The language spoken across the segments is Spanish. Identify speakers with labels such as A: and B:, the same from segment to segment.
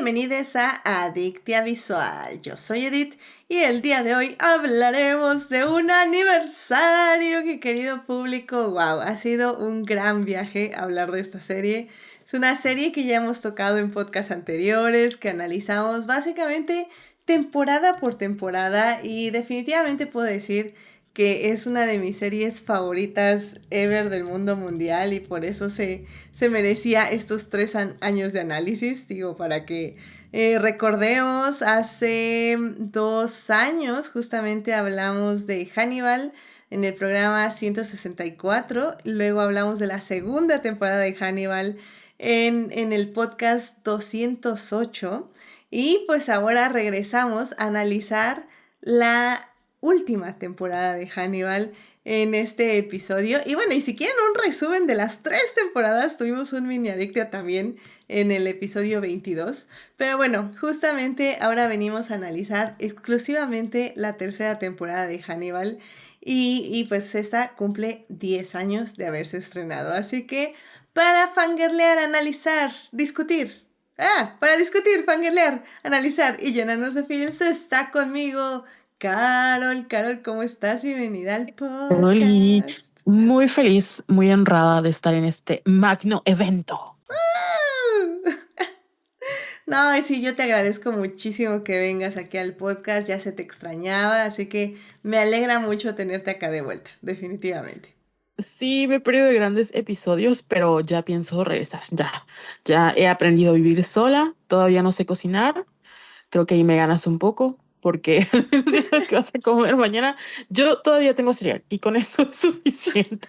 A: bienvenidos a Adictia Visual. Yo soy Edith y el día de hoy hablaremos de un aniversario que, querido público, wow, ha sido un gran viaje hablar de esta serie. Es una serie que ya hemos tocado en podcasts anteriores, que analizamos básicamente temporada por temporada y definitivamente puedo decir que es una de mis series favoritas ever del mundo mundial y por eso se merecía estos 3 años de análisis, digo, para que recordemos, hace 2 años justamente hablamos de Hannibal en el programa 164, luego hablamos de la segunda temporada de Hannibal en el podcast 208 y pues ahora regresamos a analizar la última temporada de Hannibal en este episodio. Y bueno, y si quieren un resumen de las 3 temporadas, tuvimos un mini adictia también en el episodio 22. Pero bueno, justamente ahora venimos a analizar exclusivamente la tercera temporada de Hannibal. Y pues esta cumple 10 años de haberse estrenado. Así que para fangirlear, analizar, discutir. Para discutir, fangirlear, analizar y llenarnos de feels está conmigo Carol, ¿cómo estás? Bienvenida al
B: Oli,
A: podcast.
B: muy feliz, muy honrada de estar en este magno evento.
A: No, y sí, yo te agradezco muchísimo que vengas aquí al podcast, ya se te extrañaba, así que me alegra mucho tenerte acá de vuelta, definitivamente.
B: Sí, me he perdido de grandes episodios, pero ya pienso regresar. Ya he aprendido a vivir sola, todavía no sé cocinar. Creo que ahí me ganas un poco, porque ya sabes que vas a comer mañana. Yo todavía tengo cereal y con eso es suficiente.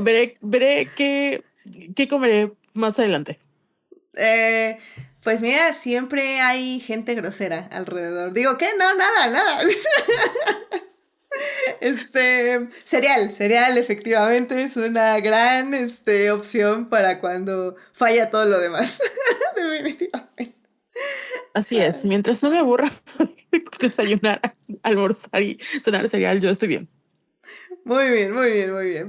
B: Veré qué comeré más adelante.
A: Eh, pues mira, siempre hay gente grosera alrededor. Digo, ¿qué? No, nada. Cereal, efectivamente, es una gran, opción para cuando falla todo lo demás. Definitivamente.
B: Así es, mientras no me aburra desayunar, almorzar y cenar cereal, yo estoy bien.
A: Muy bien.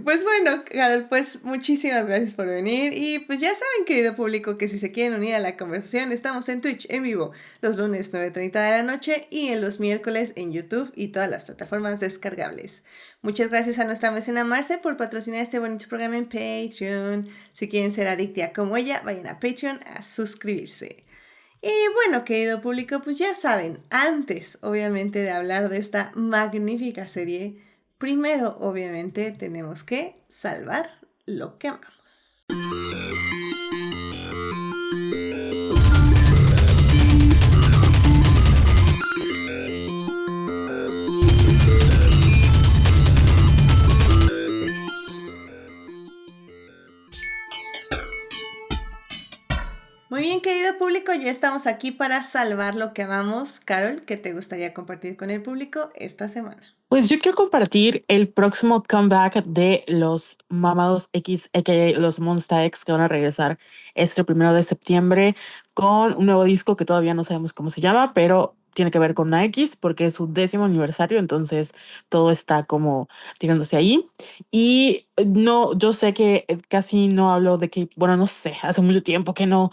A: Pues bueno, Carol, pues muchísimas gracias por venir. Y pues ya saben, querido público, que si se quieren unir a la conversación, estamos en Twitch en vivo los lunes 9:30 de la noche y en los miércoles en YouTube y todas las plataformas descargables. Muchas gracias a nuestra mecena Marce por patrocinar este bonito programa en Patreon. Si quieren ser adictia como ella, vayan a Patreon a suscribirse. Y bueno, querido público, pues ya saben, antes obviamente de hablar de esta magnífica serie, primero obviamente tenemos que salvar lo que amamos. Muy bien, querido público, ya estamos aquí para salvar lo que amamos. Carol, ¿qué te gustaría compartir con el público esta semana?
B: Pues yo quiero compartir el próximo comeback de los Mamados X, a.k.a. los Monsta X, que van a regresar este 1 de septiembre con un nuevo disco que todavía no sabemos cómo se llama, pero tiene que ver con una X porque es su 10º aniversario, entonces todo está como tirándose ahí. Y no, yo sé que casi no hablo de K, bueno, no sé, hace mucho tiempo que no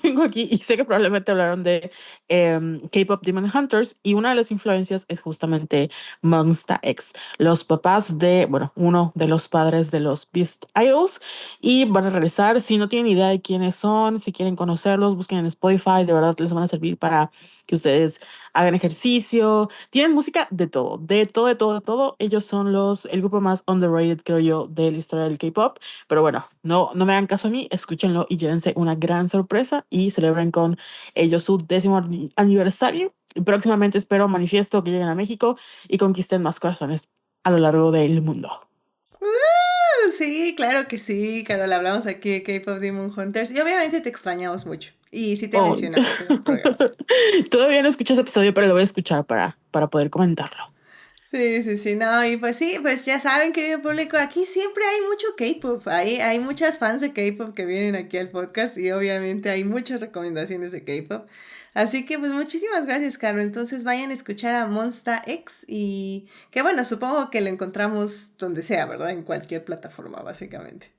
B: vengo aquí y sé que probablemente hablaron de K-Pop Demon Hunters y una de las influencias es justamente Monsta X, los papás de, bueno, uno de los padres de los Beast Idols, y van a regresar. Si no tienen idea de quiénes son, si quieren conocerlos, busquen en Spotify, de verdad les van a servir para que ustedes hagan ejercicio. Tienen música de todo, de todo, de todo, de todo. Ellos son el grupo más underrated, creo yo, de la historia del K-pop, pero bueno, no me hagan caso a mí, escúchenlo y llévense una gran sorpresa y celebren con ellos su 10º aniversario. Y próximamente espero manifiesto que lleguen a México y conquisten más corazones a lo largo del mundo.
A: Sí, claro que sí, Carol, hablamos aquí de K-Pop Demon Hunters y obviamente te extrañamos mucho. Y sí te
B: Oh.
A: mencionamos en el programa.
B: Todavía no escuché ese episodio, pero lo voy a escuchar para poder comentarlo.
A: Sí, no, y pues sí, pues ya saben, querido público, aquí siempre hay mucho K-pop, hay muchas fans de K-pop que vienen aquí al podcast y obviamente hay muchas recomendaciones de K-pop, así que pues muchísimas gracias, Carol, entonces vayan a escuchar a Monsta X y que bueno, supongo que lo encontramos donde sea, ¿verdad? En cualquier plataforma, básicamente.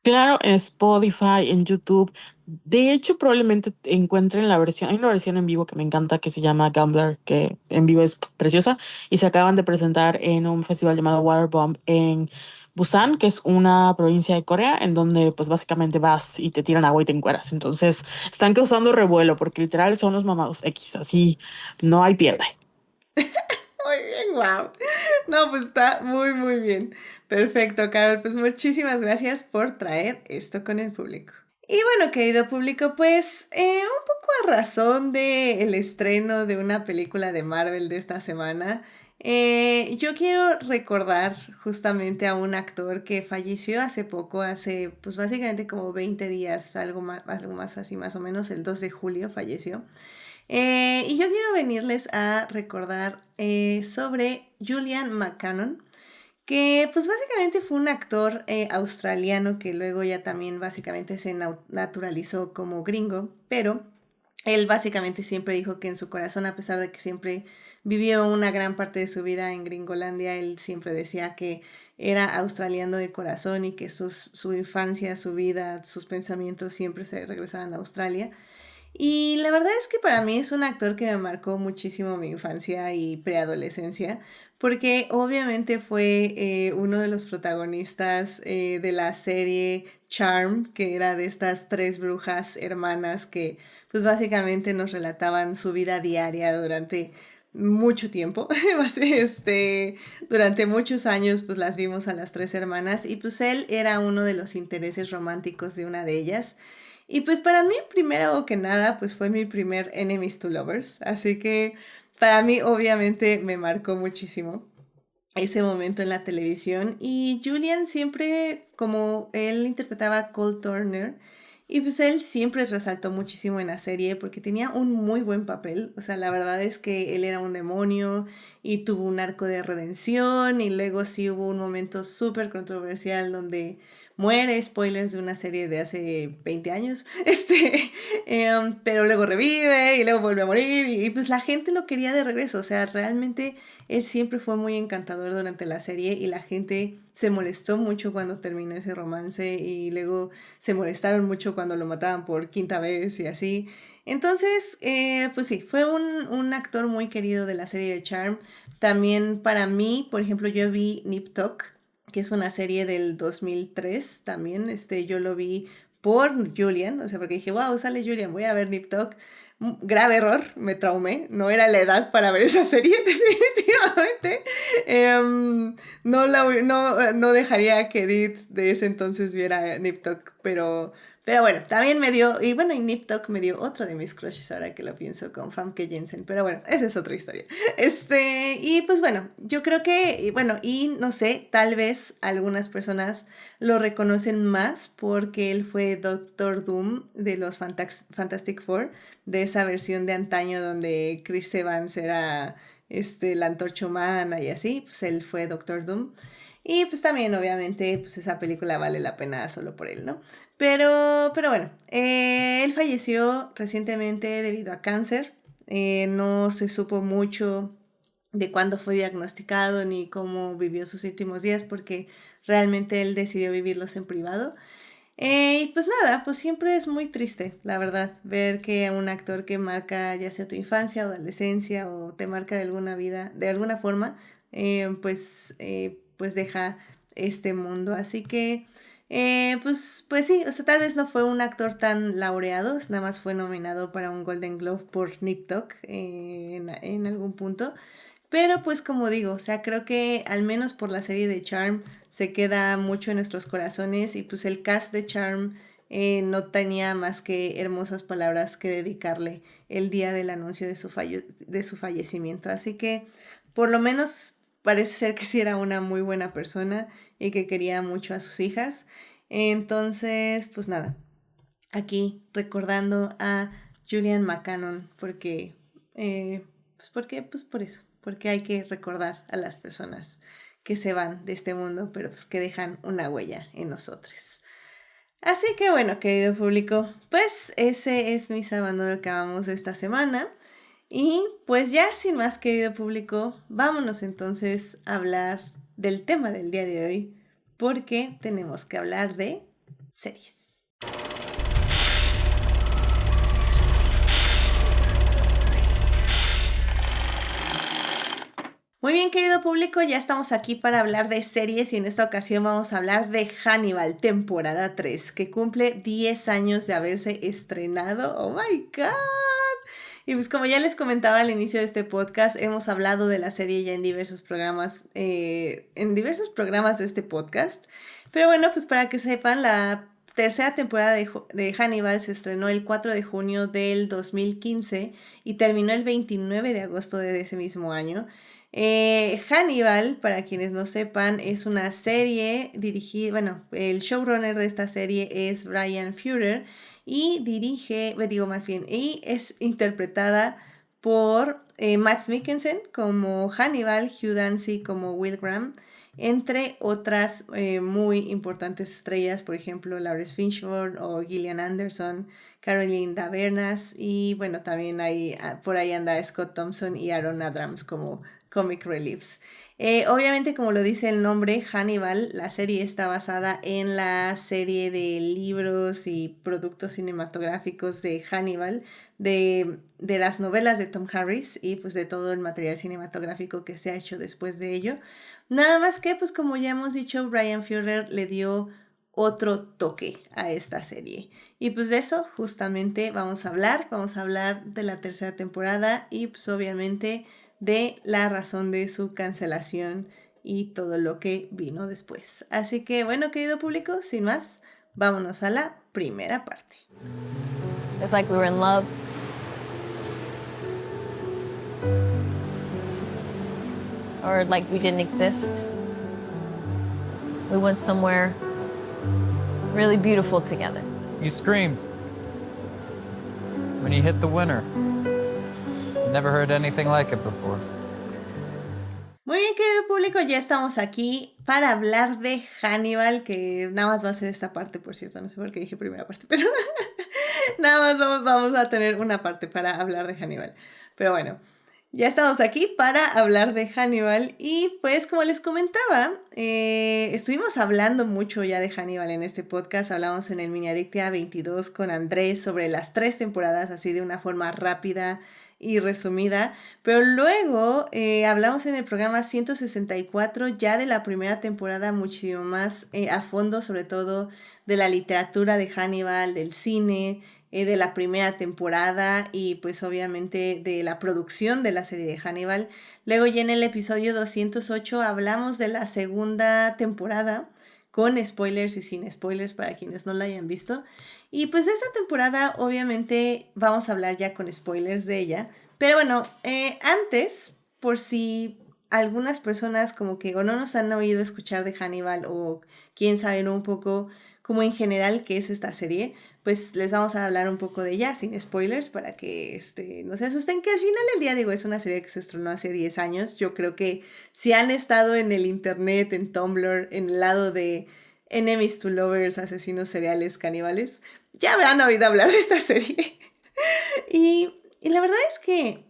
B: Claro, en Spotify, en YouTube, De hecho, probablemente encuentren la versión, hay una versión en vivo que me encanta que se llama Gambler, que en vivo es preciosa, y se acaban de presentar en un festival llamado Waterbomb en Busan, que es una provincia de Corea, en donde pues básicamente vas y te tiran agua y te encueras. Entonces, están causando revuelo, porque literal son los mamados X, así no hay pierde.
A: Muy bien, wow. No, pues está muy, muy bien. Perfecto, Carol. Pues muchísimas gracias por traer esto con el público. Y bueno, querido público, pues un poco a razón del estreno de una película de Marvel de esta semana, yo quiero recordar justamente a un actor que falleció hace poco, hace pues básicamente como 20 días, algo más así, más o menos, el 2 de julio falleció. Y yo quiero venirles a recordar sobre Julian McCannon, que pues básicamente fue un actor australiano que luego ya también básicamente se naturalizó como gringo, pero él básicamente siempre dijo que en su corazón, a pesar de que siempre vivió una gran parte de su vida en Gringolandia, él siempre decía que era australiano de corazón y que su infancia, su vida, sus pensamientos siempre se regresaban a Australia. Y la verdad es que para mí es un actor que me marcó muchísimo mi infancia y preadolescencia, porque obviamente fue uno de los protagonistas de la serie Charm, que era de estas tres brujas hermanas que pues básicamente nos relataban su vida diaria durante mucho tiempo. Durante muchos años pues las vimos a las tres hermanas y pues él era uno de los intereses románticos de una de ellas. Y pues para mí, primero que nada, pues fue mi primer Enemies to Lovers. Así que para mí obviamente me marcó muchísimo ese momento en la televisión. Y Julian siempre, como él interpretaba a Cole Turner, y pues él siempre resaltó muchísimo en la serie porque tenía un muy buen papel. O sea, la verdad es que él era un demonio y tuvo un arco de redención y luego sí hubo un momento súper controversial donde muere, spoilers de una serie de hace 20 años, pero luego revive y luego vuelve a morir y pues la gente lo quería de regreso. O sea, realmente él siempre fue muy encantador durante la serie y la gente se molestó mucho cuando terminó ese romance y luego se molestaron mucho cuando lo mataban por quinta vez y así. Entonces, pues sí, fue un actor muy querido de la serie de Charm. También para mí, por ejemplo, yo vi Nip Tuck, que es una serie del 2003 también. Yo lo vi por Julian, o sea, porque dije, wow, sale Julian, voy a ver Nip Tuck. Grave error, me traumé, no era la edad para ver esa serie, definitivamente. No dejaría que Edith de ese entonces viera Nip Tuck, pero bueno, también me dio, y bueno, y Nip Tuck me dio otro de mis crushes ahora que lo pienso con Famke Jensen, pero bueno, esa es otra historia. Y pues bueno, yo creo que, bueno, y no sé, tal vez algunas personas lo reconocen más porque él fue Doctor Doom de los Fantastic Four, de esa versión de antaño donde Chris Evans era la antorcha humana y así, pues él fue Doctor Doom. Y pues también, obviamente, pues esa película vale la pena solo por él, ¿no? Pero bueno, él falleció recientemente debido a cáncer. No se supo mucho de cuándo fue diagnosticado ni cómo vivió sus últimos días porque realmente él decidió vivirlos en privado. Y pues nada, pues siempre es muy triste, la verdad, ver que un actor que marca ya sea tu infancia o adolescencia o te marca de alguna vida, de alguna forma, pues deja este mundo. Así que, pues sí, o sea, tal vez no fue un actor tan laureado, nada más fue nominado para un Golden Globe por Nip Tuck en algún punto. Pero pues como digo, o sea, creo que al menos por la serie de Charm se queda mucho en nuestros corazones y pues el cast de Charm no tenía más que hermosas palabras que dedicarle el día del anuncio de su fallecimiento. Así que por lo menos parece ser que sí era una muy buena persona y que quería mucho a sus hijas. Entonces, pues nada, aquí recordando a Julian McCannon pues por eso, porque hay que recordar a las personas que se van de este mundo, pero pues que dejan una huella en nosotros. Así que bueno, querido público, pues ese es mi Salvador que vamos esta semana. Y pues ya sin más, querido público, vámonos entonces a hablar del tema del día de hoy, porque tenemos que hablar de series. Muy bien, querido público, ya estamos aquí para hablar de series y en esta ocasión vamos a hablar de Hannibal, temporada 3, que cumple 10 años de haberse estrenado. ¡Oh, my God! Y pues como ya les comentaba al inicio de este podcast, hemos hablado de la serie ya en diversos programas de este podcast. Pero bueno, pues para que sepan, la tercera temporada de Hannibal se estrenó el 4 de junio del 2015 y terminó el 29 de agosto de ese mismo año. Hannibal, para quienes no sepan, es una serie dirigida, bueno, el showrunner de esta serie es Bryan Fuller y y es interpretada por Mads Mikkelsen como Hannibal, Hugh Dancy como Will Graham, entre otras muy importantes estrellas, por ejemplo, Lawrence Fishburne o Gillian Anderson, Caroline Davernas y bueno, también por ahí anda Scott Thompson y Aaron Abrams como Comic Reliefs. Obviamente, como lo dice el nombre, Hannibal, la serie está basada en la serie de libros y productos cinematográficos de Hannibal, de las novelas de Tom Harris y pues de todo el material cinematográfico que se ha hecho después de ello. Nada más que, pues como ya hemos dicho, Bryan Fuller le dio otro toque a esta serie. Y pues de eso justamente vamos a hablar de la tercera temporada y pues obviamente de la razón de su cancelación y todo lo que vino después. Así que bueno, querido público, sin más, vámonos a la primera parte.
C: It's like we were in love. Or like we didn't exist. We went somewhere really beautiful together.
D: You screamed when you hit the winner. Never heard anything like it before.
A: Muy bien, querido público, ya estamos aquí para hablar de Hannibal, que nada más va a ser esta parte, por cierto, no sé por qué dije primera parte, pero nada más vamos a tener una parte para hablar de Hannibal. Pero bueno, ya estamos aquí para hablar de Hannibal y pues como les comentaba, estuvimos hablando mucho ya de Hannibal en este podcast, hablamos en el Mini Adictia 22 con Andrés sobre las 3 temporadas así de una forma rápida y resumida, pero luego hablamos en el programa 164 ya de la primera temporada muchísimo más a fondo, sobre todo de la literatura de Hannibal, del cine, de la primera temporada y pues obviamente de la producción de la serie de Hannibal. Luego ya en el episodio 208 hablamos de la segunda temporada con spoilers y sin spoilers para quienes no la hayan visto. Y pues de esa temporada obviamente vamos a hablar ya con spoilers de ella. Pero bueno, antes, por si algunas personas como que o no nos han oído escuchar de Hannibal o quieren saber un poco como en general qué es esta serie, pues les vamos a hablar un poco de ella sin spoilers para que no se asusten, que al final del día digo, es una serie que se estrenó hace 10 años. Yo creo que si han estado en el internet, en Tumblr, en el lado de enemies to lovers, asesinos seriales, caníbales, ya me han oído hablar de esta serie. y la verdad es que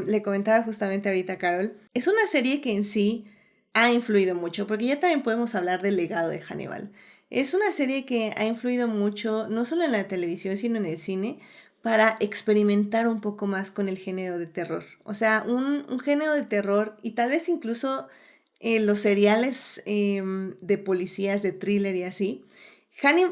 A: le comentaba justamente ahorita a Carol, es una serie que en sí ha influido mucho, porque ya también podemos hablar del legado de Hannibal. Es una serie que ha influido mucho, no solo en la televisión, sino en el cine, para experimentar un poco más con el género de terror. O sea, un género de terror y tal vez incluso los seriales de policías, de thriller y así.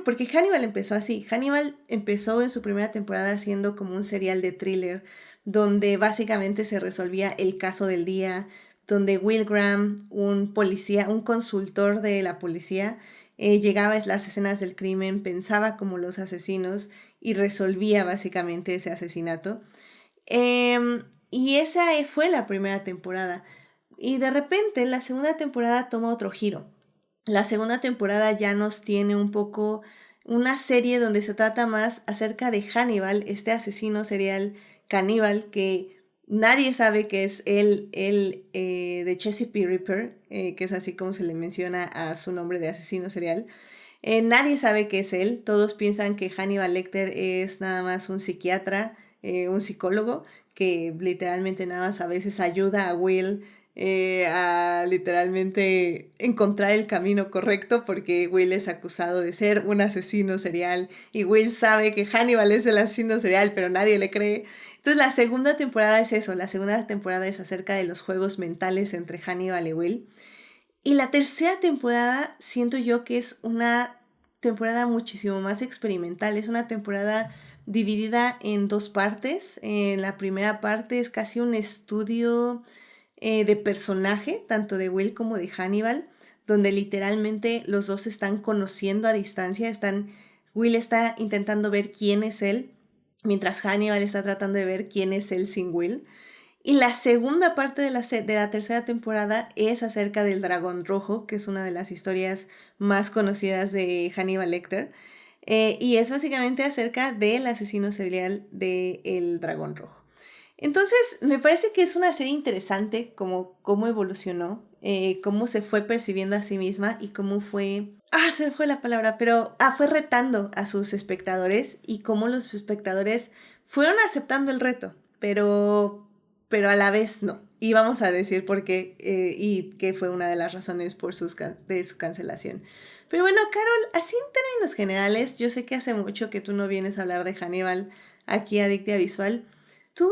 A: Porque Hannibal empezó así. Hannibal empezó en su primera temporada siendo como un serial de thriller, donde básicamente se resolvía el caso del día, donde Will Graham, un policía, un consultor de la policía, llegaba a las escenas del crimen, pensaba como los asesinos y resolvía básicamente ese asesinato. Y esa fue la primera temporada. Y de repente la segunda temporada toma otro giro. La segunda temporada ya nos tiene un poco una serie donde se trata más acerca de Hannibal, este asesino serial caníbal que nadie sabe que es él de Chesapeake Ripper, que es así como se le menciona a su nombre de asesino serial. Nadie sabe que es él, todos piensan que Hannibal Lecter es nada más un psiquiatra, un psicólogo, que literalmente nada más a veces ayuda a Will a literalmente encontrar el camino correcto porque Will es acusado de ser un asesino serial y Will sabe que Hannibal es el asesino serial, pero nadie le cree. Entonces la segunda temporada es eso, la segunda temporada es acerca de los juegos mentales entre Hannibal y Will. Y la tercera temporada siento yo que es una temporada muchísimo más experimental, es una temporada dividida en dos partes. En la primera parte es casi un estudio de personaje, tanto de Will como de Hannibal, donde literalmente los dos se están conociendo a distancia, Will está intentando ver quién es él, mientras Hannibal está tratando de ver quién es él sin Will. Y la segunda parte de la tercera temporada es acerca del Dragón Rojo, que es una de las historias más conocidas de Hannibal Lecter. Y es básicamente acerca del asesino serial del Dragón Rojo. Entonces, me parece que es una serie interesante como cómo evolucionó, cómo se fue percibiendo a sí misma y cómo fue... se me fue la palabra, pero fue retando a sus espectadores y cómo los espectadores fueron aceptando el reto, pero a la vez no. Y vamos a decir por qué y qué fue una de las razones de su cancelación. Pero bueno, Carol, así en términos generales, yo sé que hace mucho que tú no vienes a hablar de Hannibal aquí a Adictia Visual. Tú,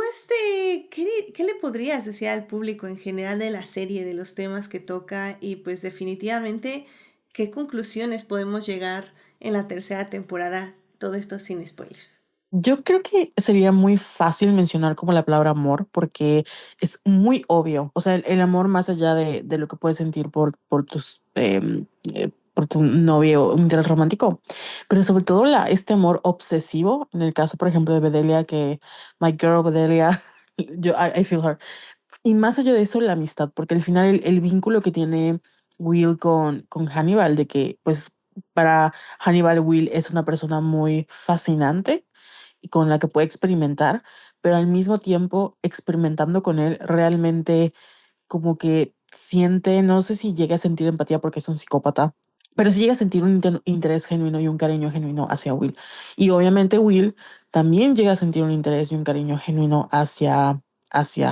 A: ¿qué le podrías decir al público en general de la serie, de los temas que toca y pues definitivamente qué conclusiones podemos llegar en la tercera temporada? Todo esto sin spoilers.
B: Yo creo que sería muy fácil mencionar como la palabra amor porque es muy obvio. O sea, el amor más allá de lo que puedes sentir por tu novio, un interés romántico, pero sobre todo este amor obsesivo, en el caso, por ejemplo, de Bedelia, que my girl Bedelia, I feel her. Y más allá de eso, la amistad, porque al final el vínculo que tiene Will con Hannibal, de que pues para Hannibal Will es una persona muy fascinante y con la que puede experimentar, pero al mismo tiempo experimentando con él realmente como que siente, no sé si llega a sentir empatía porque es un psicópata, pero sí llega a sentir un interés genuino y un cariño genuino hacia Will. Y obviamente Will también llega a sentir un interés y un cariño genuino hacia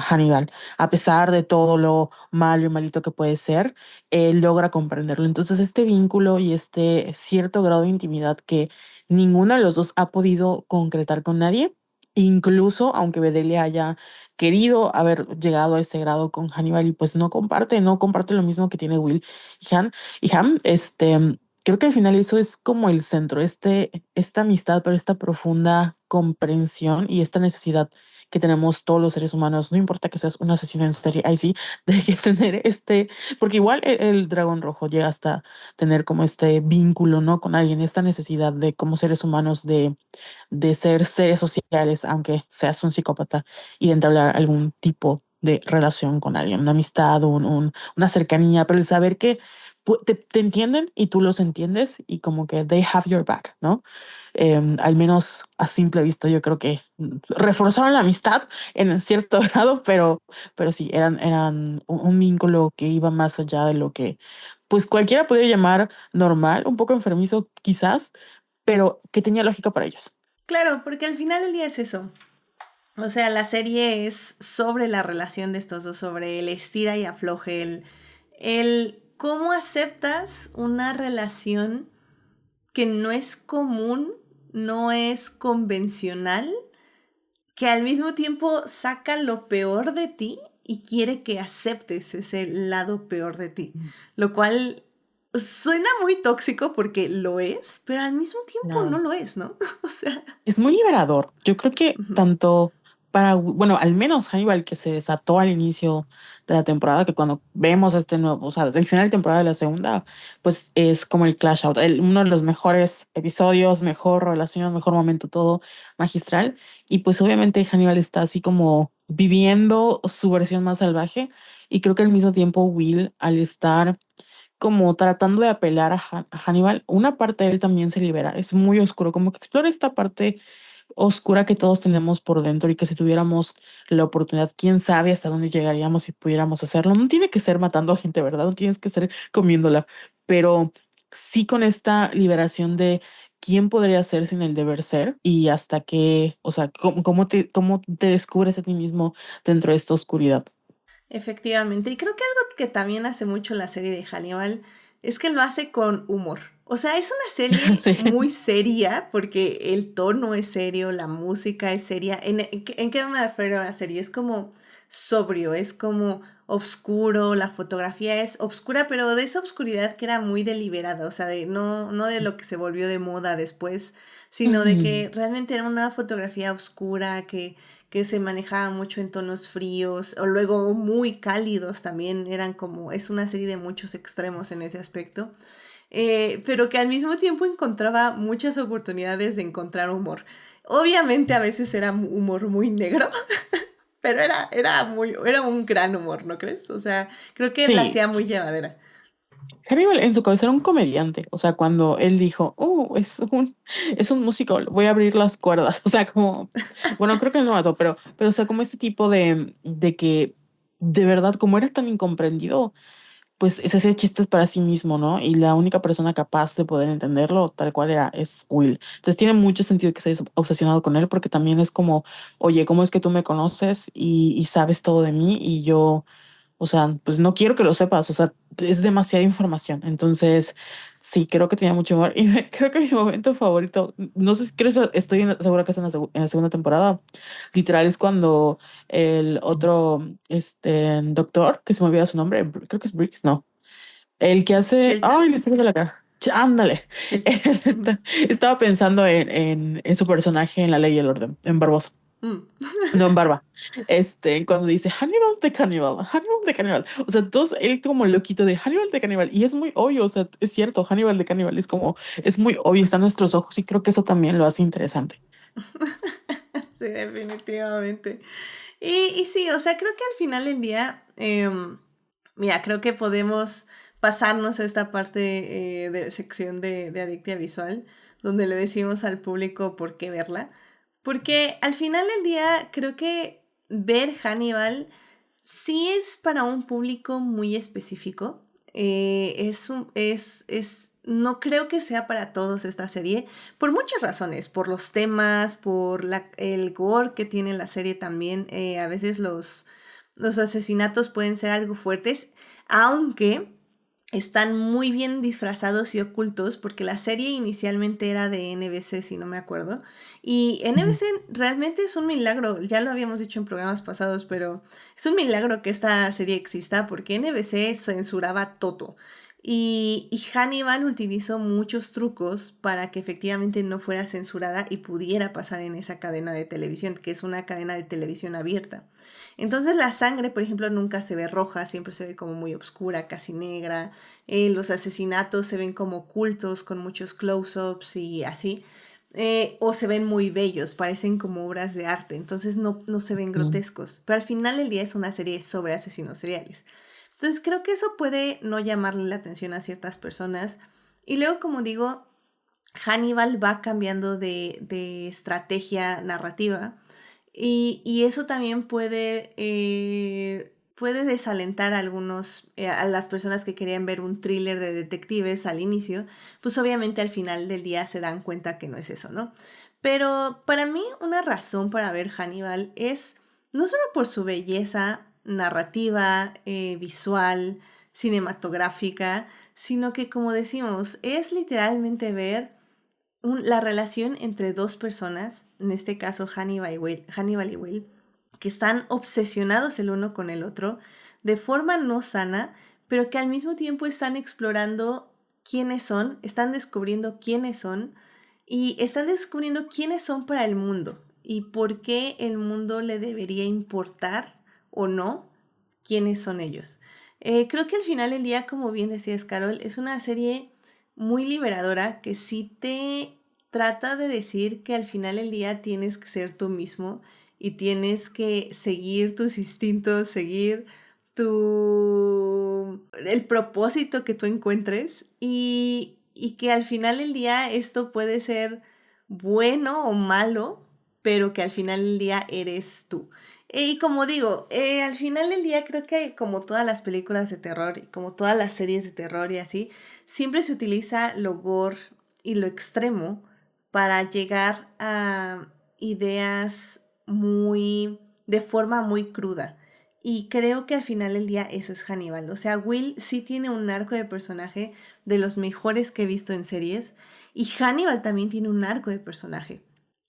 B: Hannibal. A pesar de todo lo malo y malito que puede ser, él logra comprenderlo. Entonces este vínculo y este cierto grado de intimidad que ninguno de los dos ha podido concretar con nadie, incluso aunque Bedelia haya querido haber llegado a ese grado con Hannibal y pues no comparte lo mismo que tiene Will y Ham, creo que al final eso es como el centro, esta amistad, pero esta profunda comprensión y esta necesidad que tenemos todos los seres humanos, no importa que seas un asesino en serie, ahí sí, de que tener porque igual el dragón rojo llega hasta tener como este vínculo, ¿no? Con alguien, esta necesidad de como seres humanos de ser seres sociales, aunque seas un psicópata, y de entablar algún tipo de relación con alguien, una amistad, una cercanía, pero el saber que te entienden y tú los entiendes y como que they have your back, ¿no? Al menos a simple vista yo creo que reforzaron la amistad en cierto grado, pero sí, eran un vínculo que iba más allá de lo que pues cualquiera podría llamar normal, un poco enfermizo quizás, pero que tenía lógica para ellos.
A: Claro, porque al final del día es eso. O sea, la serie es sobre la relación de estos dos, sobre el estira y afloje, el cómo aceptas una relación que no es común, no es convencional, que al mismo tiempo saca lo peor de ti y quiere que aceptes ese lado peor de ti, lo cual suena muy tóxico porque lo es, pero al mismo tiempo no
B: No.
A: lo es, ¿no? O sea,
B: Es muy liberador. Yo creo que
A: ujú.
B: tanto bueno, al menos Hannibal que se desató al inicio de la temporada, que cuando vemos este nuevo, o sea, el final de temporada de la segunda, pues es como el Clash Out, uno de los mejores episodios, mejor relación, mejor momento, todo magistral. Y pues obviamente Hannibal está así como viviendo su versión más salvaje. Y creo que al mismo tiempo Will, al estar como tratando de apelar a Hannibal, una parte de él también se libera. Es muy oscuro, como que explora esta parte oscura que todos tenemos por dentro y que si tuviéramos la oportunidad, quién sabe hasta dónde llegaríamos si pudiéramos hacerlo. No tiene que ser matando a gente, ¿verdad? No tienes que ser comiéndola, pero sí con esta liberación de quién podría ser sin el deber ser y hasta qué, o sea, cómo te descubres a ti mismo dentro de esta oscuridad.
A: Efectivamente, y creo que algo que también hace mucho la serie de Hannibal es que lo hace con humor. O sea, es una serie
B: Sí.
A: muy seria porque el tono es serio, la música es seria. ¿En qué me refiero a la serie? Es como sobrio, es como oscuro, la fotografía es oscura, pero de esa oscuridad que era muy deliberada, o sea, no de lo que se volvió de moda después, sino de
B: Ujú.
A: que realmente era una fotografía oscura que se manejaba mucho en tonos fríos o luego muy cálidos también, eran como, es una serie de muchos extremos en ese aspecto, pero que al mismo tiempo encontraba muchas oportunidades de encontrar humor. Obviamente a veces era humor muy negro, pero era un gran humor, ¿no crees? O sea, creo que la
B: Sí,
A: hacía muy llevadera.
B: Hannibal en su cabeza era un comediante, o sea, cuando él dijo, es un músico, voy a abrir las cuerdas, o sea, como, bueno, creo que él no mató, pero, o sea, como este tipo de que, de verdad, como era tan incomprendido, pues se hacía chistes para sí mismo, ¿no? Y la única persona capaz de poder entenderlo, tal cual es Will. Entonces tiene mucho sentido que se haya obsesionado con él, porque también es como, oye, ¿cómo es que tú me conoces y sabes todo de mí y yo... O sea, pues no quiero que lo sepas, o sea, es demasiada información. Entonces, sí, creo que tenía mucho humor. Y creo que mi momento favorito, no sé si crees, segura que es en la segunda temporada. Literal es cuando el otro, doctor, que se me olvida su nombre, creo que es Briggs, no. El que hace,
A: Chilton.
B: ay, le estoy de la cara. Ándale.
A: Chilton.
B: Él
A: Ujú.
B: estaba pensando en su personaje en La Ley y el Orden, en Barbosa.
A: Mm.
B: No, en barba. Cuando dice Hannibal de Cannibal, Hannibal de Cannibal. O sea, todos, él como loquito de Hannibal de Cannibal. Y es muy obvio, o sea, es cierto, Hannibal de Cannibal es como, es muy obvio, está en nuestros ojos y creo que eso también lo hace interesante.
A: Sí, definitivamente. Y sí, o sea, creo que al final del día, mira, creo que podemos pasarnos a esta parte de sección de Adictia Visual, donde le decimos al público por qué verla. Porque al final del día, creo que ver Hannibal sí es para un público muy específico. No creo que sea para todos esta serie, por muchas razones, por los temas, por el gore que tiene la serie también. A veces los asesinatos pueden ser algo fuertes, aunque están muy bien disfrazados y ocultos, porque la serie inicialmente era de NBC, si no me acuerdo. Y
B: Ujú.
A: NBC realmente es un milagro, ya lo habíamos dicho en programas pasados, pero es un milagro que esta serie exista, porque NBC censuraba todo. Y Hannibal utilizó muchos trucos para que efectivamente no fuera censurada y pudiera pasar en esa cadena de televisión, que es una cadena de televisión abierta. Entonces la sangre, por ejemplo, nunca se ve roja, siempre se ve como muy oscura, casi negra. Los asesinatos se ven como ocultos, con muchos close-ups y así. O se ven muy bellos, parecen como obras de arte, entonces no se ven
B: Mm.
A: grotescos. Pero al final del día es una serie sobre asesinos seriales. Entonces creo que eso puede no llamarle la atención a ciertas personas. Y luego, como digo, Hannibal va cambiando de estrategia narrativa y eso también puede desalentar a a las personas que querían ver un thriller de detectives al inicio, pues obviamente al final del día se dan cuenta que no es eso, ¿no? Pero para mí una razón para ver Hannibal es no solo por su belleza narrativa, visual, cinematográfica, sino que como decimos, es literalmente ver la relación entre dos personas, en este caso Hannibal y Will, que están obsesionados el uno con el otro de forma no sana, pero que al mismo tiempo están explorando quiénes son, están descubriendo quiénes son y están descubriendo quiénes son para el mundo y por qué el mundo le debería importar o no quiénes son ellos. Creo que al final del día, como bien decías, Carol, es una serie muy liberadora que sí te trata de decir que al final del día tienes que ser tú mismo y tienes que seguir tus instintos, seguir el propósito que tú encuentres y que al final del día esto puede ser bueno o malo, pero que al final del día eres tú. Y como digo, al final del día creo que como todas las películas de terror y como todas las series de terror y así, siempre se utiliza lo gore y lo extremo para llegar a ideas de forma muy cruda. Y creo que al final del día eso es Hannibal. O sea, Will sí tiene un arco de personaje de los mejores que he visto en series. Y Hannibal también tiene un arco de personaje.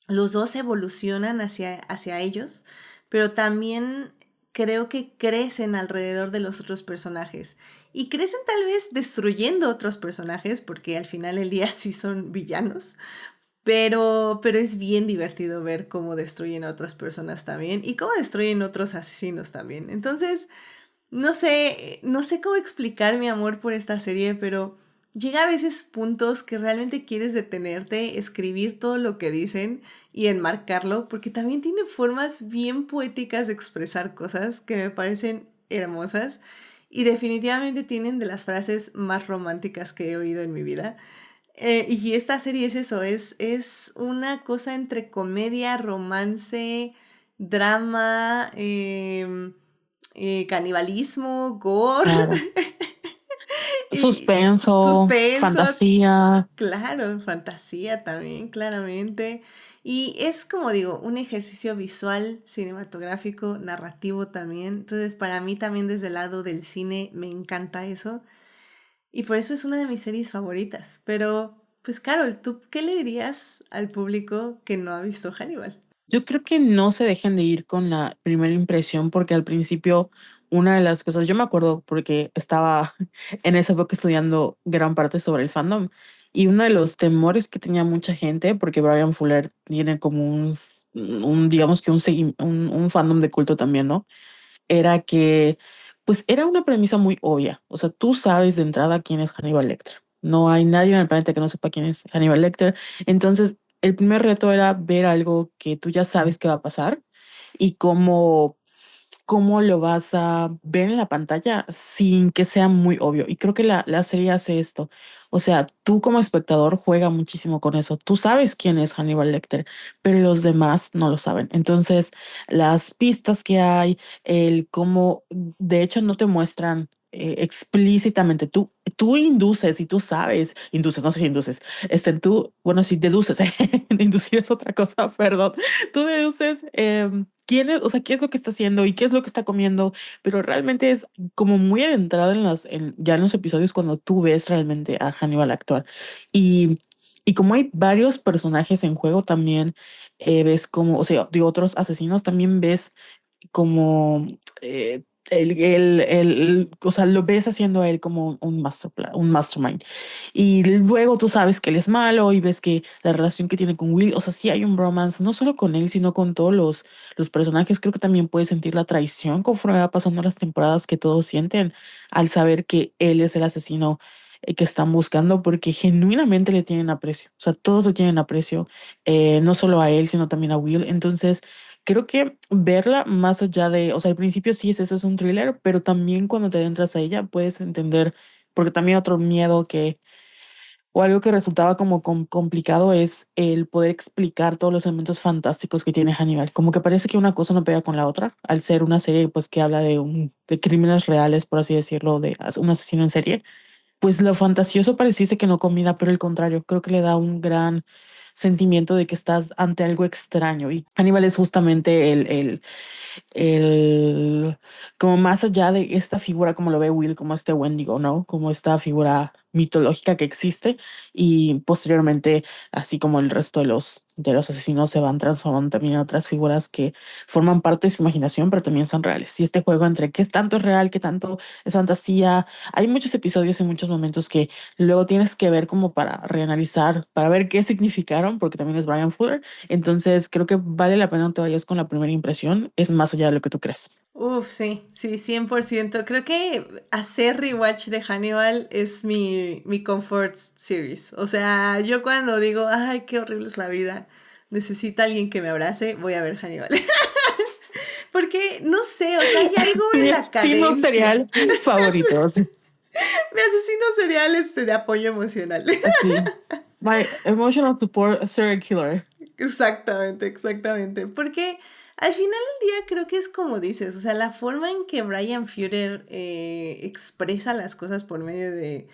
A: Los dos evolucionan hacia ellos, pero también creo que crecen alrededor de los otros personajes. Y crecen tal vez destruyendo otros personajes, porque al final del día sí son villanos. Pero es bien divertido ver cómo destruyen a otras personas también y cómo destruyen otros asesinos también. Entonces, no sé cómo explicar mi amor por esta serie, pero llega a veces puntos que realmente quieres detenerte, escribir todo lo que dicen y enmarcarlo, porque también tiene formas bien poéticas de expresar cosas que me parecen hermosas y definitivamente tienen de las frases más románticas que he oído en mi vida. Y esta serie es eso, es una cosa entre comedia, romance, drama, canibalismo, gore
B: Claro.
A: y
B: Suspenso,
A: suspenso,
B: fantasía.
A: claro, fantasía también, claramente. Y es como digo, un ejercicio visual, cinematográfico, narrativo también. Entonces, para mí también desde el lado del cine me encanta eso. Y por eso es una de mis series favoritas. Pero, pues Carol, ¿tú qué le dirías al público que no ha visto Hannibal?
B: Yo creo que no se dejen de ir con la primera impresión porque al principio una de las cosas, yo me acuerdo porque estaba en esa época estudiando gran parte sobre el fandom y uno de los temores que tenía mucha gente, porque Brian Fuller tiene como digamos que un fandom de culto también, ¿no? Era que, pues era una premisa muy obvia. O sea, tú sabes de entrada quién es Hannibal Lecter. No hay nadie en el planeta que no sepa quién es Hannibal Lecter. Entonces, el primer reto era ver algo que tú ya sabes que va a pasar y cómo lo vas a ver en la pantalla sin que sea muy obvio. Y creo que la serie hace esto. O sea, tú como espectador juega muchísimo con eso. Tú sabes quién es Hannibal Lecter, pero los demás no lo saben. Entonces, las pistas que hay, el cómo, de hecho, no te muestran. Explícitamente, tú induces y tú sabes, induces, no sé si induces, tú, bueno, si deduces, inducir es otra cosa, perdón, tú deduces quién es, o sea, qué es lo que está haciendo y qué es lo que está comiendo, pero realmente es como muy adentrado ya en los episodios cuando tú ves realmente a Hannibal actuar. Y, y como hay varios personajes en juego, también ves como, o sea, de otros asesinos, también ves como o sea, lo ves haciendo a él como un un mastermind. Y luego tú sabes que él es malo y ves que la relación que tiene con Will, o sea, sí hay un bromance, no solo con él, sino con todos los personajes. Creo que también puedes sentir la traición conforme va pasando las temporadas que todos sienten al saber que él es el asesino que están buscando porque genuinamente le tienen aprecio. O sea, todos le tienen aprecio, no solo a él, sino también a Will. Entonces, creo que verla más allá de, o sea, al principio sí es eso, es un thriller, pero también cuando te adentras a ella puedes entender, porque también otro miedo o algo que resultaba como complicado es el poder explicar todos los elementos fantásticos que tiene Hannibal. Como que parece que una cosa no pega con la otra, al ser una serie pues que habla de crímenes reales, por así decirlo, de un asesino en serie, pues lo fantasioso pareciese que no combina, pero al contrario, creo que le da un gran sentimiento de que estás ante algo extraño y Hannibal es justamente como más allá de esta figura como lo ve Will, como este Wendigo, ¿no? Como esta figura mitológica que existe y posteriormente, así como el resto de los asesinos se van transformando también en otras figuras que forman parte de su imaginación, pero también son reales. Y este juego entre qué es tanto es real, qué tanto es fantasía. Hay muchos episodios y muchos momentos que luego tienes que ver como para reanalizar, para ver qué significaron, porque también es Brian Fuller. Entonces, creo que vale la pena no te vayas con la primera impresión, es más allá de lo que tú crees.
A: Uf, sí, sí, 100%. Creo que hacer rewatch de Hannibal es mi comfort series. O sea, yo cuando digo, ay, qué horrible es la vida, necesito alguien que me abrace, voy a ver Hannibal. Porque, no sé, o sea, hay algo en
B: Mi
A: la
B: asesino
A: cadencia.
B: serial favorito,
A: Mi asesino serial de apoyo emocional.
B: así. My emotional support serial killer.
A: Exactamente, exactamente. Porque al final del día creo que es como dices, o sea, la forma en que Brian Fuller expresa las cosas por medio de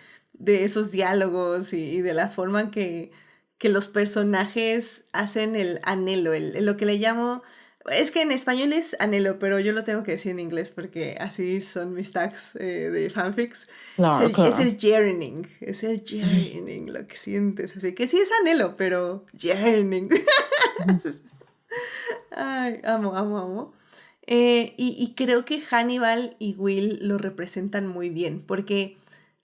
A: esos diálogos y de la forma en que los personajes hacen el anhelo, lo que le llamo Es que en español es anhelo, pero yo lo tengo que decir en inglés porque así son mis tags de fanfics.
B: Claro,
A: Es
B: claro.
A: el yearning, lo que sientes. Así que sí es anhelo, pero yearning. Ay, amo. Y creo que Hannibal y Will lo representan muy bien, porque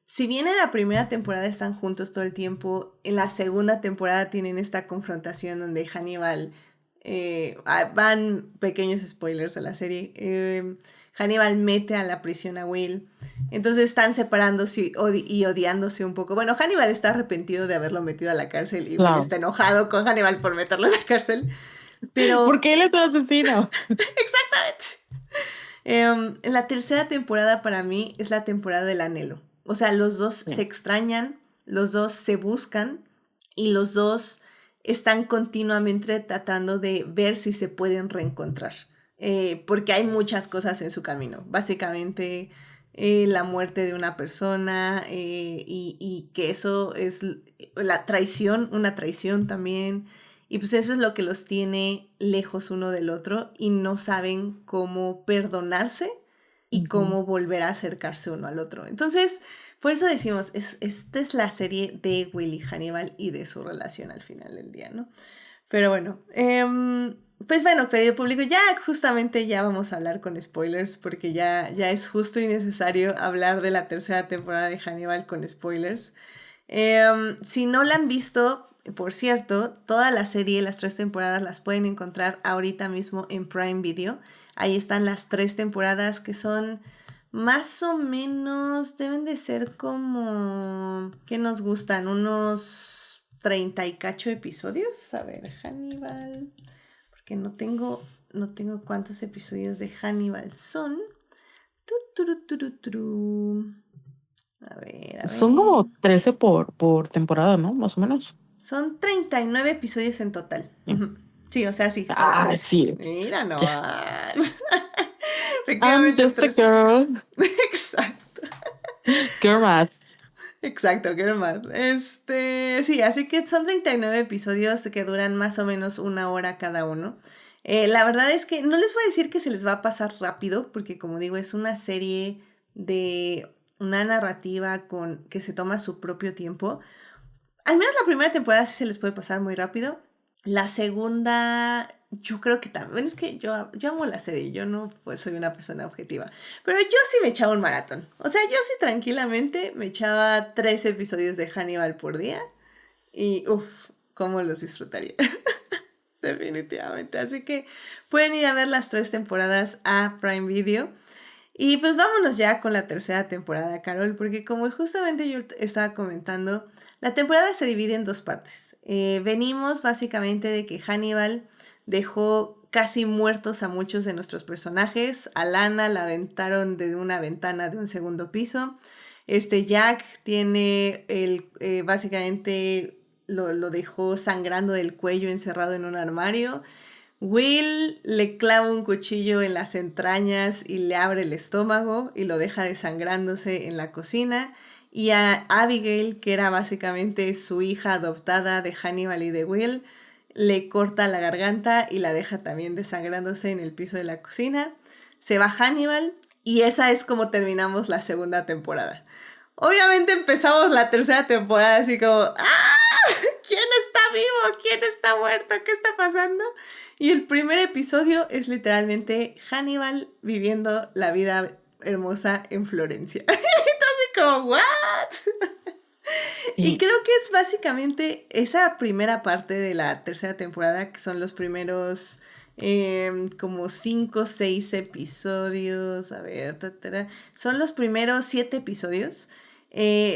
A: si bien en la primera temporada están juntos todo el tiempo, en la segunda temporada tienen esta confrontación donde Hannibal, van pequeños spoilers de la serie, Hannibal mete a la prisión a Will, entonces están separándose y odiándose un poco. Bueno, Hannibal está arrepentido de haberlo metido a la cárcel y Will
B: Claro.
A: está enojado con Hannibal por meterlo a la cárcel, pero...
B: Porque él es un asesino.
A: Exactamente. En la tercera temporada para mí es la temporada del anhelo. O sea, los dos se extrañan, los dos se buscan y los dos están continuamente tratando de ver si se pueden reencontrar. Porque hay muchas cosas en su camino. Básicamente la muerte de una persona y que eso es la traición, una traición también. Y pues eso es lo que los tiene lejos uno del otro y no saben cómo perdonarse y cómo volver a acercarse uno al otro. Entonces, por eso decimos, esta es la serie de Will y Hannibal y de su relación al final del día, ¿no? Pero bueno, pues bueno, querido público, ya justamente ya vamos a hablar con spoilers porque ya es justo y necesario hablar de la tercera temporada de Hannibal con spoilers. Si no la han visto, por cierto, toda la serie, las 3 temporadas las pueden encontrar ahorita mismo en Prime Video. Ahí están las 3 temporadas que son más o menos, deben de ser como, ¿qué nos gustan? Unos 30 y cacho episodios. A ver, Hannibal, porque no tengo cuántos episodios de Hannibal son. A ver.
B: Son como 13 por temporada, ¿no? Más o menos.
A: Son 39 episodios en total.
B: Sí.
A: Ujú. Sí, o sea, sí, son las 3.
B: Sí.
A: Mira
B: Yes.
A: nomás.
B: I'm
A: Efectivamente,
B: just a
A: 3.
B: girl.
A: Exacto.
B: Girl math.
A: Exacto, qué más. Sí, así que son 39 episodios que duran más o menos 1 hora cada uno. La verdad es que no les voy a decir que se les va a pasar rápido, porque como digo, es una serie de una narrativa que se toma su propio tiempo. Al menos la primera temporada sí se les puede pasar muy rápido. La segunda, yo creo que también. Es que yo amo la serie, yo no pues, soy una persona objetiva. Pero yo sí me echaba un maratón. O sea, yo sí tranquilamente me echaba 3 episodios de Hannibal por día. Y uff, cómo los disfrutaría. Definitivamente. Así que pueden ir a ver las 3 temporadas a Prime Video. Y pues vámonos ya con la tercera temporada, Carol, porque como justamente yo estaba comentando, la temporada se divide en 2 partes. Venimos básicamente de que Hannibal dejó casi muertos a muchos de nuestros personajes. A Lana la aventaron de una ventana de un 2.º piso. Jack tiene básicamente lo dejó sangrando del cuello encerrado en un armario. Will le clava un cuchillo en las entrañas y le abre el estómago y lo deja desangrándose en la cocina. Y a Abigail, que era básicamente su hija adoptada de Hannibal y de Will, le corta la garganta y la deja también desangrándose en el piso de la cocina. Se va Hannibal y esa es como terminamos la segunda temporada. Obviamente empezamos la tercera temporada así como ¡ah! ¿Quién está vivo? ¿Quién está muerto? ¿Qué está pasando? Y el primer episodio es literalmente Hannibal viviendo la vida hermosa en Florencia. Entonces como, ¿what? Y creo que es básicamente esa primera parte de la tercera temporada, que son los primeros como 5 o 6 episodios. A ver, son los primeros 7 episodios.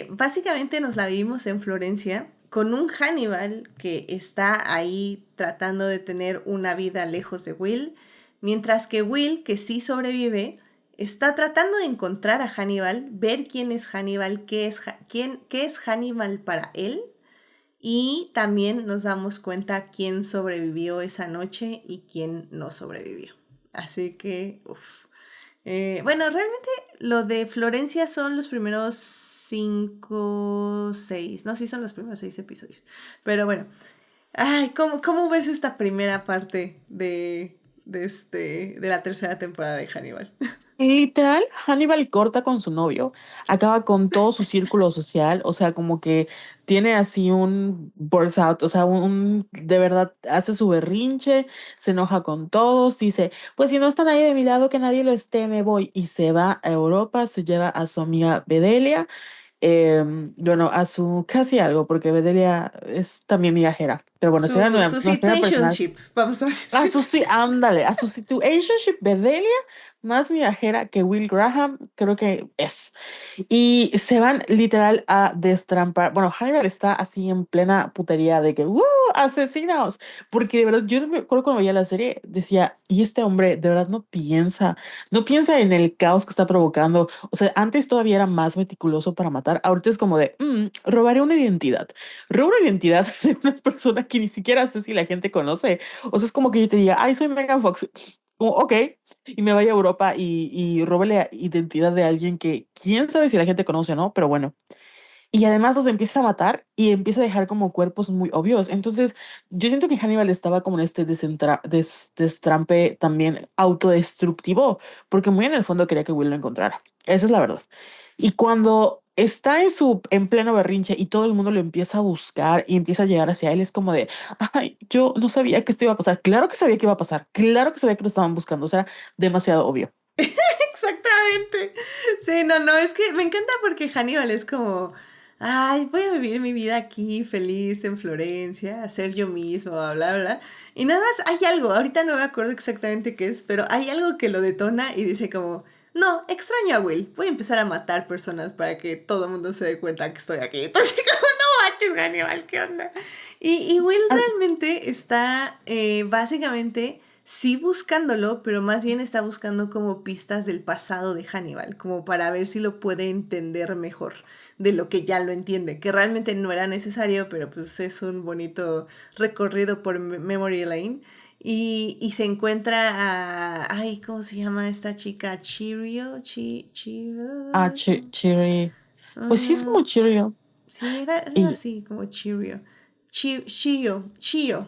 A: Básicamente nos la vivimos en Florencia con un Hannibal que está ahí tratando de tener una vida lejos de Will, mientras que Will, que sí sobrevive, está tratando de encontrar a Hannibal, ver quién es Hannibal, qué es Hannibal para él, y también nos damos cuenta quién sobrevivió esa noche y quién no sobrevivió. Así que, bueno, realmente lo de Florencia son los primeros 5, 6, no, sí son los primeros 6 episodios. Pero bueno, ay, ¿cómo ves esta primera parte de de la tercera temporada de Hannibal.
B: Literal, Hannibal corta con su novio, acaba con todo su círculo social, o sea, como que tiene así un burst out, o sea, de verdad hace su berrinche, se enoja con todos, dice, pues si no está nadie de mi lado, que nadie lo esté, me voy, y se va a Europa, se lleva a su amiga Bedelia, bueno, a su casi algo, porque Bedelia es también viajera, pero bueno, será
A: Su
B: nuestra personal.
A: situationship, vamos a
B: A
A: decir.
B: su, sí, ándale, a su situationship Bedelia, más viajera que Will Graham, creo que es. Y se van literal a destrampar. Bueno, Hannibal está así en plena putería de que, ¡uh! ¡Asesinos! Porque de verdad, yo me acuerdo cuando veía la serie, decía, y este hombre de verdad no piensa en el caos que está provocando. O sea, antes todavía era más meticuloso para matar, ahorita es como de, robaré una identidad. Robo una identidad de una persona que ni siquiera sé si la gente conoce. O sea, es como que yo te diga, ay, soy Megan Fox. Como, ok, y me vaya a Europa y robe la identidad de alguien que quién sabe si la gente conoce o no, pero bueno. Y además los empieza a matar y empieza a dejar como cuerpos muy obvios. Entonces, yo siento que Hannibal estaba como en este destrampe también autodestructivo, porque muy en el fondo quería que Will lo encontrara. Esa es la verdad. Y cuando está en pleno berrinche y todo el mundo lo empieza a buscar y empieza a llegar hacia él, es como de, ay, yo no sabía que esto iba a pasar. Claro que sabía que iba a pasar. Claro que sabía que lo estaban buscando. O sea, era demasiado obvio.
A: Exactamente. Sí, no, no, es que me encanta porque Hannibal es como, ay, voy a vivir mi vida aquí feliz en Florencia, a ser yo mismo, bla, bla, bla. Y nada más hay algo, ahorita no me acuerdo exactamente qué es, pero hay algo que lo detona y dice como, no, extraño a Will, voy a empezar a matar personas para que todo el mundo se dé cuenta que estoy aquí. Entonces, como, no manches, Hannibal, ¿qué onda? Y Will
B: Ah,
A: realmente está básicamente sí buscándolo, pero más bien está buscando como pistas del pasado de Hannibal, como para ver si lo puede entender mejor de lo que ya lo entiende, que realmente no era necesario, pero pues es un bonito recorrido por Memory Lane. Y se encuentra a... Ay, ¿cómo se llama esta chica? Chirio,
B: Chiri. Pues sí es
A: ah,
B: como Cheerio.
A: sí, era
B: Y,
A: así, como Chirio. Chio.
B: Shio.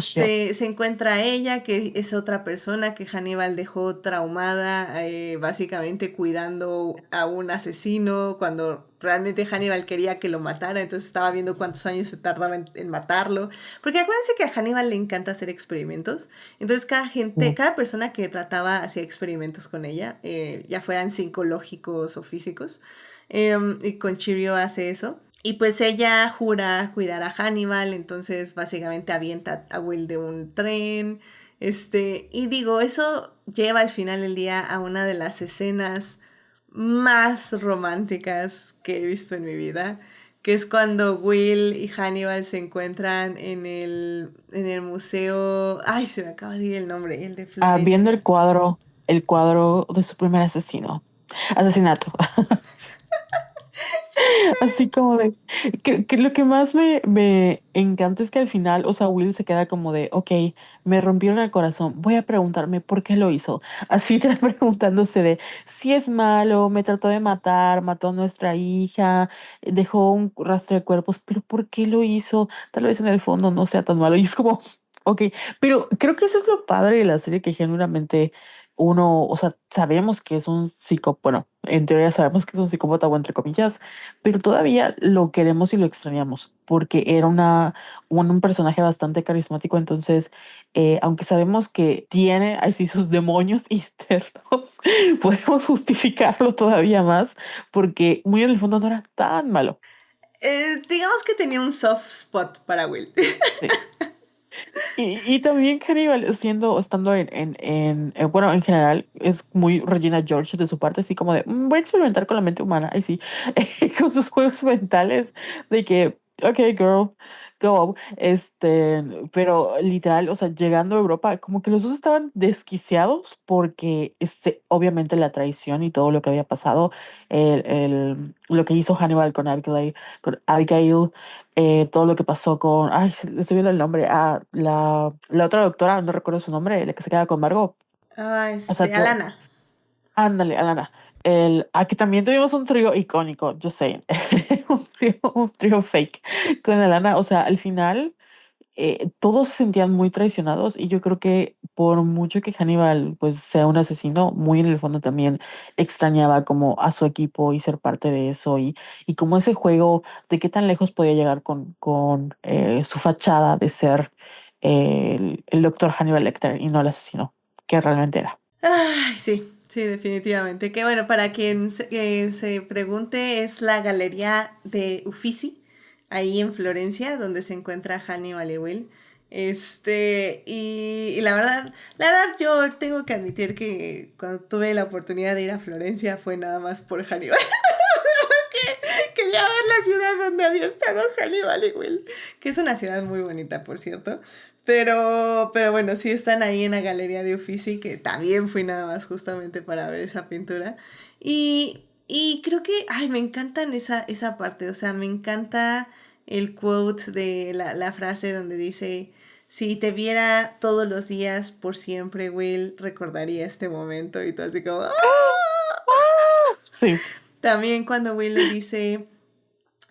A: Se encuentra a ella, que es otra persona que Hannibal dejó traumada, básicamente cuidando a un asesino, cuando realmente Hannibal quería que lo matara, entonces estaba viendo cuántos años se tardaba en matarlo. Porque acuérdense que a Hannibal le encanta hacer experimentos, entonces
B: Sí.
A: cada persona que trataba hacía experimentos con ella, ya fueran psicológicos o físicos, y con Chirio hace eso. Y pues ella jura cuidar a Hannibal, entonces básicamente avienta a Will de un tren. Y digo, eso lleva al final del día a una de las escenas más románticas que he visto en mi vida, que es cuando Will y Hannibal se encuentran en el museo. Ay, se me acaba de ir el nombre, el de
B: Viendo
A: Florencia.
B: el cuadro de su primer asesinato. Así como de, que lo que más me encanta es que al final, o sea, Will se queda como de, ok, me rompieron el corazón, voy a preguntarme por qué lo hizo. Así te preguntándose de si es malo, me trató de matar, mató a nuestra hija, dejó un rastro de cuerpos, pero ¿por qué lo hizo? Tal vez en el fondo no sea tan malo. Y es como, ok, pero creo que eso es lo padre de la serie, que genuinamente uno, o sea, sabemos que es un bueno, en teoría sabemos que es un psicópata o entre comillas, pero todavía lo queremos y lo extrañamos porque era un personaje bastante carismático. Entonces, aunque sabemos que tiene así sus demonios internos, podemos justificarlo todavía más porque muy en el fondo no era tan malo.
A: Digamos que tenía un soft spot para Will.
B: Sí. Y también Hannibal estando bueno, en general es muy Regina George de su parte, así como de, voy a experimentar con la mente humana, y sí, con sus juegos mentales de que, ok, girl, go, pero literal, o sea, llegando a Europa, como que los dos estaban desquiciados porque, obviamente la traición y todo lo que había pasado, lo que hizo Hannibal con Abigail, todo lo que pasó con, ay, le estoy viendo el nombre, la otra doctora, no recuerdo su nombre, la que se queda con Margot.
A: Ah,
B: O sea,
A: Alana.
B: ándale, Alana. Aquí también tuvimos un trío icónico, yo sé, un trío fake con Alana. O sea, al final todos se sentían muy traicionados y yo creo que por mucho que Hannibal pues sea un asesino, muy en el fondo también extrañaba como a su equipo y ser parte de eso y como ese juego de qué tan lejos podía llegar con su fachada de ser el doctor Hannibal Lecter y no el asesino que realmente era.
A: Ay, sí, sí, definitivamente. Que bueno, para quien se pregunte, es la galería de Uffizi, ahí en Florencia, donde se encuentra Hannibal y Will. Y la verdad, yo tengo que admitir que cuando tuve la oportunidad de ir a Florencia fue nada más por Hannibal. Quería ver la ciudad donde había estado Hannibal y Will, que es una ciudad muy bonita, por cierto. Pero bueno, sí están ahí en la galería de Uffizi, que también fui nada más justamente para ver esa pintura. Y creo que, ay, me encantan esa parte, o sea, me encanta el quote de la frase donde dice, si te viera todos los días por siempre, Will, recordaría este momento y todo así como... ¡ah!
B: Sí.
A: También cuando Will le dice,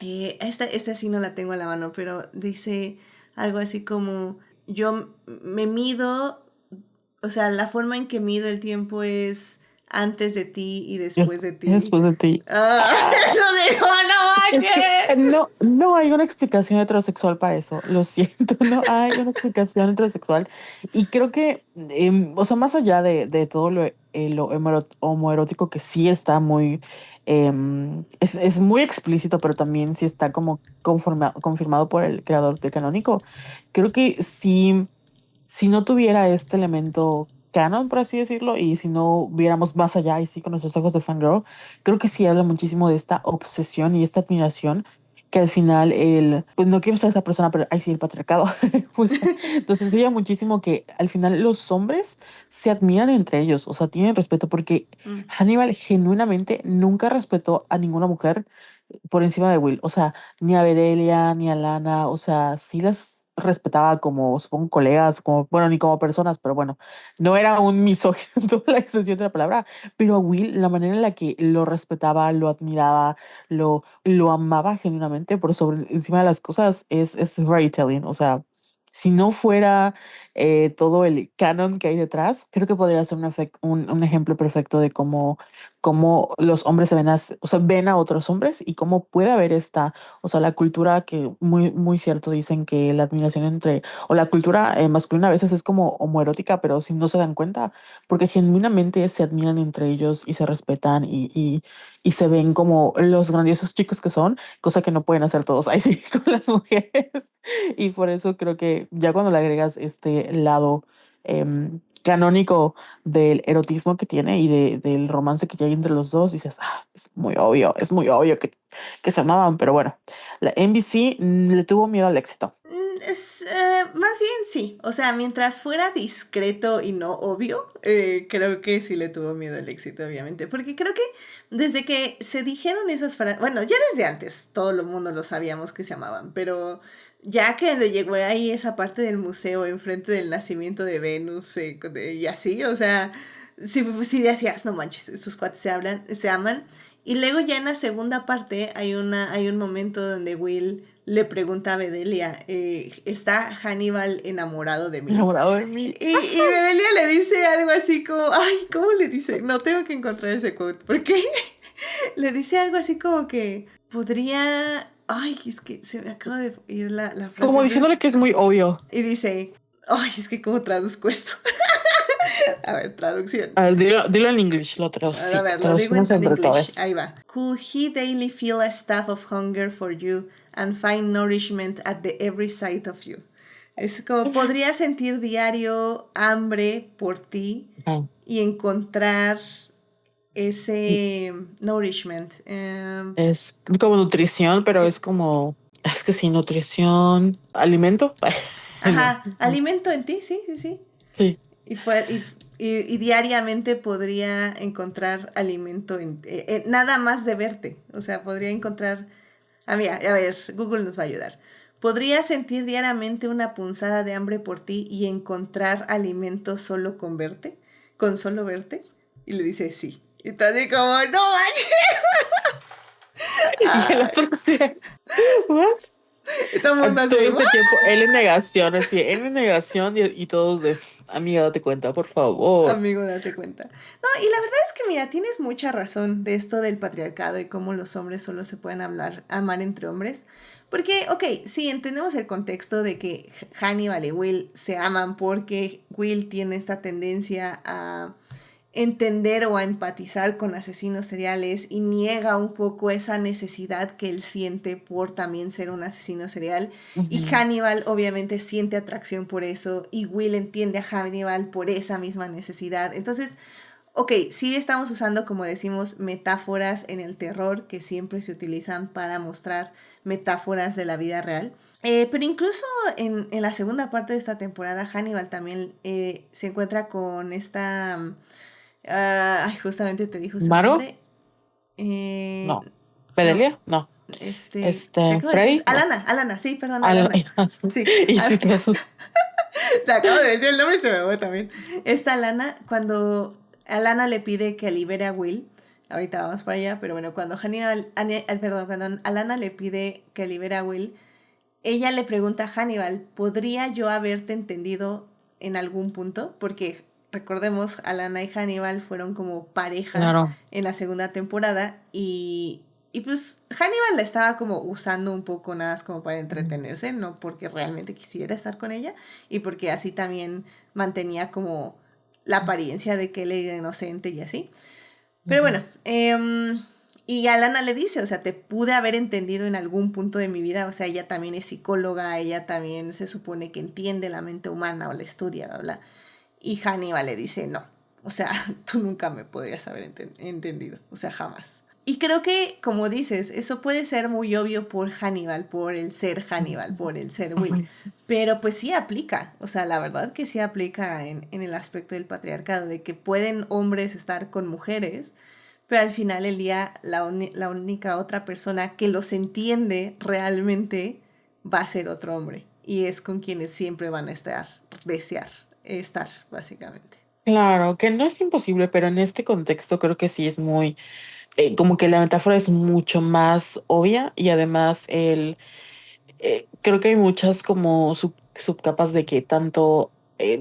A: esta sí no la tengo a la mano, pero dice algo así como, yo me mido, o sea, la forma en que mido el tiempo es antes de ti y después de ti.
B: Después de ti.
A: Eso dijo, no
B: Es que
A: manches.
B: no hay una explicación heterosexual para eso, lo siento, no hay una explicación heterosexual. Y creo que, o sea, más allá de todo lo homoerótico que sí está muy, es muy explícito, pero también sí está como confirmado por el creador de Canónico, creo que sí si no tuviera este elemento canon, por así decirlo, y si no viéramos más allá y sí con nuestros ojos de fangirl, creo que sí habla muchísimo de esta obsesión y esta admiración que al final pues no quiero ser esa persona, pero ahí sí el patriarcado, pues entonces sería muchísimo que al final los hombres se admiran entre ellos, o sea, tienen respeto porque
A: Mm.
B: Hannibal genuinamente nunca respetó a ninguna mujer por encima de Will, o sea, ni a Bedelia, ni a Lana, o sea, sí las respetaba como, supongo, colegas, como, bueno, ni como personas, pero bueno, no era un misógino en toda la extensión de la palabra, pero a Will, la manera en la que lo respetaba, lo admiraba, lo amaba genuinamente por sobre encima de las cosas, es very telling, o sea, si no fuera todo el canon que hay detrás, creo que podría ser un ejemplo perfecto de cómo los hombres se ven o sea, ven a otros hombres y cómo puede haber o sea, la cultura que muy, muy cierto dicen que la admiración o la cultura masculina a veces es como homoerótica, pero si no se dan cuenta, porque genuinamente se admiran entre ellos y se respetan y se ven como los grandiosos chicos que son, cosa que no pueden hacer todos ahí sí con las mujeres. Y por eso creo que ya cuando le agregas este lado canónico del erotismo que tiene y del romance que hay entre los dos, dices, es muy obvio que se amaban, pero bueno, la NBC le tuvo miedo al éxito.
A: Más bien sí, o sea, mientras fuera discreto y no obvio, creo que sí le tuvo miedo al éxito, obviamente, porque creo que desde que se dijeron esas frases, bueno, ya desde antes todo el mundo lo sabíamos que se amaban, pero ya que llegó ahí esa parte del museo enfrente del nacimiento de Venus y así, o sea, si decías, no manches, estos cuates se aman, y luego ya en la segunda parte hay un momento donde Will le pregunta a Bedelia, ¿está Hannibal enamorado de mí?
B: Enamorado de mí.
A: Y Bedelia le dice algo así como, ay, ¿cómo le dice? No, tengo que encontrar ese quote, porque le dice algo así como que podría, ay, es que se me acaba de ir la frase.
B: Como diciéndole que es muy obvio.
A: Y dice, ay, es que ¿cómo traduzco esto? A ver, traducción.
B: A ver, dilo en inglés,
A: A ver, lo digo
B: traducimos
A: en
B: entre
A: English.
B: todos.
A: Ahí va. Could he daily feel a staff of hunger for you and find nourishment at the every sight of you? Es como podría sentir diario hambre por ti
B: Ah,
A: y encontrar ese nourishment.
B: es como nutrición, pero es como, es que sí, nutrición, alimento. No.
A: Ajá, alimento en ti, sí, sí, sí.
B: Sí.
A: Y diariamente podría encontrar alimento nada más de verte. O sea, podría encontrar... mira, a ver, Google nos va a ayudar. Podría sentir diariamente una punzada de hambre por ti y encontrar alimento solo con verte, con solo verte. Y le dice sí. Y está así como, no manches.
B: Y el otro sí.
A: Y todo el mundo así,
B: Todo ese
A: "¿What?".
B: tiempo, él en negación, así, él en negación y todos de. Amiga, date cuenta, por favor.
A: Amigo, date cuenta. No, y la verdad es que, mira, tienes mucha razón de esto del patriarcado y cómo los hombres solo se pueden amar entre hombres. Porque, ok, sí, entendemos el contexto de que Hannibal y Will se aman porque Will tiene esta tendencia a entender o a empatizar con asesinos seriales y niega un poco esa necesidad que él siente por también ser un asesino serial. Y
B: Ujú.
A: Hannibal obviamente siente atracción por eso y Will entiende a Hannibal por esa misma necesidad. Entonces, ok, sí estamos usando, como decimos, metáforas en el terror que siempre se utilizan para mostrar metáforas de la vida real. Pero incluso en la segunda parte de esta temporada, Hannibal también se encuentra con esta... ay, justamente te dijo su
B: ¿Maro?
A: nombre.
B: No.
A: No,
B: ¿Pedelia? No.
A: te acabo de decir,
B: ¿Freddy? No.
A: Alana, sí, perdón,
B: Al-
A: Alana. Sí,
B: Y sí te asusté.
A: te acabo de decir el nombre y se me fue también. Esta Alana, cuando Alana le pide que libere a Will, ahorita vamos para allá, pero bueno, cuando cuando Alana le pide que libere a Will, ella le pregunta a Hannibal, ¿podría yo haberte entendido en algún punto? Porque recordemos, Alana y Hannibal fueron como pareja
B: Claro.
A: en la segunda temporada y pues Hannibal la estaba como usando un poco nada más como para entretenerse, no porque realmente quisiera estar con ella y porque así también mantenía como la apariencia de que él era inocente y así. Pero
B: Ujú.
A: bueno, y Alana le dice, o sea, te pude haber entendido en algún punto de mi vida, o sea, ella también es psicóloga, ella también se supone que entiende la mente humana o la estudia, bla, bla. Y Hannibal le dice, no, o sea, tú nunca me podrías haber entendido, o sea, jamás. Y creo que, como dices, eso puede ser muy obvio por Hannibal, por el ser Hannibal, por el ser Will.
B: Ujú.
A: Pero pues sí aplica, o sea, la verdad que sí aplica en el aspecto del patriarcado, de que pueden hombres estar con mujeres, pero al final del día la única otra persona que los entiende realmente va a ser otro hombre. Y es con quienes siempre van a desear estar, básicamente.
B: Claro, que no es imposible, pero en este contexto creo que sí es muy, como que la metáfora es mucho más obvia y además creo que hay muchas como subcapas de que tanto,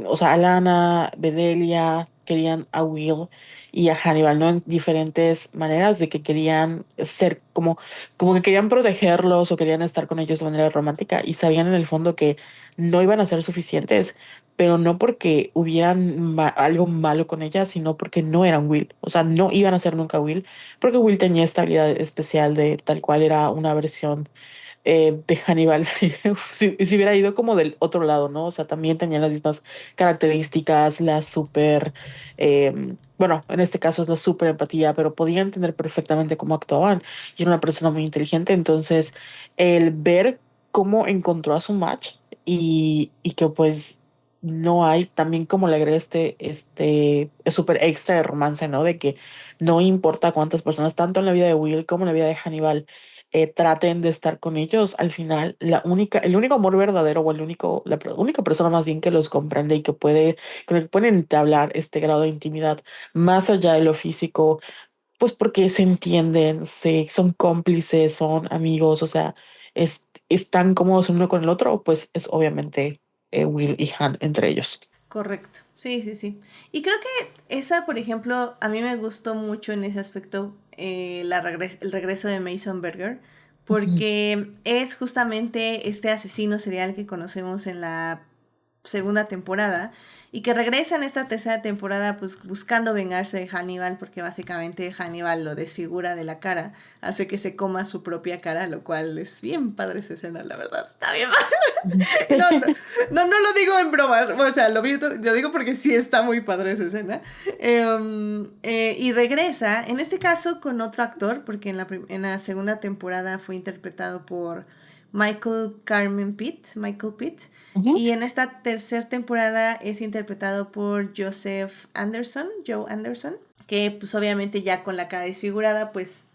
B: o sea, Alana, Bedelia querían a Will y a Hannibal, ¿no? En diferentes maneras de que querían ser como que querían protegerlos o querían estar con ellos de manera romántica y sabían en el fondo que no iban a ser suficientes, pero no porque hubieran algo malo con ella, sino porque no eran Will, o sea, no iban a ser nunca Will, porque Will tenía esta habilidad especial de tal cual era una versión de Hannibal si hubiera ido como del otro lado, ¿no? O sea, también tenía las mismas características, la súper, bueno, en este caso es la súper empatía, pero podía entender perfectamente cómo actuaban y era una persona muy inteligente, entonces el ver cómo encontró a su match y que pues no hay, también como le agrega este súper extra de romance, ¿no? De que no importa cuántas personas, tanto en la vida de Will como en la vida de Hannibal, traten de estar con ellos, al final el único amor verdadero o la única persona más bien que los comprende y que con el que pueden entablar este grado de intimidad más allá de lo físico, pues porque se entienden, son cómplices, son amigos, o sea, están cómodos uno con el otro, pues es obviamente Will y Han entre ellos.
A: Correcto. Sí, sí, sí. Y creo que esa, por ejemplo, a mí me gustó mucho en ese aspecto el regreso de Mason Berger,
B: Ujú.
A: porque es justamente este asesino serial que conocemos en la segunda temporada y que regresa en esta tercera temporada pues buscando vengarse de Hannibal porque básicamente Hannibal lo desfigura de la cara, hace que se coma su propia cara, lo cual es bien padre esa escena, la verdad, está bien.
B: Ujú.
A: No, no, no lo digo en broma, o sea, lo digo porque sí está muy padre esa escena. Y regresa, en este caso con otro actor, porque en la segunda temporada fue interpretado por Michael Pitt,
B: Ujú.
A: y en esta tercera temporada es interpretado por Joe Anderson, que pues obviamente ya con la cara desfigurada, pues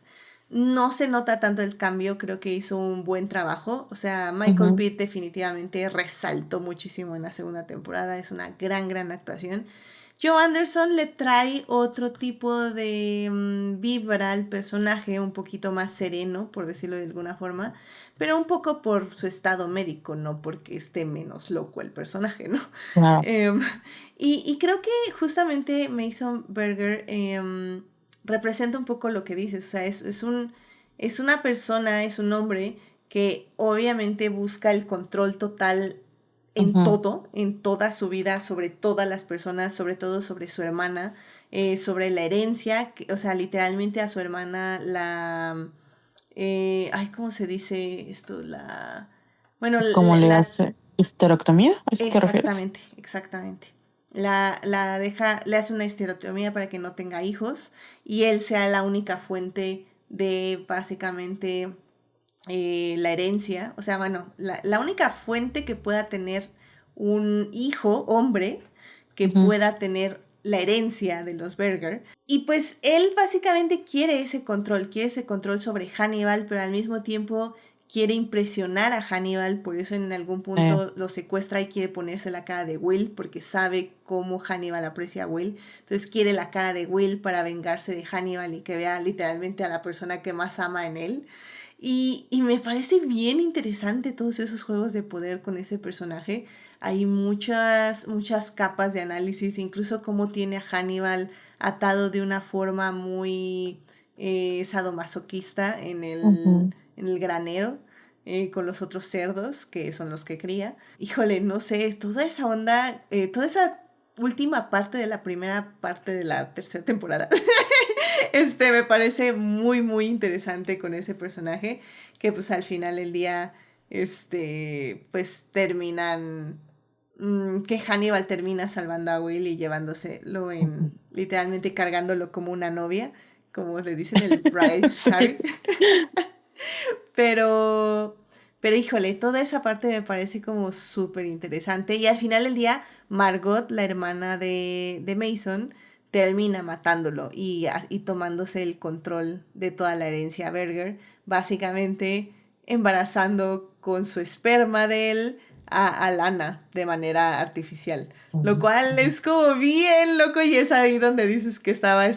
A: no se nota tanto el cambio, creo que hizo un buen trabajo. O sea, Michael
B: Ujú.
A: Pitt definitivamente resaltó muchísimo en la segunda temporada, es una gran, gran actuación. Joe Anderson le trae otro tipo de vibra al personaje, un poquito más sereno, por decirlo de alguna forma, pero un poco por su estado médico, no porque esté menos loco el personaje, ¿no?
B: Claro.
A: Em, y creo que justamente Mason Berger representa un poco lo que dices, o sea, es una persona, es un hombre que obviamente busca el control total en
B: Ujú.
A: todo, en toda su vida, sobre todas las personas, sobre todo sobre su hermana, sobre la herencia, o sea, literalmente a su hermana ay, ¿cómo se dice esto? Bueno,
B: ¿Cómo le hace histerectomía? ¿A eso te refieres?
A: exactamente, exactamente. Le hace una estereotomía para que no tenga hijos y él sea la única fuente de básicamente la herencia. O sea, bueno, la única fuente que pueda tener un hijo, hombre, que
B: Ujú.
A: pueda tener la herencia de los Berger. Y pues él básicamente quiere ese control sobre Hannibal, pero al mismo tiempo quiere impresionar a Hannibal, por eso en algún
B: Eh,
A: punto lo secuestra y quiere ponerse la cara de Will, porque sabe cómo Hannibal aprecia a Will. Entonces quiere la cara de Will para vengarse de Hannibal y que vea literalmente a la persona que más ama en él. Y me parece bien interesante todos esos juegos de poder con ese personaje. Hay muchas capas de análisis, incluso cómo tiene a Hannibal atado de una forma muy sadomasoquista
B: ujú.
A: en el granero, con los otros cerdos, que son los que cría. Híjole, no sé, toda esa onda, toda esa última parte de la primera parte de la tercera temporada. Me parece muy, muy interesante con ese personaje, que pues al final del día, pues terminan, que Hannibal termina salvando a Will y llevándoselo
B: Ujú.
A: literalmente cargándolo como una novia, como le dicen el Bride
B: Sí.
A: Harry. Pero, pero híjole, toda esa parte me parece como súper interesante. Y al final del día, Margot, la hermana de Mason, termina matándolo y tomándose el control de toda la herencia Berger, básicamente embarazando con su esperma de él a Lana de manera artificial. Lo
B: Ujú,
A: cual
B: ujú.
A: es como bien loco y es ahí donde dices que estaba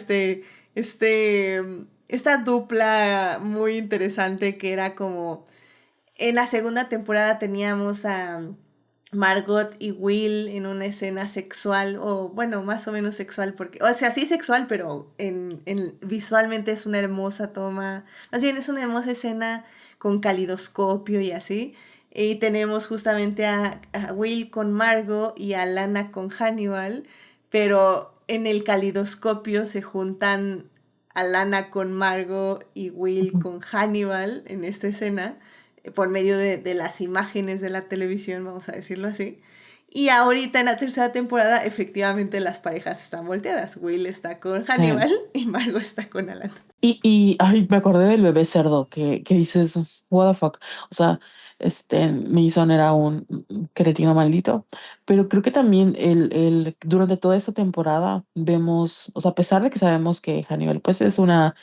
A: esta dupla muy interesante que era como en la segunda temporada teníamos a Margot y Will en una escena sexual, o bueno, más o menos sexual, porque, o sea, sí sexual, pero visualmente es una hermosa toma, más bien es una hermosa escena con calidoscopio y así. Y tenemos justamente a Will con Margot y a Lana con Hannibal, pero en el calidoscopio se juntan a Lana con Margot y Will
B: Ujú.
A: con Hannibal en esta escena por medio de las imágenes de la televisión, vamos a decirlo así. Y ahorita en la tercera temporada, efectivamente las parejas están volteadas. Will está con
B: Eh,
A: Hannibal y Margot está con Alan.
B: ay, me acordé del bebé cerdo que dices, what the fuck. O sea, Mason era un cretino maldito, pero creo que también durante toda esta temporada vemos, o sea, a pesar de que sabemos que Hannibal pues es un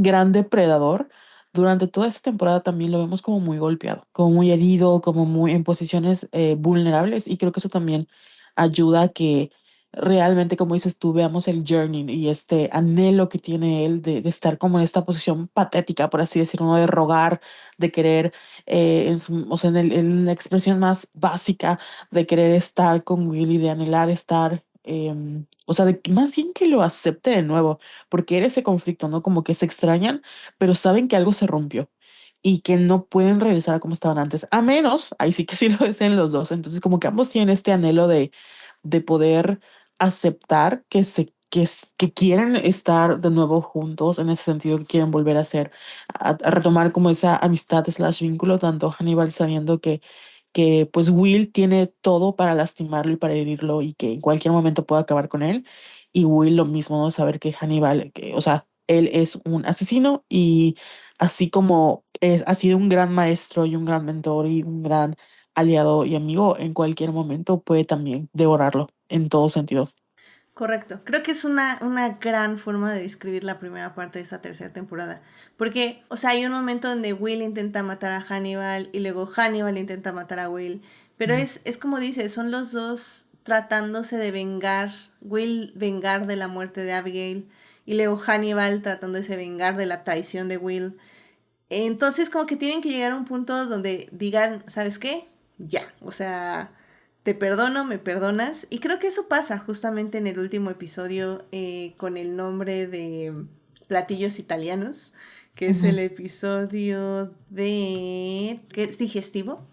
B: gran depredador, durante toda esta temporada también lo vemos como muy golpeado, como muy herido, como muy en posiciones vulnerables, y creo que eso también ayuda a que realmente, como dices tú, veamos el journey y este anhelo que tiene él de estar como en esta posición patética, por así decirlo, ¿no? De rogar, de querer, o sea, en la expresión más básica, de querer estar con Willy, de anhelar estar, o sea, más bien que lo acepte de nuevo, porque era ese conflicto, ¿no? Como que se extrañan, pero saben que algo se rompió. Y que no pueden regresar a como estaban antes, a menos, ahí sí que sí lo desean los dos. Entonces, como que ambos tienen este anhelo de poder aceptar que quieren estar de nuevo juntos, en ese sentido que quieren volver a retomar como esa amistad slash vínculo, tanto Hannibal sabiendo que pues Will tiene todo para lastimarlo y para herirlo y que en cualquier momento puede acabar con él, y Will lo mismo, ¿no? Saber que Hannibal, o sea, él es un asesino y así como ha sido un gran maestro y un gran mentor y un gran aliado y amigo, en cualquier momento puede también devorarlo en todo sentido.
A: Correcto. Creo que es una gran forma de describir la primera parte de esta tercera temporada. Porque, o sea, hay un momento donde Will intenta matar a Hannibal y luego Hannibal intenta matar a Will. Pero
B: Ujú.
A: es como dices, son los dos tratándose de vengar, Will vengar de la muerte de Abigail y luego Hannibal tratándose de vengar de la traición de Will. Entonces como que tienen que llegar a un punto donde digan, ¿sabes qué? Ya, o sea, te perdono, me perdonas. Y creo que eso pasa justamente en el último episodio con el nombre de Platillos Italianos, que es el episodio de... que es digestivo,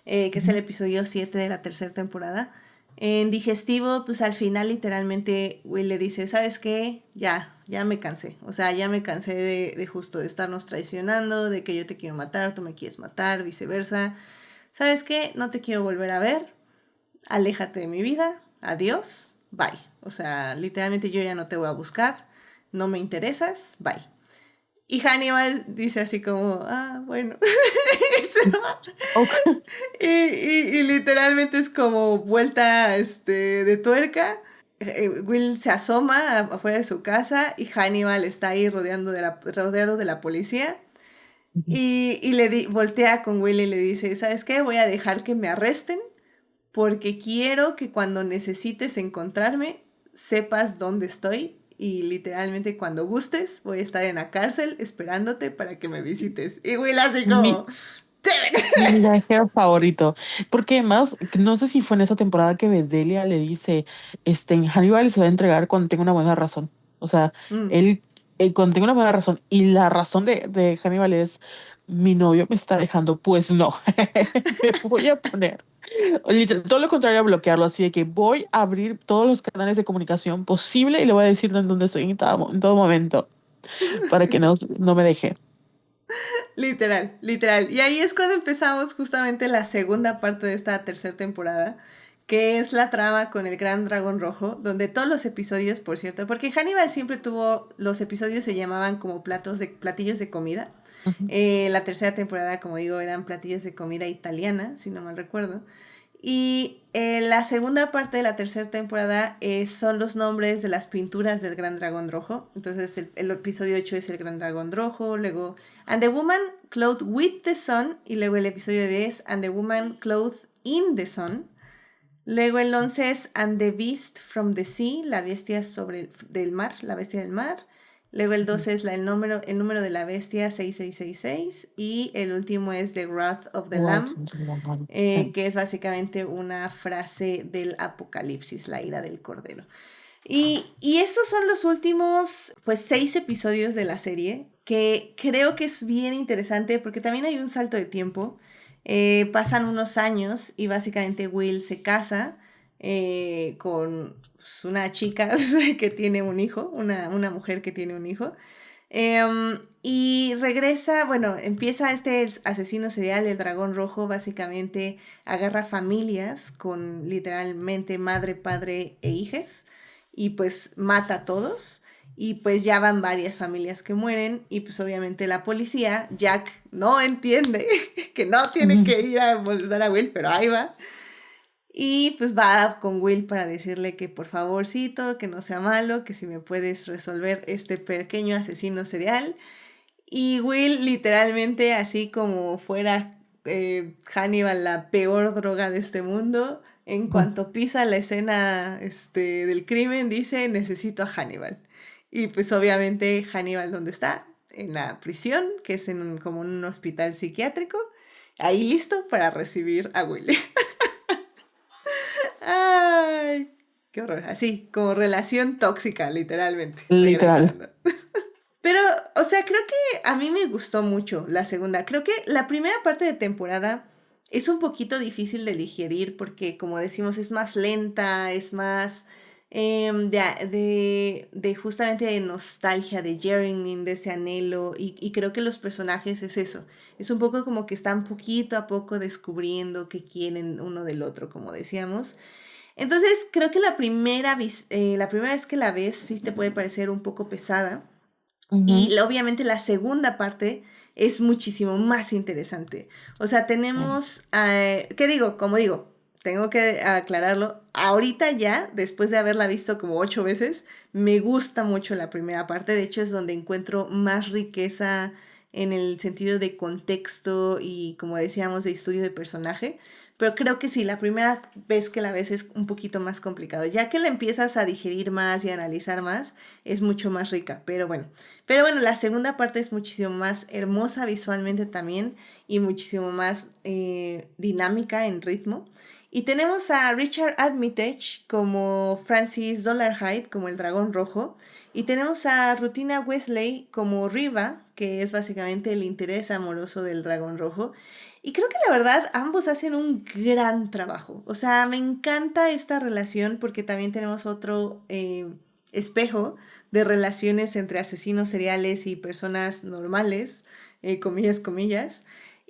A: que es el episodio 7 de la tercera temporada. En digestivo, pues al final literalmente Will le dice, ¿sabes qué? Ya me cansé. O sea, ya me cansé de justo de estarnos traicionando, de que yo te quiero matar, tú me quieres matar, viceversa. ¿Sabes qué? No te quiero volver a ver. Aléjate de mi vida. Adiós. Bye. O sea, literalmente yo ya no te voy a buscar. No me interesas. Bye. Y Hannibal dice así como, bueno.
B: Okay.
A: Y literalmente es como vuelta de tuerca. Will se asoma afuera de su casa y Hannibal está ahí rodeado de la policía. Y voltea con Will y le dice, ¿sabes qué? Voy a dejar que me arresten porque quiero que cuando necesites encontrarme sepas dónde estoy y literalmente cuando gustes voy a estar en la cárcel esperándote para que me visites. Y Will así
B: Mi,
A: como...
B: mi viajero favorito. Porque además, no sé si fue en esa temporada que Bedelia le dice, Hannibal se va a entregar cuando tenga una buena razón. O sea,
A: Mm.
B: él, cuando tenga una buena razón. Y la razón de Hannibal es, mi novio me está dejando. Pues no, me voy a poner. Todo lo contrario a bloquearlo, así de que voy a abrir todos los canales de comunicación posible y le voy a decir en dónde estoy en todo momento para que no me deje.
A: Literal, literal. Y ahí es cuando empezamos justamente la segunda parte de esta tercera temporada, que es la trama con el Gran Dragón Rojo, donde todos los episodios, por cierto, porque Hannibal siempre tuvo, los episodios se llamaban como platillos de comida.
B: Ujú.
A: La tercera temporada, como digo, eran platillos de comida italiana, si no mal recuerdo. Y la segunda parte de la tercera temporada son los nombres de las pinturas del Gran Dragón Rojo. Entonces el episodio 8 es el Gran Dragón Rojo, luego And the Woman Clothed with the Sun, y luego el episodio 10 And the Woman Clothed in the Sun. Luego el 11 es And the Beast from the Sea, la bestia del mar, la bestia del mar. Luego el 12 es el número de la bestia 6666 y el último es The Wrath of the Lamb,
B: Sí.
A: que es básicamente una frase del Apocalipsis, la ira del Cordero. Y estos son los últimos, pues, 6 episodios de la serie, que creo que es bien interesante porque también hay un salto de tiempo. Pasan unos años y básicamente Will se casa con pues, una chica que tiene un hijo, una mujer que tiene un hijo. Y regresa, bueno, empieza este asesino serial, el dragón rojo, básicamente agarra familias con literalmente madre, padre e hijes y pues mata a todos y pues ya van varias familias que mueren y pues obviamente la policía, Jack no entiende que no tiene que ir a molestar a Will, pero ahí va. Y pues va con Will para decirle que por favorcito, que no sea malo, que si me puedes resolver este pequeño asesino serial. Y Will literalmente, así como fuera Hannibal la peor droga de este mundo, en cuanto pisa la escena del crimen, dice, necesito a Hannibal. Y pues obviamente Hannibal, ¿dónde está? En la prisión, que es como un hospital psiquiátrico, ahí listo para recibir a Will. Ay, qué horror. Así, como relación tóxica, literalmente.
B: Literal.
A: Regresando. Pero, o sea, creo que a mí me gustó mucho la segunda. Creo que la primera parte de temporada es un poquito difícil de digerir porque, como decimos, es más lenta, es más de justamente de nostalgia, de yearning, de ese anhelo. Y creo que los personajes es eso. Es un poco como que están poquito a poco descubriendo qué quieren uno del otro, como decíamos. Entonces, creo que la primera vez que la ves sí te puede parecer un poco pesada.
B: Ujú.
A: Y obviamente la segunda parte es muchísimo más interesante. O sea, tenemos, ¿qué digo? Como digo, tengo que aclararlo. Ahorita ya, después de haberla visto como 8 veces, me gusta mucho la primera parte. De hecho, es donde encuentro más riqueza en el sentido de contexto y, como decíamos, de estudio de personaje. pero creo que sí, la primera vez que la ves es un poquito más complicado. Ya que la empiezas a digerir más y a analizar más, es mucho más rica. Pero bueno, la segunda parte es muchísimo más hermosa visualmente también y muchísimo más dinámica en ritmo. Y tenemos a Richard Armitage como Francis Dollarhide, como el dragón rojo. Y tenemos a Rutina Wesley como Riva, que es básicamente el interés amoroso del dragón rojo. Y creo que la verdad ambos hacen un gran trabajo. O sea, me encanta esta relación porque también tenemos otro espejo de relaciones entre asesinos seriales y personas normales, comillas, comillas.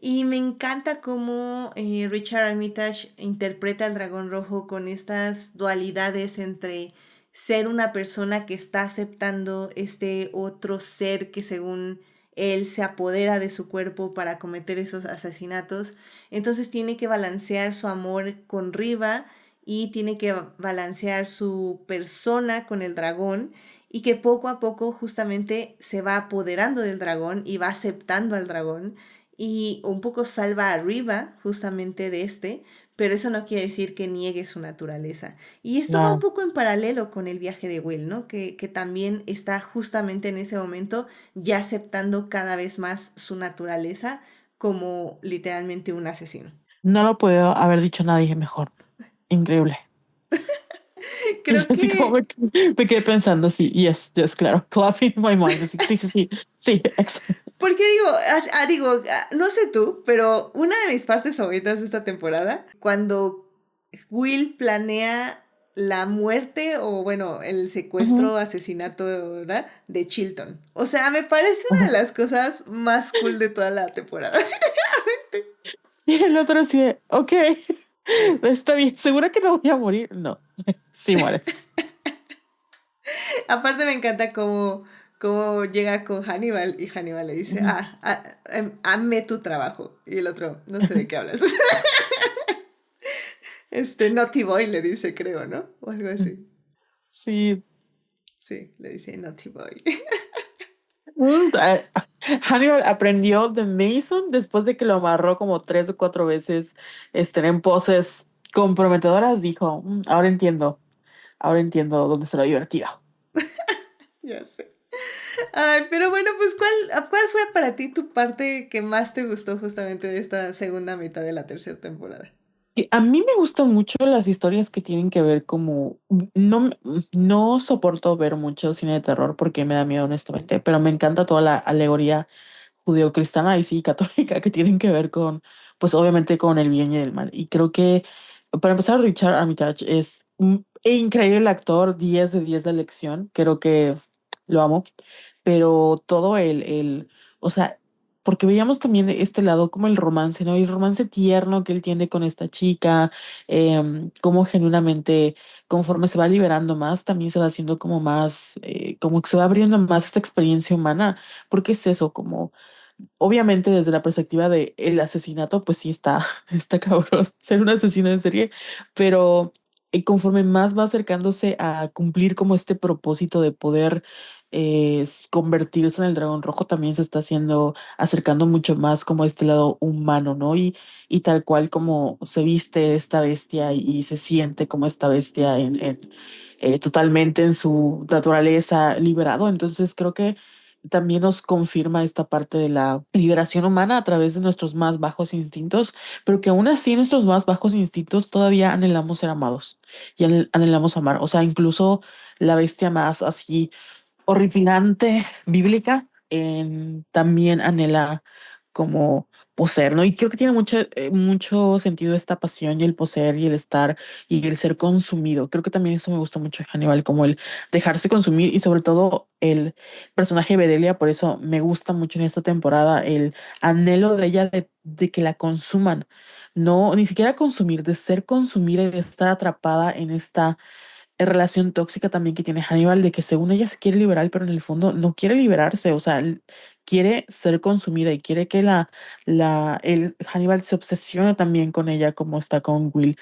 A: Y me encanta cómo Richard Armitage interpreta al dragón rojo con estas dualidades entre ser una persona que está aceptando este otro ser que según él se apodera de su cuerpo para cometer esos asesinatos. Entonces tiene que balancear su amor con Riva y tiene que balancear su persona con el dragón y que poco a poco justamente se va apoderando del dragón y va aceptando al dragón y un poco salva a Riva justamente de este, pero eso no quiere decir que niegue su naturaleza. Y esto va un
B: Claro.
A: poco en paralelo con el viaje de Will, ¿no? Que también está justamente en ese momento ya aceptando cada vez más su naturaleza como literalmente un asesino.
B: No lo puedo haber dicho nadie mejor. Increíble. Y
A: Creo
B: así como
A: que,
B: me quedé pensando, sí, yes, claro, clapping in my mind, así, sí, exacto.
A: porque no sé tú, pero una de mis partes favoritas de esta temporada, cuando Will planea la muerte o bueno, el
B: Ujú,
A: secuestro, asesinato, ¿verdad? De Chilton. O sea, me parece una de
B: ujú.
A: las cosas más cool de toda la temporada.
B: Y el otro así de, ok, está bien, ¿segura que no voy a morir? No, sí mueres.
A: Aparte me encanta cómo llega con Hannibal y Hannibal le dice,
B: Ujú.
A: amé tu trabajo. Y el otro, no sé de qué hablas. Naughty Boy le dice, creo, ¿no? O algo así.
B: Sí.
A: Sí, le dice Naughty Boy.
B: Hannibal aprendió de Mason después de que lo amarró como 3 o 4 veces en poses comprometedoras. Dijo, ahora entiendo dónde está lo divertido.
A: Ya sé. Ay, pero bueno, pues ¿cuál fue para ti tu parte que más te gustó justamente de esta segunda mitad de la tercera temporada?
B: Que a mí me gustan mucho las historias que tienen que ver como no soporto ver mucho cine de terror porque me da miedo honestamente, pero me encanta toda la alegoría judeocristiana y sí católica que tienen que ver con, pues obviamente con el bien y el mal. Y creo que para empezar Richard Armitage es un increíble actor, 10 de 10 de elección, creo que lo amo, pero todo o sea, porque veíamos también de este lado como el romance, ¿no? El romance tierno que él tiene con esta chica, como genuinamente, conforme se va liberando más, también se va haciendo como más, como que se va abriendo más esta experiencia humana, porque es eso, como obviamente desde la perspectiva de el asesinato, pues sí está, está cabrón ser un asesino en serie, pero conforme más va acercándose a cumplir como este propósito de poder convertirse en el dragón rojo, también se está haciendo, acercando mucho más como a este lado humano, ¿no? Y tal cual como se viste esta bestia y se siente como esta bestia totalmente en su naturaleza liberado. Entonces creo que también nos confirma esta parte de la liberación humana a través de nuestros más bajos instintos, pero que aún así nuestros más bajos instintos todavía anhelamos ser amados y anhelamos amar. O sea, incluso la bestia más así horripilante bíblica también anhela como poseer, ¿no? Y creo que tiene mucho sentido esta pasión y el poseer y el estar y el ser consumido. Creo que también eso me gusta mucho de Hannibal, como el dejarse consumir y sobre todo el personaje de Bedelia, por eso me gusta mucho en esta temporada el anhelo de ella de que la consuman. No, ni siquiera consumir, de ser consumida y de estar atrapada relación tóxica también que tiene Hannibal, de que según ella se quiere liberar, pero en el fondo no quiere liberarse, o sea, él quiere ser consumida y quiere que el Hannibal se obsesione también con ella como está con Will.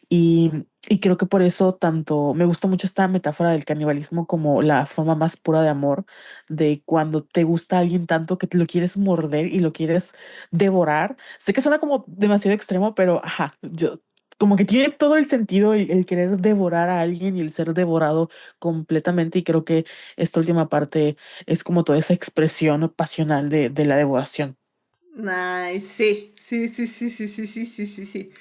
B: Y, y creo que por eso tanto me gusta mucho esta metáfora del canibalismo como la forma más pura de amor, de cuando te gusta alguien tanto que te lo quieres morder y lo quieres devorar. Sé que suena como demasiado extremo, pero ajá, yo como que tiene todo el sentido el querer devorar a alguien y el ser devorado completamente. Y creo que esta última parte es como toda esa expresión pasional de la devoración.
A: Nice, sí, sí, sí, sí, sí, sí, sí, sí, sí, sí.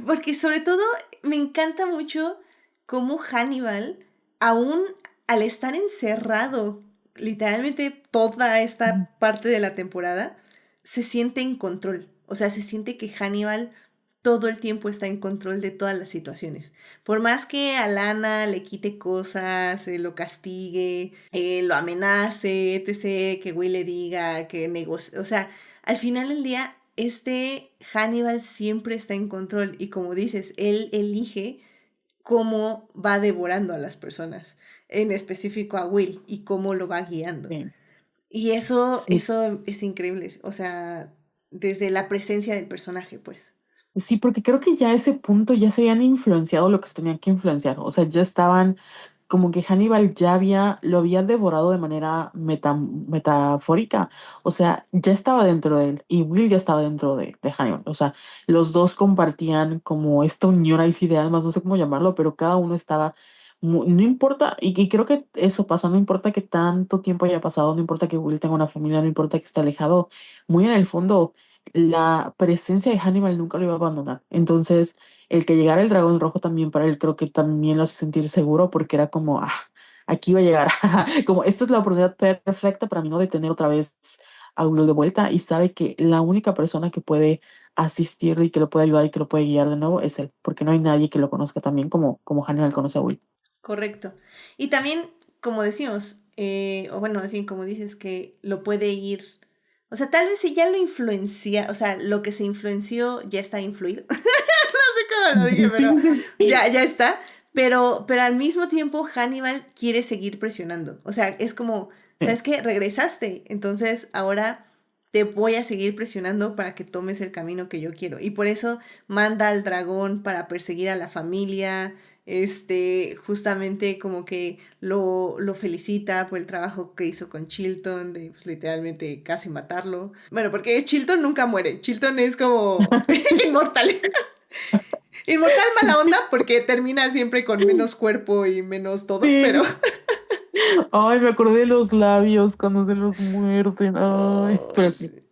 A: Porque sobre todo me encanta mucho cómo Hannibal, aún al estar encerrado literalmente toda
B: Ujú.
A: esta parte de la temporada, se siente en control. O sea, se siente que Hannibal todo el tiempo está en control de todas las situaciones. Por más que a Lana le quite cosas, lo castigue, lo amenace, etc., que Will le diga, que negocie. O sea, al final del día, este Hannibal siempre está en control y como dices, él elige cómo va devorando a las personas, en específico a Will, y cómo lo va guiando.
B: Sí.
A: Y eso,
B: Sí,
A: eso es increíble, o sea, desde la presencia del personaje, pues.
B: sí, porque creo que ya a ese punto ya se habían influenciado lo que se tenían que influenciar. O sea, ya estaban como que Hannibal lo había devorado de manera metafórica. O sea, ya estaba dentro de él y Will ya estaba dentro de Hannibal. O sea, los dos compartían como esta unión ahí sí de almas, no sé cómo llamarlo, pero cada uno estaba, no importa, y creo que eso pasa, no importa que tanto tiempo haya pasado, no importa que Will tenga una familia, no importa que esté alejado, muy en el fondo la presencia de Hannibal nunca lo iba a abandonar. Entonces, el que llegara el dragón rojo también para él creo que también lo hace sentir seguro porque era como, aquí va a llegar. Como, esta es la oportunidad perfecta para mí, ¿no? De tener otra vez a Will de vuelta y sabe que la única persona que puede asistirle y que lo puede ayudar y que lo puede guiar de nuevo es él, porque no hay nadie que lo conozca también como Hannibal conoce a Will.
A: Correcto. Y también, como decimos, o bueno, así como dices, que lo puede ir. O sea, tal vez si ya lo influencia, o sea, lo que se influenció ya está influido. No sé cómo lo dije,
B: Sí,
A: pero
B: sí, sí.
A: ya está. Pero al mismo tiempo Hannibal quiere seguir presionando. O sea, es como,
B: Sí.
A: ¿sabes qué? Regresaste. Entonces ahora te voy a seguir presionando para que tomes el camino que yo quiero. Y por eso manda al dragón para perseguir a la familia. Justamente como que lo felicita por el trabajo que hizo con Chilton, de pues, literalmente casi matarlo. Bueno, porque Chilton nunca muere. Chilton es como inmortal. Inmortal mala onda porque termina siempre con menos cuerpo y menos todo, pero...
B: Sí. Ay, me acordé de los labios cuando se los muerden. Ay, pero
A: Ay,
B: sí.
A: sí.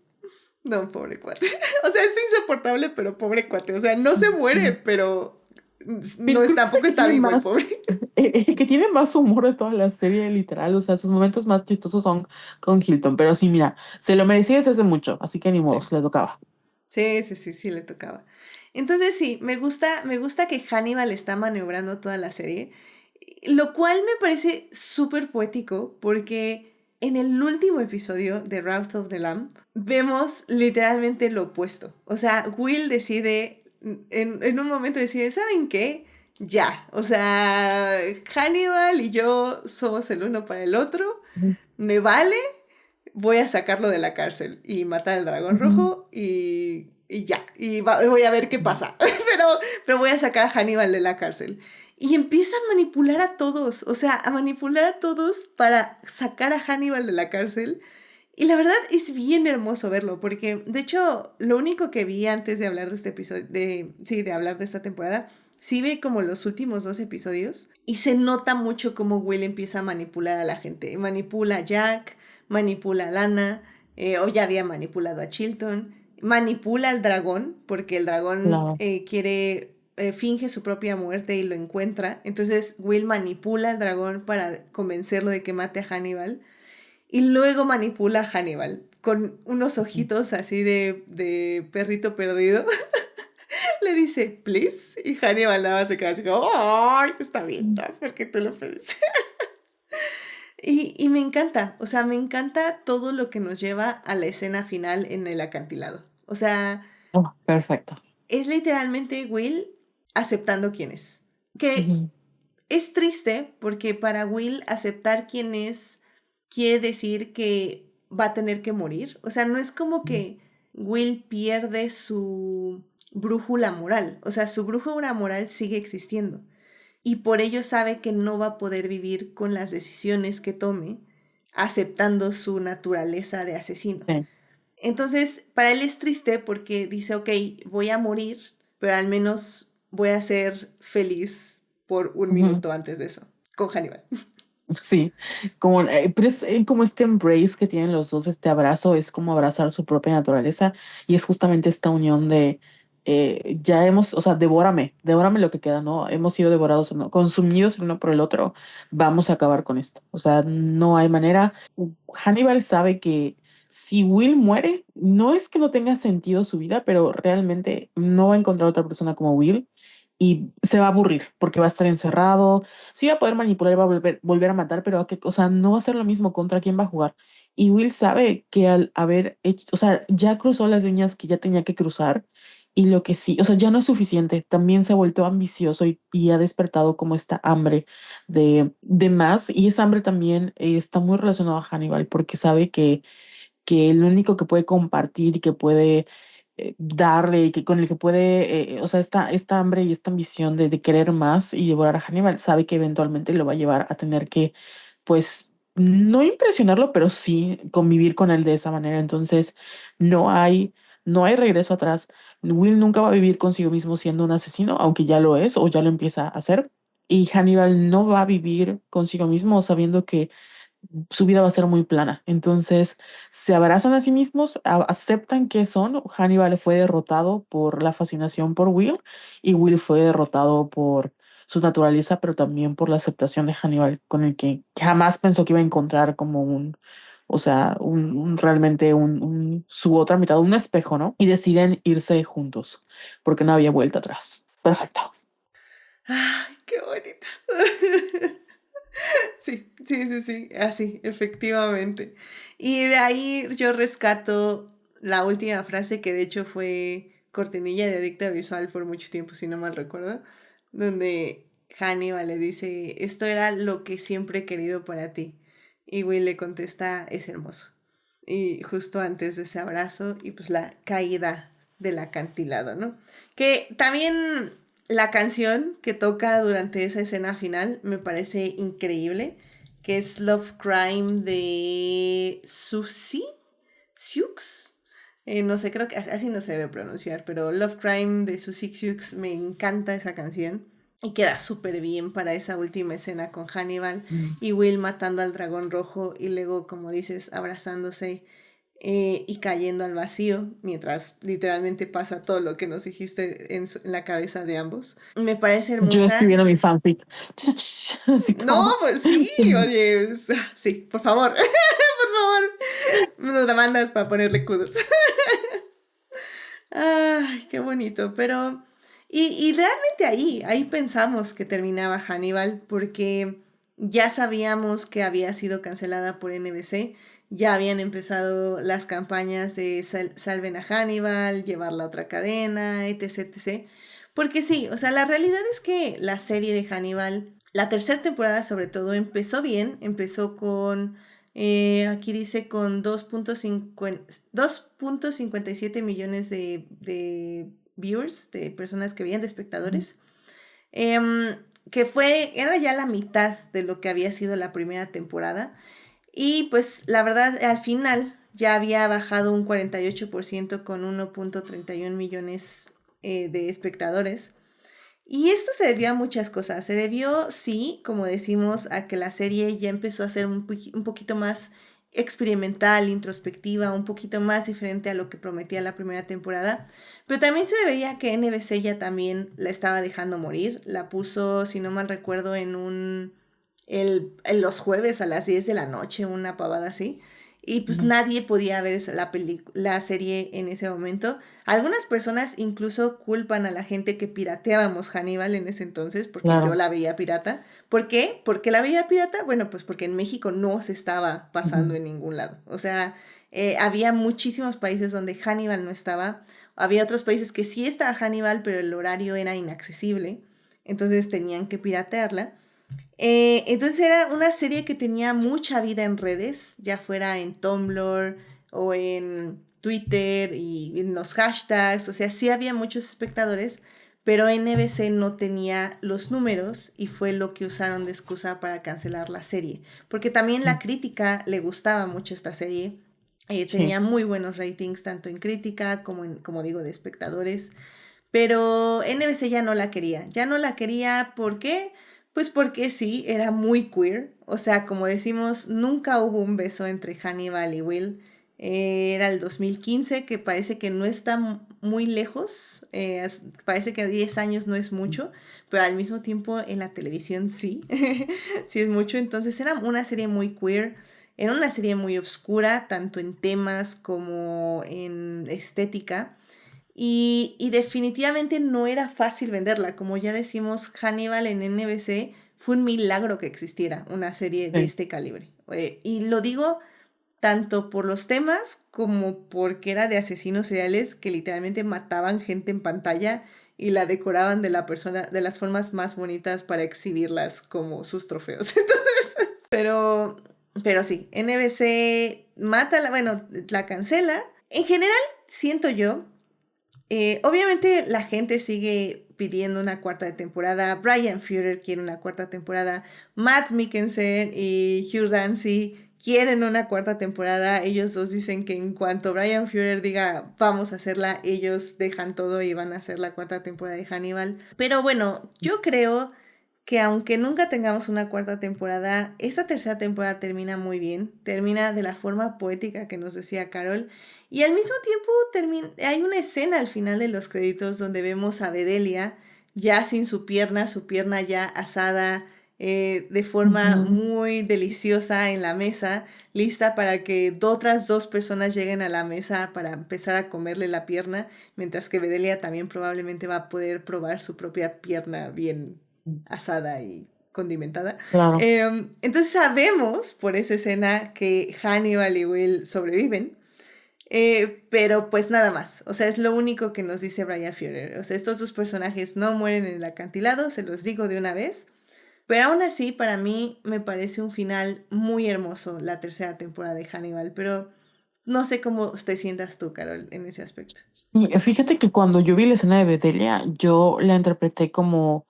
A: No, pobre cuate. O sea, es insoportable, pero pobre cuate. O sea, no se muere, pero no
B: Pero
A: es,
B: creo que es el
A: tampoco
B: que
A: está
B: tiene
A: vivo el
B: más,
A: pobre.
B: el que tiene más humor de toda la serie, literal. O sea, sus momentos más chistosos son con Hilton. Pero sí, mira, se lo merecía desde hace mucho, así que ni modo,
A: Sí.
B: se le tocaba.
A: Sí, sí, sí, sí, le tocaba. Entonces sí, me gusta que Hannibal está maniobrando toda la serie, lo cual me parece súper poético porque en el último episodio de Wrath of the Lamb vemos literalmente lo opuesto. O sea, Will decide, en un momento decide, ¿saben qué? Ya, o sea, Hannibal y yo somos el uno para el otro,
B: Ujú.
A: me vale, voy a sacarlo de la cárcel y matar al dragón
B: Ujú.
A: rojo y ya, voy a ver qué pasa, pero voy a sacar a Hannibal de la cárcel. Y empieza a manipular a todos, o sea, a manipular a todos para sacar a Hannibal de la cárcel. Y la verdad es bien hermoso verlo, porque de hecho lo único que vi antes de hablar de este episodio, sí, de hablar de esta temporada, sí ve como los últimos dos episodios y se nota mucho cómo Will empieza a manipular a la gente. Manipula a Jack, manipula a Lana, o ya había manipulado a Chilton, manipula al dragón, porque el dragón
B: Claro.
A: finge su propia muerte y lo encuentra. Entonces Will manipula al dragón para convencerlo de que mate a Hannibal. Y luego manipula a Hannibal con unos
B: Ujú.
A: ojitos así de perrito perdido. Le dice, please. Y Hannibal nada más se queda así como, ay, está bien, ¿no? Porque tú lo pediste. Y me encanta, o sea, me encanta todo lo que nos lleva a la escena final en el acantilado. O sea,
B: Oh, perfecto.
A: es literalmente Will aceptando quién es. Que
B: Ujú.
A: es triste porque para Will aceptar quién es quiere decir que va a tener que morir. O sea, no es como que Will pierde su brújula moral. O sea, su brújula moral sigue existiendo. Y por ello sabe que no va a poder vivir con las decisiones que tome, aceptando su naturaleza de asesino.
B: Sí.
A: Entonces, para él es triste porque dice, ok, voy a morir, pero al menos voy a ser feliz por un
B: Ujú.
A: minuto antes de eso, con Hannibal.
B: Sí, como, pero es como este embrace que tienen los dos, este abrazo, es como abrazar su propia naturaleza y es justamente esta unión de, ya hemos, o sea, devórame lo que queda, ¿no? Hemos sido devorados, ¿no? Consumidos el uno por el otro, vamos a acabar con esto, o sea, no hay manera. Hannibal sabe que si Will muere, no es que no tenga sentido su vida, pero realmente no va a encontrar otra persona como Will y se va a aburrir porque va a estar encerrado. Sí va a poder manipular y va a volver a matar, pero o sea, no va a ser lo mismo contra quién va a jugar. Y Will sabe que al haber hecho, o sea, ya cruzó las líneas que ya tenía que cruzar y lo que sí, o sea, ya no es suficiente. También se ha vuelto ambicioso y ha despertado como esta hambre de más. Y esa hambre también está muy relacionada a Hannibal porque sabe que el único que puede compartir y que puede darle y que con el que puede, o sea, esta hambre y esta ambición de querer más y devorar a Hannibal, sabe que eventualmente lo va a llevar a tener que, pues, no impresionarlo, pero sí convivir con él de esa manera. Entonces, no hay, no hay regreso atrás. Will nunca va a vivir consigo mismo siendo un asesino, aunque ya lo es o ya lo empieza a hacer. Y Hannibal no va a vivir consigo mismo sabiendo que su vida va a ser muy plana. Entonces, se abrazan a sí mismos, aceptan que son. Hannibal fue derrotado por la fascinación por Will y Will fue derrotado por su naturaleza, pero también por la aceptación de Hannibal, con el que jamás pensó que iba a encontrar como o sea, realmente su otra mitad, un espejo, ¿no? Y deciden irse juntos, porque no había vuelta atrás. Perfecto.
A: ¡Ay, qué bonito! Sí, sí, sí, sí, así, efectivamente. Y de ahí yo rescato la última frase que de hecho fue cortinilla de Adicta Visual por mucho tiempo, si no mal recuerdo, donde Hannibal le dice, esto era lo que siempre he querido para ti. Y Will le contesta, es hermoso. Y justo antes de ese abrazo y pues la caída del acantilado, ¿no? Que también la canción que toca durante esa escena final me parece increíble, que es Love Crime de Susie Sioux. No sé, creo que así no se debe pronunciar, pero Love Crime de Susie Sioux, me encanta esa canción. Y queda súper bien para esa última escena con Hannibal
B: Mm.
A: y Will matando al dragón rojo y luego, como dices, abrazándose y cayendo al vacío, mientras literalmente pasa todo lo que nos dijiste en la cabeza de ambos. Me parece
B: Yo
A: hermosa.
B: escribiendo mi fanfic. Así
A: No,
B: como...
A: pues sí, oye, sí, por favor, por favor, nos la mandas para ponerle kudos. Ay, qué bonito, pero... Y realmente ahí pensamos que terminaba Hannibal, porque ya sabíamos que había sido cancelada por NBC, ya habían empezado las campañas de salven a Hannibal, llevarla a otra cadena, etc, etc. Porque sí, o sea, la realidad es que la serie de Hannibal, la tercera temporada sobre todo, empezó bien, empezó con... aquí dice con 2.57 millones de viewers, de personas que veían, de espectadores, que era ya la mitad de lo que había sido la primera temporada. Y pues la verdad, al final ya había bajado un 48% con 1.31 millones de espectadores. Y esto se debió a muchas cosas. Se debió, sí, como decimos, a que la serie ya empezó a ser un poquito más experimental, introspectiva, un poquito más diferente a lo que prometía la primera temporada. Pero también se debería a que NBC ya también la estaba dejando morir. La puso, si no mal recuerdo, en los jueves a las 10 de la noche, una pavada así. Y pues nadie podía ver la serie en ese momento. Algunas personas incluso culpan a la gente que pirateábamos Hannibal en ese entonces, porque yo
B: Claro.
A: la veía pirata. ¿Por qué? ¿Por qué la veía pirata? Bueno, pues porque en México no se estaba pasando
B: Ujú.
A: en ningún lado. O sea, había muchísimos países donde Hannibal no estaba. Había otros países que sí estaba Hannibal, pero el horario era inaccesible. Entonces tenían que piratearla. Entonces era una serie que tenía mucha vida en redes, ya fuera en Tumblr o en Twitter y en los hashtags, o sea, sí había muchos espectadores, pero NBC no tenía los números y fue lo que usaron de excusa para cancelar la serie, porque también la crítica le gustaba mucho esta serie, tenía
B: Sí.
A: muy buenos ratings tanto en crítica como en, como digo, de espectadores. Pero NBC ya no la quería, ¿por qué? Pues porque sí, era muy queer, o sea, como decimos, nunca hubo un beso entre Hannibal y Will, era el 2015, que parece que no está muy lejos, parece que 10 años no es mucho, pero al mismo tiempo en la televisión sí, sí es mucho, entonces era una serie muy queer, era una serie muy oscura, tanto en temas como en estética. Y definitivamente no era fácil venderla. Como ya decimos, Hannibal en NBC fue un milagro que existiera una serie de
B: Sí.
A: este calibre. Y lo digo tanto por los temas como porque era de asesinos seriales que literalmente mataban gente en pantalla y la decoraban de la persona de las formas más bonitas para exhibirlas como sus trofeos. Entonces, pero sí, NBC mata la, bueno, la cancela. En general, siento yo obviamente la gente sigue pidiendo una cuarta temporada. Brian Fuller quiere una cuarta temporada. Matt Mikkelsen y Hugh Dancy quieren una cuarta temporada. Ellos dos dicen que en cuanto Brian Fuller diga vamos a hacerla, ellos dejan todo y van a hacer la cuarta temporada de Hannibal. Pero bueno, yo creo que aunque nunca tengamos una cuarta temporada, esta tercera temporada termina muy bien, termina de la forma poética que nos decía Carol, y al mismo tiempo hay una escena al final de los créditos donde vemos a Bedelia ya sin su pierna ya asada, de forma
B: Ujú.
A: muy deliciosa en la mesa, lista para que otras dos personas lleguen a la mesa para empezar a comerle la pierna, mientras que Bedelia también probablemente va a poder probar su propia pierna bien asada y condimentada.
B: Claro.
A: Entonces sabemos por esa escena que Hannibal y Will sobreviven, pero pues nada más. O sea, es lo único que nos dice Brian Fuller. O sea, estos dos personajes no mueren en el acantilado, se los digo de una vez. Pero aún así, para mí me parece un final muy hermoso la tercera temporada de Hannibal. Pero no sé cómo te sientas tú, Carol, en ese aspecto.
B: Sí, fíjate que cuando yo vi la escena de Bedelia, yo la interpreté como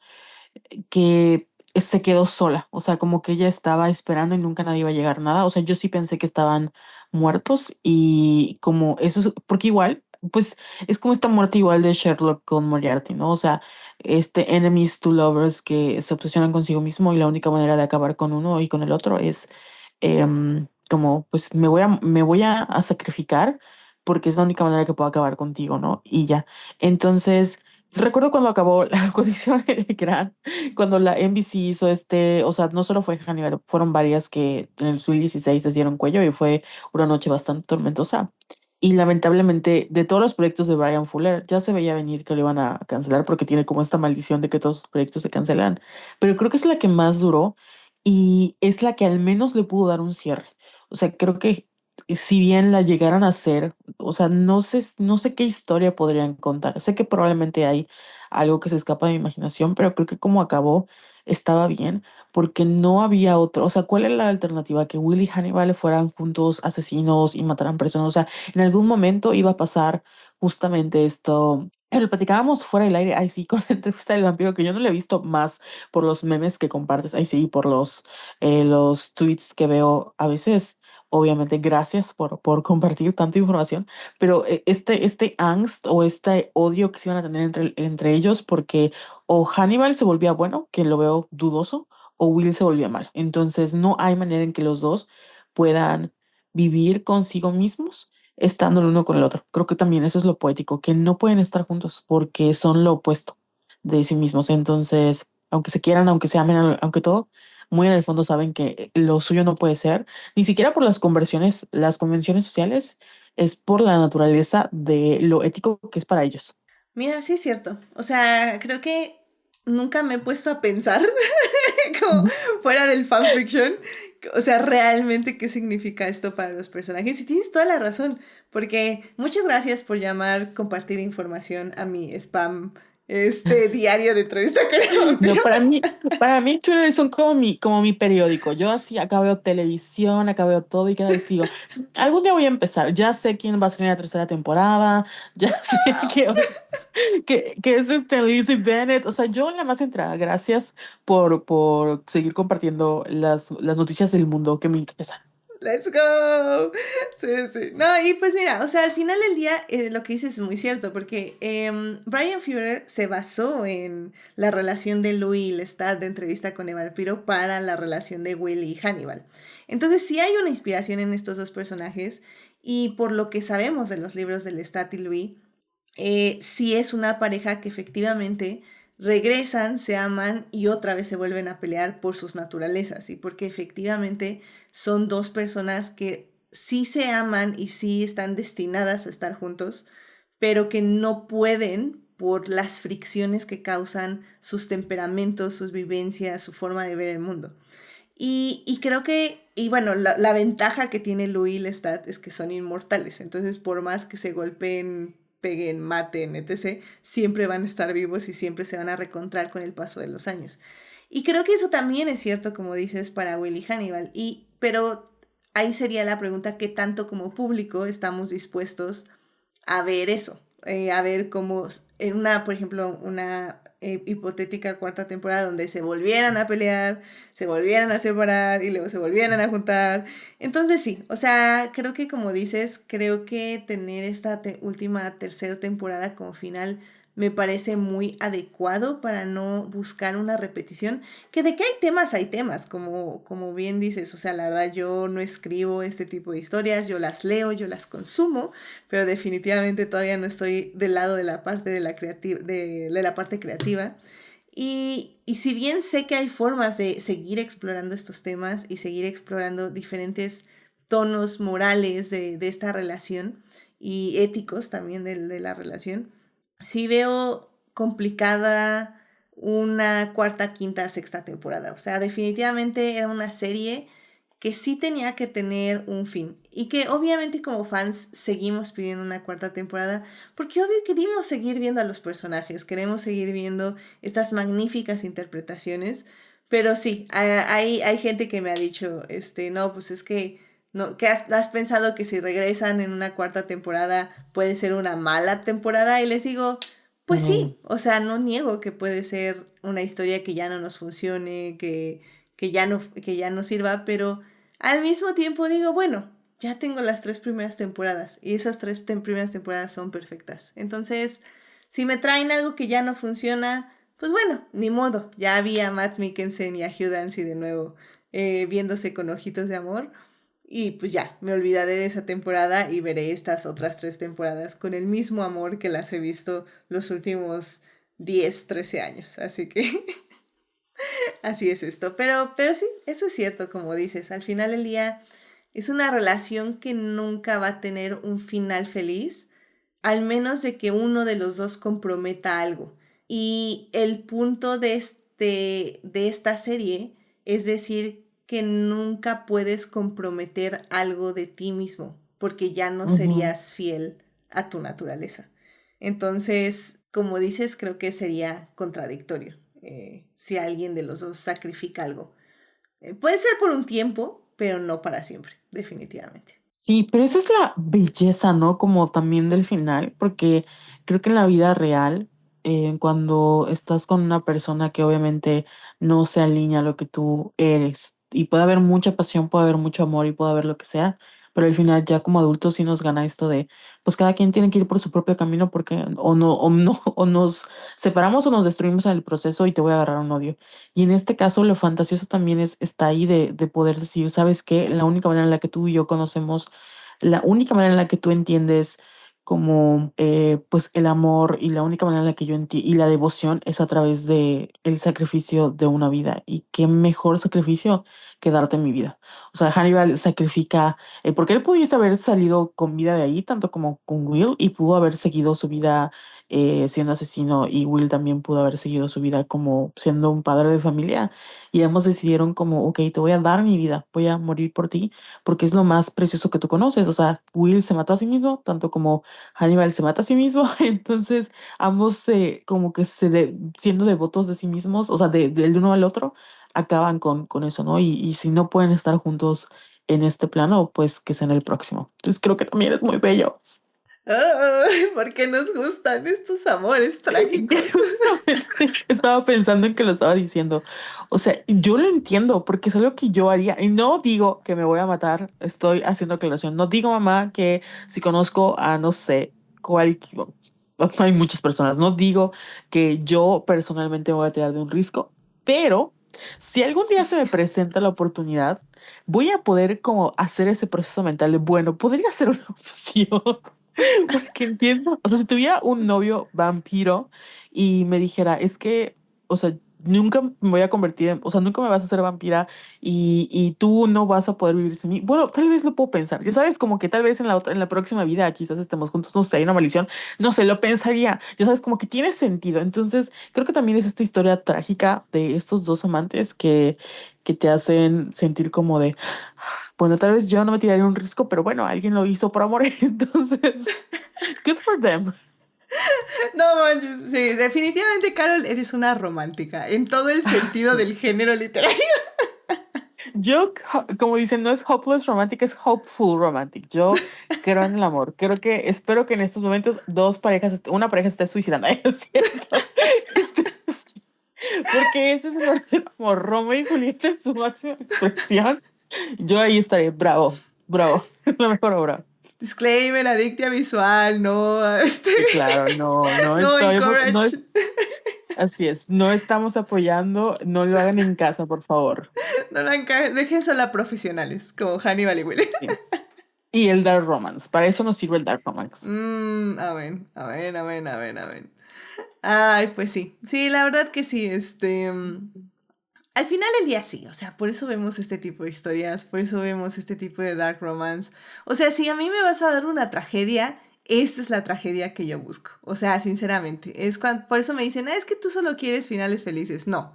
B: que se quedó sola, o sea, como que ella estaba esperando y nunca nadie iba a llegar nada, o sea, yo sí pensé que estaban muertos y como eso, porque igual, pues es como esta muerte igual de Sherlock con Moriarty, ¿no? O sea, este enemies to lovers que se obsesionan consigo mismo y la única manera de acabar con uno y con el otro es como, pues me voy a sacrificar porque es la única manera que puedo acabar contigo, ¿no? Y ya. Entonces, recuerdo cuando acabó la conexión en el ecrán, cuando la NBC hizo o sea, no solo fue Hannibal, fueron varias que en el 2016 les dieron cuello y fue una noche bastante tormentosa. Y lamentablemente, de todos los proyectos de Brian Fuller, ya se veía venir que lo iban a cancelar porque tiene como esta maldición de que todos sus proyectos se cancelan. Pero creo que es la que más duró y es la que al menos le pudo dar un cierre. O sea, creo que si bien la llegaran a hacer, o sea, no sé qué historia podrían contar. Sé que probablemente hay algo que se escapa de mi imaginación, pero creo que como acabó estaba bien, porque no había otro. O sea, ¿cuál era la alternativa? Que Will y Hannibal fueran juntos asesinos y mataran personas. O sea, en algún momento iba a pasar justamente esto. Lo platicábamos fuera del aire, ay sí, con la entrevista del vampiro, que yo no le he visto más por los memes que compartes, ay sí, por los tweets que veo a veces. Obviamente, gracias por compartir tanta información, pero este angst o este odio que se iban a tener entre ellos, porque o Hannibal se volvía bueno, que lo veo dudoso, o Will se volvía mal. Entonces, no hay manera en que los dos puedan vivir consigo mismos estando el uno con el otro. Creo que también eso es lo poético, que no pueden estar juntos porque son lo opuesto de sí mismos. Entonces, aunque se quieran, aunque se amen, aunque todo, muy en el fondo saben que lo suyo no puede ser ni siquiera por las convenciones sociales, es por la naturaleza de lo ético que es para ellos.
A: Mira, sí es cierto. O sea, creo que nunca me he puesto a pensar como
B: Ujú.
A: fuera del fanfiction. O sea, realmente qué significa esto para los personajes. Y tienes toda la razón, porque muchas gracias por llamar, compartir información a mi spam diario de entrevista con el
B: No,
A: vampiro.
B: para mí Twitter son como mi periódico. Yo así acá veo televisión, acá veo todo y cada vez que digo, algún día voy a empezar. Ya sé quién va a salir en la tercera temporada, ya sé que es Lizzie Bennett. O sea, yo la más entrada. Gracias por seguir compartiendo las noticias del mundo que me interesan.
A: Let's go. Sí, sí. No, y pues mira, o sea, al final del día lo que dices es muy cierto, porque Brian Fuller se basó en la relación de Louis y Lestat de entrevista con el vampiro para la relación de Will y Hannibal. Entonces sí hay una inspiración en estos dos personajes y por lo que sabemos de los libros de Lestat y Louis, sí es una pareja que efectivamente regresan, se aman y otra vez se vuelven a pelear por sus naturalezas y porque efectivamente son dos personas que sí se aman y sí están destinadas a estar juntos, pero que no pueden por las fricciones que causan sus temperamentos, sus vivencias, su forma de ver el mundo. Y creo que, y bueno, la ventaja que tiene Louis y Lestat es que son inmortales, entonces por más que se golpeen, peguen, maten, etc., siempre van a estar vivos y siempre se van a reencontrar con el paso de los años. Y creo que eso también es cierto, como dices, para Will y Hannibal, pero ahí sería la pregunta, ¿qué tanto como público estamos dispuestos a ver eso? A ver cómo, en una, por ejemplo, una hipotética cuarta temporada donde se volvieran a pelear, se volvieran a separar y luego se volvieran a juntar. Entonces sí, o sea, creo que como dices, creo que tener esta última tercera temporada como final me parece muy adecuado para no buscar una repetición, que de que hay temas, como bien dices, o sea, la verdad yo no escribo este tipo de historias, yo las leo, yo las consumo, pero definitivamente todavía no estoy del lado de la parte de la parte creativa. Y si bien sé que hay formas de seguir explorando estos temas y seguir explorando diferentes tonos morales de esta relación y éticos también de la relación, sí veo complicada una cuarta, quinta, sexta temporada. O sea, definitivamente era una serie que sí tenía que tener un fin y que obviamente como fans seguimos pidiendo una cuarta temporada porque obvio queremos seguir viendo a los personajes, queremos seguir viendo estas magníficas interpretaciones, pero sí, hay gente que me ha dicho, no, pues es que no, ¿qué has pensado que si regresan en una cuarta temporada puede ser una mala temporada? Y les digo, pues
B: Mm.
A: sí, o sea, no niego que puede ser una historia que ya no nos funcione, que ya no sirva, pero al mismo tiempo digo, bueno, ya tengo las tres primeras temporadas y esas primeras temporadas son perfectas. Entonces, si me traen algo que ya no funciona, pues bueno, ni modo, ya había a Matt Mikkelsen y a Hugh Dancy de nuevo viéndose con ojitos de amor. Y pues ya, me olvidaré de esa temporada y veré estas otras tres temporadas con el mismo amor que las he visto los últimos 10 13 años. Así que así es esto. Pero sí, eso es cierto, como dices. Al final del día es una relación que nunca va a tener un final feliz, al menos de que uno de los dos comprometa algo. Y el punto de esta serie es decir que nunca puedes comprometer algo de ti mismo, porque ya no
B: Ujú.
A: serías fiel a tu naturaleza. Entonces, como dices, creo que sería contradictorio si alguien de los dos sacrifica algo. Puede ser por un tiempo, pero no para siempre, definitivamente.
B: Sí, pero esa es la belleza, ¿no? Como también del final, porque creo que en la vida real, cuando estás con una persona que obviamente no se alinea a lo que tú eres, y puede haber mucha pasión, puede haber mucho amor y puede haber lo que sea, pero al final ya como adultos sí nos gana esto de, pues cada quien tiene que ir por su propio camino porque o no, o nos separamos o nos destruimos en el proceso y te voy a agarrar un odio. Y en este caso, lo fantasioso también está ahí de poder decir, ¿sabes qué? La única manera en la que tú y yo conocemos, la única manera en la que tú entiendes como pues el amor y la única manera en la que yo entiendo y la devoción es a través de el sacrificio de una vida. Y qué mejor sacrificio que darte mi vida. O sea, Hannibal sacrifica, porque él pudiese haber salido con vida de ahí, tanto como con Will, y pudo haber seguido su vida siendo asesino y Will también pudo haber seguido su vida como siendo un padre de familia y ambos decidieron como, ok, te voy a dar mi vida, voy a morir por ti porque es lo más precioso que tú conoces, o sea, Will se mató a sí mismo, tanto como Hannibal se mata a sí mismo, entonces ambos como que siendo devotos de sí mismos, o sea, del uno al otro, acaban con eso, ¿no? Y si no pueden estar juntos en este plano, pues que sea en el próximo. Entonces creo que también es muy bello.
A: Ay, ¿por qué nos gustan estos amores trágicos?
B: Justamente estaba pensando en que lo estaba diciendo. O sea, yo lo entiendo porque es algo que yo haría. Y no digo que me voy a matar, estoy haciendo aclaración. No digo, mamá, que si conozco a, no sé, cualquier... Hay muchas personas. No digo que yo personalmente me voy a tirar de un risco, pero si algún día se me presenta la oportunidad, voy a poder como hacer ese proceso mental de, bueno, podría ser una opción. Porque entiendo, o sea, si tuviera un novio vampiro y me dijera, es que, o sea, nunca me voy a convertir en, o sea, nunca me vas a hacer vampira y tú no vas a poder vivir sin mí. Bueno, tal vez lo puedo pensar. Ya sabes, como que tal vez en la próxima vida quizás estemos juntos, no sé, hay una maldición, no sé, lo pensaría. Ya sabes, como que tiene sentido. Entonces, creo que también es esta historia trágica de estos dos amantes que te hacen sentir como de, bueno, tal vez yo no me tiraría un risco, pero bueno, alguien lo hizo por amor, entonces, good for them.
A: No manches, sí, definitivamente, Carol, eres una romántica en todo el sentido
B: Sí.
A: del género literario.
B: Yo, como dicen, no es hopeless romantic, es hopeful romantic. Yo creo en el amor. Creo que, espero que en estos momentos una pareja se esté suicidando. Ay, ¿no es cierto? Sí. Porque ese es el verdadero amor, Romeo y Julieta en su máxima expresión. Yo ahí estaré, bravo, bravo, la mejor obra.
A: Disclaimer, adictia visual, no,
B: Sí, claro, no, no
A: no
B: estoy, no,
A: encourage.
B: así es, no estamos apoyando, no lo hagan en casa, por favor.
A: No la dejen solo a profesionales, como Hannibal y Willy.
B: Sí. Y el Dark Romance, para eso nos sirve el Dark Romance.
A: Amén, amén, amén, amén, amén. Ay, pues sí, sí, la verdad que sí, al final del día sí, o sea, por eso vemos este tipo de historias, por eso vemos este tipo de dark romance. O sea, si a mí me vas a dar una tragedia, esta es la tragedia que yo busco. O sea, sinceramente, por eso me dicen, "Ah, es que tú solo quieres finales felices". No,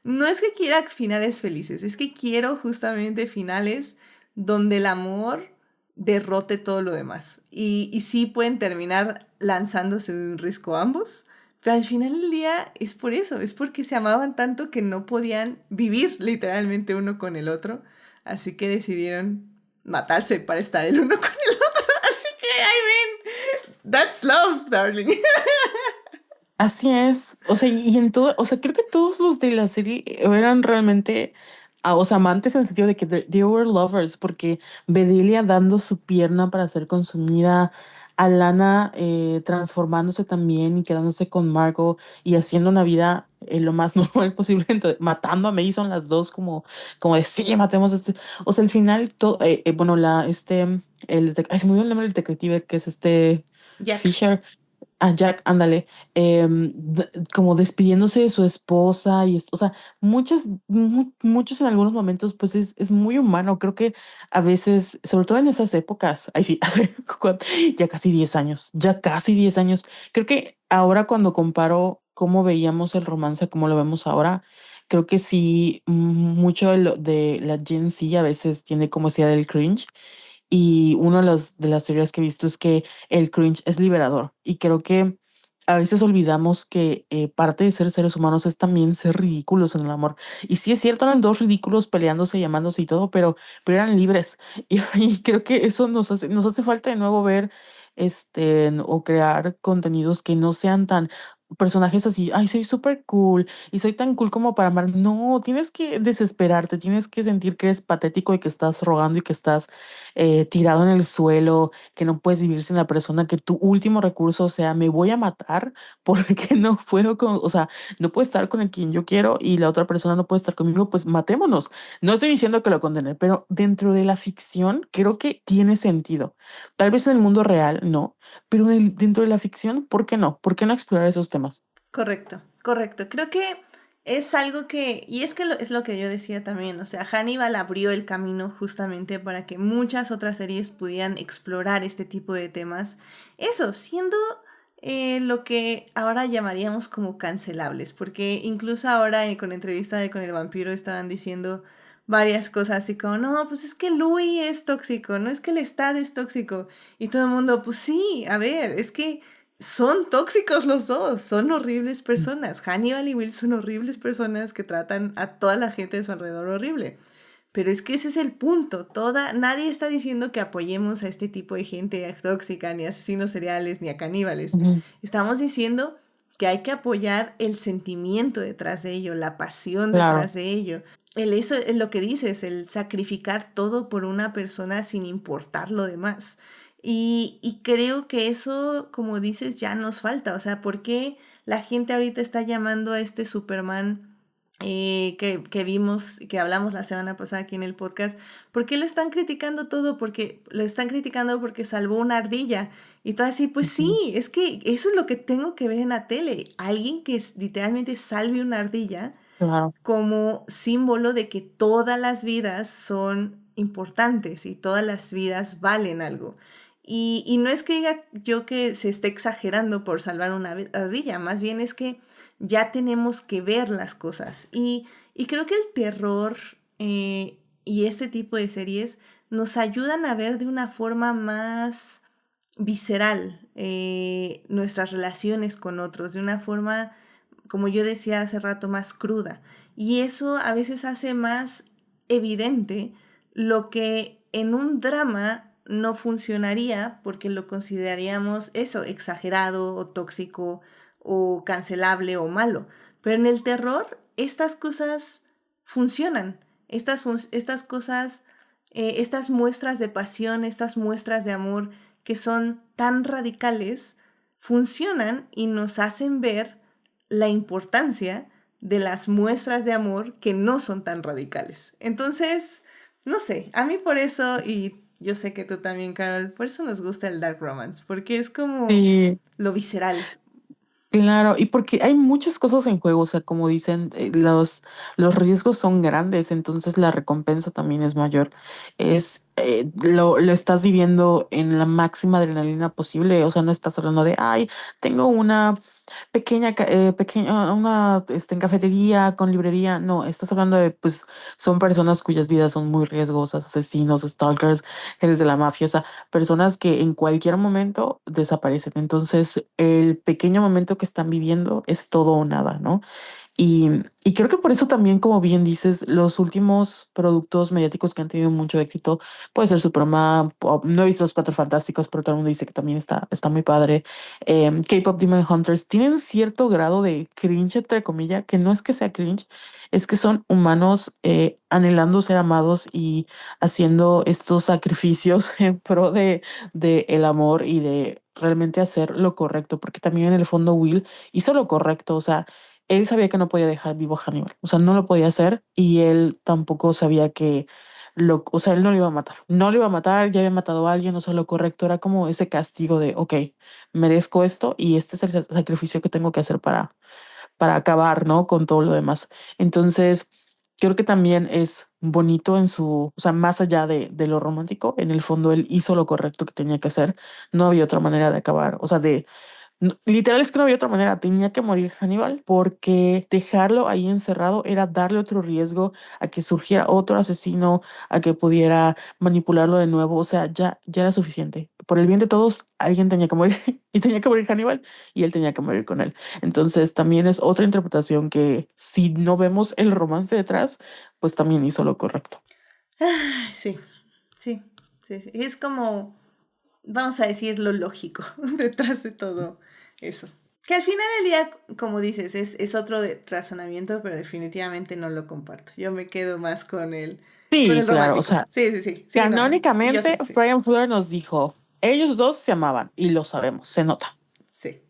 A: no es que quiera finales felices, es que quiero justamente finales donde el amor derrote todo lo demás. Y sí pueden terminar lanzándose de un risco ambos. Pero al final del día es por eso, es porque se amaban tanto que no podían vivir literalmente uno con el otro. Así que decidieron matarse para estar el uno con el otro. Así que, I mean, that's love, darling.
B: Así es, o sea, y en todo, o sea, creo que todos los de la serie eran realmente, o sea, amantes en el sentido de que they were lovers, porque Bedelia dando su pierna para ser consumida, Alana transformándose también y quedándose con Margot y haciendo una vida lo más normal posible, matando a Mason las dos como de sí, matemos a este, o sea, al final, bueno, ay, se me olvidó el nombre del detective que es
A: Jack.
B: Fisher. A Jack, ándale, como despidiéndose de su esposa y o sea, muchos en algunos momentos, pues es muy humano. Creo que a veces, sobre todo en esas épocas, ay sí, ya casi 10 años. Creo que ahora cuando comparo cómo veíamos el romance, a cómo lo vemos ahora, creo que sí, mucho de la Gen Z a veces tiene como esa idea del cringe. Y una de las teorías que he visto es que el cringe es liberador. Y creo que a veces olvidamos que parte de ser seres humanos es también ser ridículos en el amor. Y sí es cierto, eran dos ridículos peleándose, llamándose y todo, pero eran libres. Y creo que eso nos hace falta de nuevo ver o crear contenidos que no sean tan personajes así, ay, soy súper cool y soy tan cool como para amar. No, tienes que desesperarte, tienes que sentir que eres patético y que estás rogando y que estás tirado en el suelo, que no puedes vivir sin la persona, que tu último recurso sea, me voy a matar porque no puedo, o sea, no puedo estar con el quien yo quiero y la otra persona no puede estar conmigo, pues matémonos. No estoy diciendo que lo condene, pero dentro de la ficción creo que tiene sentido. Tal vez en el mundo real no, pero dentro de la ficción, ¿por qué no? ¿Por qué no explorar esos temas?
A: Correcto, correcto. Creo que es algo que, y es que es lo que yo decía también, o sea, Hannibal abrió el camino justamente para que muchas otras series pudieran explorar este tipo de temas. Eso, siendo lo que ahora llamaríamos como cancelables, porque incluso ahora con la entrevista con el vampiro estaban diciendo, varias cosas así como, no, pues es que Louis es tóxico, no es que Lestat es tóxico. Y todo el mundo, pues sí, a ver, es que son tóxicos los dos, son horribles personas. Hannibal y Will son horribles personas que tratan a toda la gente de su alrededor horrible. Pero es que ese es el punto. Nadie está diciendo que apoyemos a este tipo de gente tóxica, ni a asesinos seriales, ni a caníbales.
B: Ujú.
A: Estamos diciendo que hay que apoyar el sentimiento detrás de ello, la pasión
B: Claro.
A: detrás de ello. Eso es lo que dices, el sacrificar todo por una persona sin importar lo demás. Y creo que eso, como dices, ya nos falta. O sea, ¿por qué la gente ahorita está llamando a este Superman que vimos, que hablamos la semana pasada aquí en el podcast? ¿Por qué lo están criticando todo? Porque lo están criticando porque salvó una ardilla. Y todo así, pues
B: Ujú.
A: sí, es que eso es lo que tengo que ver en la tele. Alguien que literalmente salve una ardilla
B: Claro.
A: como símbolo de que todas las vidas son importantes y todas las vidas valen algo. Y no es que diga yo que se esté exagerando por salvar una ardilla, más bien es que ya tenemos que ver las cosas. Y creo que el terror y este tipo de series nos ayudan a ver de una forma más visceral nuestras relaciones con otros, de una forma, como yo decía hace rato, más cruda. Y eso a veces hace más evidente lo que en un drama no funcionaría porque lo consideraríamos eso, exagerado o tóxico o cancelable o malo. Pero en el terror estas cosas funcionan. Estas cosas, estas muestras de pasión, estas muestras de amor que son tan radicales, funcionan y nos hacen ver la importancia de las muestras de amor que no son tan radicales. Entonces, no sé, a mí por eso, y yo sé que tú también, Carol, por eso nos gusta el dark romance, porque es como
B: Sí,
A: lo visceral.
B: claro, y porque hay muchas cosas en juego, o sea, como dicen, los riesgos son grandes, entonces la recompensa también es mayor. Lo estás viviendo en la máxima adrenalina posible, o sea, no estás hablando de, ay, tengo una una cafetería con librería. No, estás hablando de, pues, son personas cuyas vidas son muy riesgosas, asesinos, stalkers, jefes de la mafia, o sea, personas que en cualquier momento desaparecen. Entonces, el pequeño momento que están viviendo es todo o nada, ¿no? Y creo que por eso también, como bien dices, los últimos productos mediáticos que han tenido mucho éxito, puede ser Superman, no he visto Los Cuatro Fantásticos, pero todo el mundo dice que también está muy padre. K-Pop Demon Hunters tienen cierto grado de cringe, entre comillas, que no es que sea cringe, es que son humanos anhelando ser amados y haciendo estos sacrificios en pro de el amor y de realmente hacer lo correcto, porque también en el fondo Will hizo lo correcto, o sea, él sabía que no podía dejar vivo a Hannibal, o sea, no lo podía hacer y él tampoco sabía que o sea, él no lo iba a matar, no lo iba a matar, ya había matado a alguien, o sea, lo correcto era como ese castigo de, ok, merezco esto y este es el sacrificio que tengo que hacer para acabar, ¿no? Con todo lo demás. Entonces, creo que también es bonito o sea, más allá de lo romántico, en el fondo él hizo lo correcto que tenía que hacer, no había otra manera de acabar, o sea, literal es que no había otra manera, tenía que morir Hannibal porque dejarlo ahí encerrado era darle otro riesgo a que surgiera otro asesino, a que pudiera manipularlo de nuevo, o sea, ya era suficiente. Por el bien de todos, alguien tenía que morir y tenía que morir Hannibal y él tenía que morir con él. Entonces también es otra interpretación que si no vemos el romance detrás, pues también hizo lo correcto.
A: Ay, sí, sí, sí, sí. Es como, vamos a decir, lo lógico detrás de todo eso. Que al final del día, como dices, es otro razonamiento, pero definitivamente no lo comparto. Yo me quedo más con
B: Sí,
A: el
B: claro, o
A: romántico.
B: sea,
A: Sí, sí, sí, sí, no, no. Yo
B: canónicamente
A: sé, sí,
B: Brian Fuller nos dijo, ellos dos se amaban y lo sabemos, se nota.
A: sí.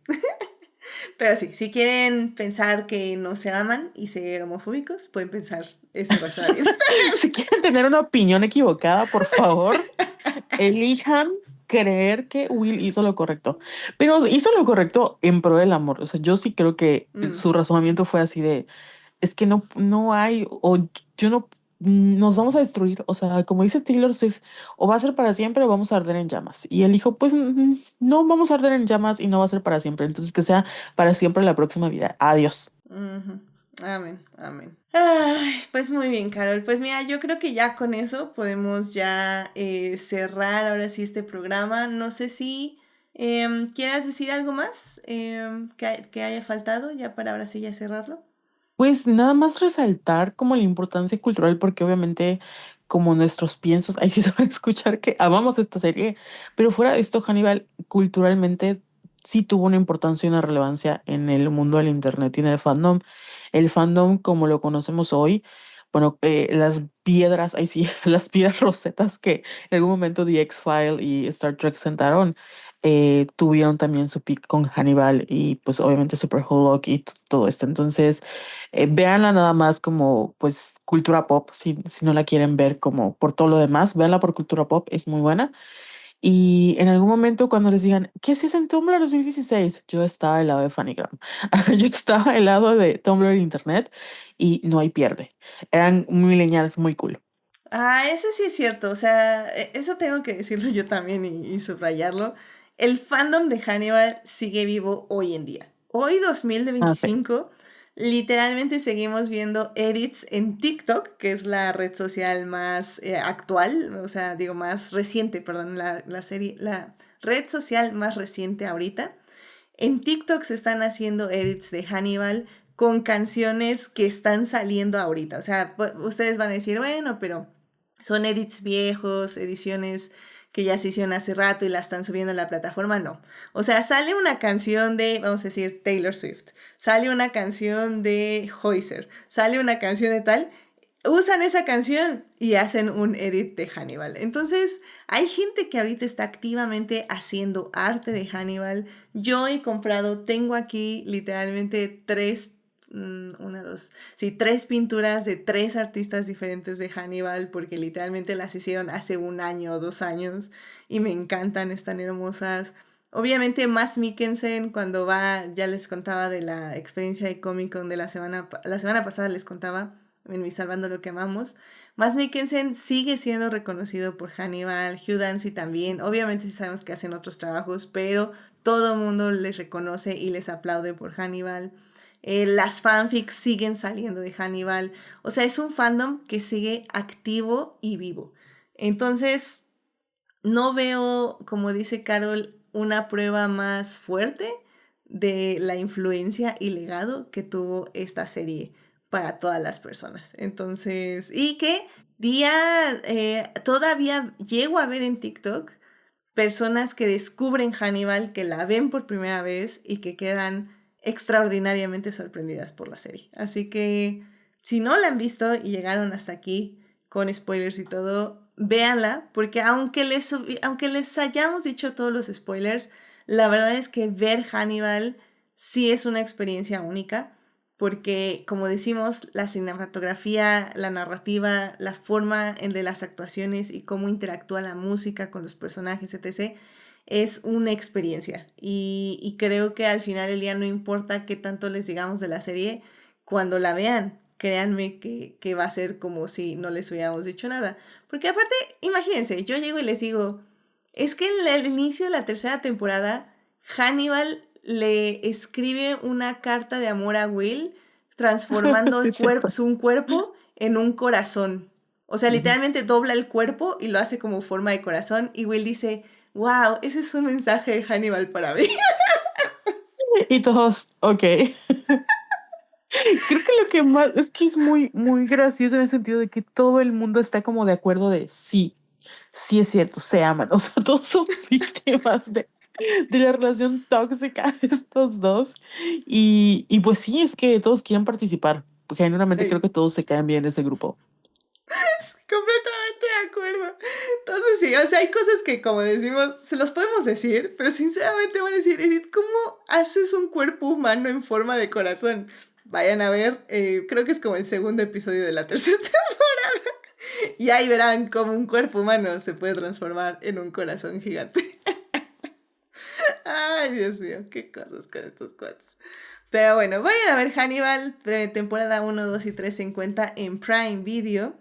A: Pero sí, si quieren pensar que no se aman y ser homofóbicos, pueden pensar ese razonamiento.
B: Si quieren tener una opinión equivocada, por favor, elijan creer que Will hizo lo correcto. Pero hizo lo correcto en pro del amor. O sea, yo sí creo que
A: Mm,
B: su razonamiento fue así de, es que no hay, o yo no, nos vamos a destruir. O sea, como dice Taylor Swift, o va a ser para siempre o vamos a arder en llamas. Y él dijo, pues no vamos a arder en llamas y no va a ser para siempre. Entonces que sea para siempre la próxima vida. Adiós.
A: ujú. Amén, amén. Ay, pues muy bien, Carol. Pues mira, yo creo que ya con eso podemos ya cerrar ahora sí este programa. No sé si quieras decir algo más que haya faltado ya para ahora sí ya cerrarlo.
B: Pues nada más resaltar como la importancia cultural, porque obviamente como nuestros piensos, ahí sí se va a escuchar que amamos esta serie, pero fuera de esto, Hannibal culturalmente sí tuvo una importancia y una relevancia en el mundo del internet y en el fandom. El fandom como lo conocemos hoy, bueno, las piedras, ahí sí, las piedras rosetas que en algún momento The X-File y Star Trek sentaron, tuvieron también su pick con Hannibal y pues obviamente Super Hulk y todo esto. Entonces véanla nada más como pues cultura pop, si no la quieren ver como por todo lo demás, véanla por cultura pop, es muy buena. Y en algún momento cuando les digan, ¿qué se en Tumblr 2016? Yo estaba al lado de Fanigram, yo estaba al lado de Tumblr e Internet y no hay pierde. Eran millennials muy cool.
A: Ah, eso sí es cierto, o sea, eso tengo que decirlo yo también y subrayarlo. El fandom de Hannibal sigue vivo hoy en día. Hoy,
B: Ah, sí.
A: 2025, literalmente seguimos viendo edits en TikTok, que es la red social más actual, o sea, digo, más reciente, perdón, la red social más reciente ahorita. En TikTok se están haciendo edits de Hannibal con canciones que están saliendo ahorita. O sea, ustedes van a decir, bueno, pero son edits viejos, ediciones que ya se hicieron hace rato y la están subiendo a la plataforma, no. O sea, sale una canción de, vamos a decir, Taylor Swift, sale una canción de Hoiser, sale una canción de tal, usan esa canción y hacen un edit de Hannibal. Entonces, hay gente que ahorita está activamente haciendo arte de Hannibal. Yo he comprado, tengo aquí literalmente tres pinturas de tres artistas diferentes de Hannibal, porque literalmente las hicieron hace un año o 2 años y me encantan, están hermosas. Obviamente, Mads Mikkelsen, cuando va, ya les contaba de la experiencia de Comic Con de la semana pasada, les contaba en mi Salvando lo que amamos. Mads Mikkelsen sigue siendo reconocido por Hannibal, Hugh Dancy también. Obviamente sí sabemos que hacen otros trabajos, pero todo el mundo les reconoce y les aplaude por Hannibal. Las fanfics siguen saliendo de Hannibal. O sea, es un fandom que sigue activo y vivo. Entonces, no veo, como dice Carol, una prueba más fuerte de la influencia y legado que tuvo esta serie para todas las personas. Entonces, y que todavía llego a ver en TikTok personas que descubren Hannibal, que la ven por primera vez y que quedan extraordinariamente sorprendidas por la serie. Así que si no la han visto y llegaron hasta aquí con spoilers y todo, véanla, porque aunque les hayamos dicho todos los spoilers, la verdad es que ver Hannibal sí es una experiencia única, porque como decimos, la cinematografía, la narrativa, la forma en de las actuaciones y cómo interactúa la música con los personajes, etc., es una experiencia. Y creo que al final del día no importa qué tanto les digamos de la serie, cuando la vean, créanme que va a ser como si no les hubiéramos dicho nada. Porque aparte, imagínense, yo llego y les digo, es que en el inicio de la tercera temporada, Hannibal le escribe una carta de amor a Will, transformando
B: Sí, es cierto.
A: un cuerpo en un corazón. O sea,
B: Ujú.
A: literalmente dobla el cuerpo y lo hace como forma de corazón. Y Will dice, wow, ese es un mensaje de Hannibal para mí.
B: Y todos, ok. Creo que lo que más es que es muy, muy gracioso en el sentido de que todo el mundo está como de acuerdo de sí, sí es cierto, se aman. O sea, todos son víctimas de la relación tóxica de estos dos. Y pues sí, es que todos quieren participar. Genuinamente creo
A: Ey,
B: que todos se caen bien en ese grupo.
A: completamente de acuerdo. Entonces sí, o sea, hay cosas que como decimos, se los podemos decir, pero sinceramente van a decir, Edith, ¿cómo haces un cuerpo humano en forma de corazón? Vayan a ver, creo que es como el segundo episodio de la tercera temporada. Y ahí verán cómo un cuerpo humano se puede transformar en un corazón gigante. Ay, Dios mío, qué cosas con estos cuates. Pero bueno, vayan a ver Hannibal, temporada 1, 2 y 3 se encuentra en Prime Video.